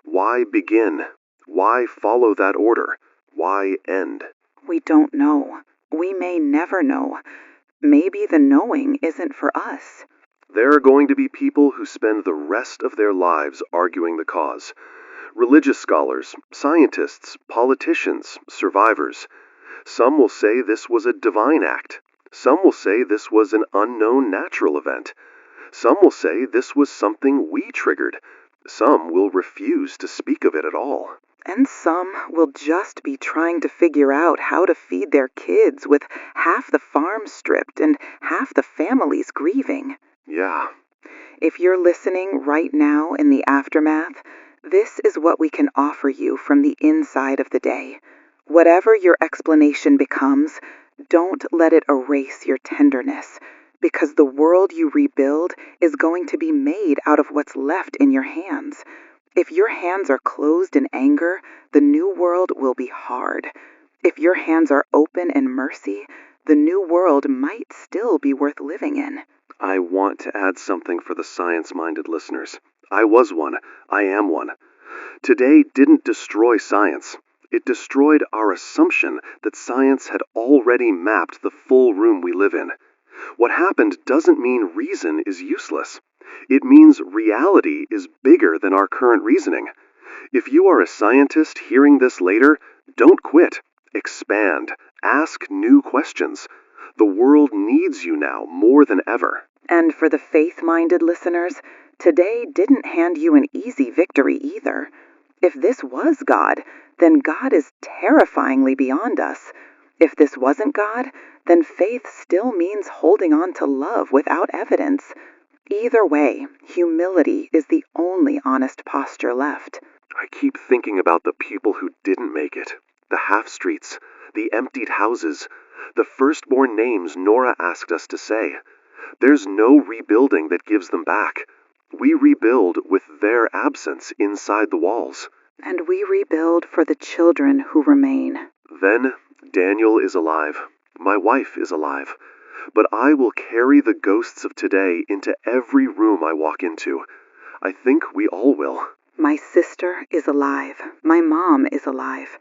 S11: Why begin? Why follow that order? Why end?
S2: We don't know. We may never know. Maybe the knowing isn't for us.
S11: There are going to be people who spend the rest of their lives arguing the cause. Religious scholars, scientists, politicians, survivors. Some will say this was a divine act. Some will say this was an unknown natural event. Some will say this was something we triggered. Some will refuse to speak of it at all.
S2: And some will just be trying to figure out how to feed their kids with half the farm stripped and half the families grieving.
S11: Yeah.
S2: If you're listening right now in the aftermath, this is what we can offer you from the inside of the day. Whatever your explanation becomes, don't let it erase your tenderness, because the world you rebuild is going to be made out of what's left in your hands. If your hands are closed in anger, the new world will be hard. If your hands are open in mercy, the new world might still be worth living in.
S11: I want to add something for the science-minded listeners. I was one. I am one. Today didn't destroy science. It destroyed our assumption that science had already mapped the full room we live in. What happened doesn't mean reason is useless. It means reality is bigger than our current reasoning. If you are a scientist hearing this later, don't quit. Expand. Ask new questions. The world needs you now more than ever.
S2: And for the faith-minded listeners, today didn't hand you an easy victory either. If this was God, then God is terrifyingly beyond us. If this wasn't God, then faith still means holding on to love without evidence. Either way, humility is the only honest posture left.
S1: I keep thinking about the people who didn't make it. The half-streets, the emptied houses, the firstborn names Nora asked us to say. There's no rebuilding that gives them back. We rebuild with their absence inside the walls.
S2: And we rebuild for the children who remain.
S1: Then Daniel is alive. My wife is alive. But I will carry the ghosts of today into every room I walk into. I think we all will.
S2: My sister is alive. My mom is alive.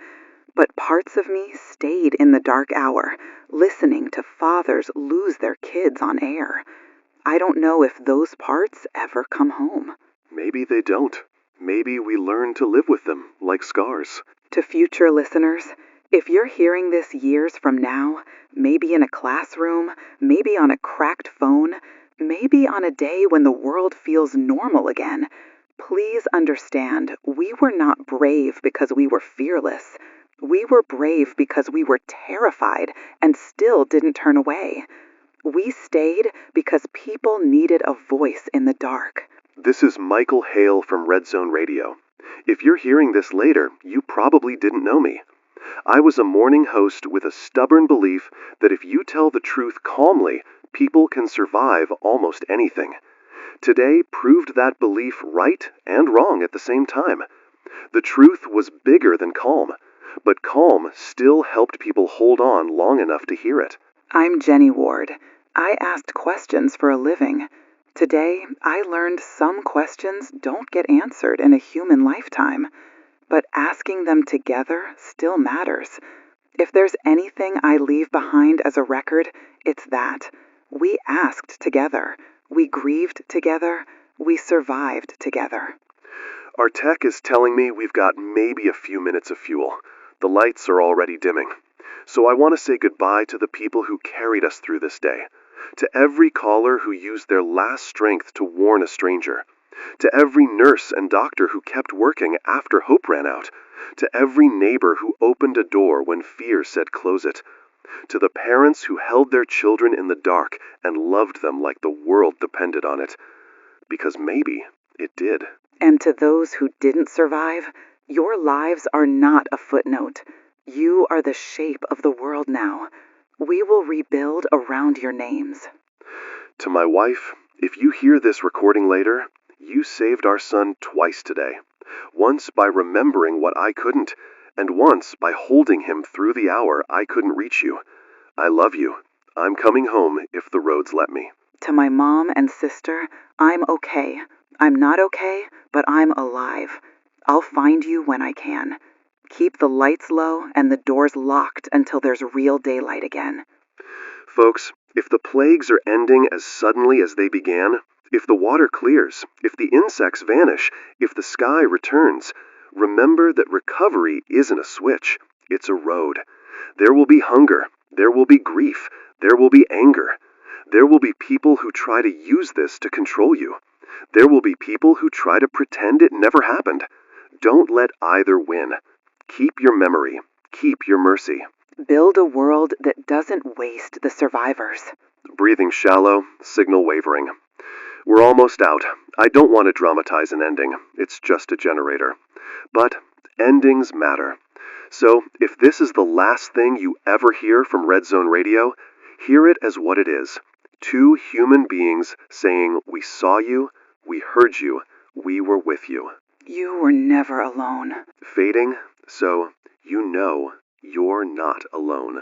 S2: But parts of me stayed in the dark hour, listening to fathers lose their kids on air. I don't know if those parts ever come home.
S1: Maybe they don't. Maybe we learn to live with them, like scars.
S2: To future listeners, if you're hearing this years from now, maybe in a classroom, maybe on a cracked phone, maybe on a day when the world feels normal again, please understand we were not brave because we were fearless. We were brave because we were terrified and still didn't turn away. We stayed because people needed a voice in the dark.
S1: This is Michael Hale from Red Zone Radio. If you're hearing this later, you probably didn't know me. I was a morning host with a stubborn belief that if you tell the truth calmly, people can survive almost anything. Today proved that belief right and wrong at the same time. The truth was bigger than calm, but calm still helped people hold on long enough to hear it.
S2: I'm Jenny Ward. I asked questions for a living. Today, I learned some questions don't get answered in a human lifetime, but asking them together still matters. If there's anything I leave behind as a record, it's that. We asked together. We grieved together. We survived together.
S1: Our tech is telling me we've got maybe a few minutes of fuel. The lights are already dimming. So I want to say goodbye to the people who carried us through this day. To every caller who used their last strength to warn a stranger. To every nurse and doctor who kept working after hope ran out. To every neighbor who opened a door when fear said close it. To the parents who held their children in the dark and loved them like the world depended on it. Because maybe it did.
S2: And to those who didn't survive, your lives are not a footnote. You are the shape of the world now. We will rebuild around your names.
S1: To my wife, if you hear this recording later, you saved our son twice today. Once by remembering what I couldn't, and once by holding him through the hour I couldn't reach you. I love you. I'm coming home if the roads let me.
S2: To my mom and sister, I'm okay. I'm not okay, but I'm alive. I'll find you when I can. Keep the lights low and the doors locked until there's real daylight again.
S1: Folks, if the plagues are ending as suddenly as they began, if the water clears, if the insects vanish, if the sky returns, remember that recovery isn't a switch, it's a road. There will be hunger, there will be grief, there will be anger. There will be people who try to use this to control you. There will be people who try to pretend it never happened. Don't let either win. Keep your memory. Keep your mercy.
S2: Build a world that doesn't waste the survivors.
S1: Breathing shallow, signal wavering. We're almost out. I don't want to dramatize an ending. It's just a generator. But endings matter. So if this is the last thing you ever hear from Red Zone Radio, hear it as what it is. Two human beings saying, we saw you, we heard you, we were with you.
S2: You were never alone.
S1: Fading, so you know you're not alone.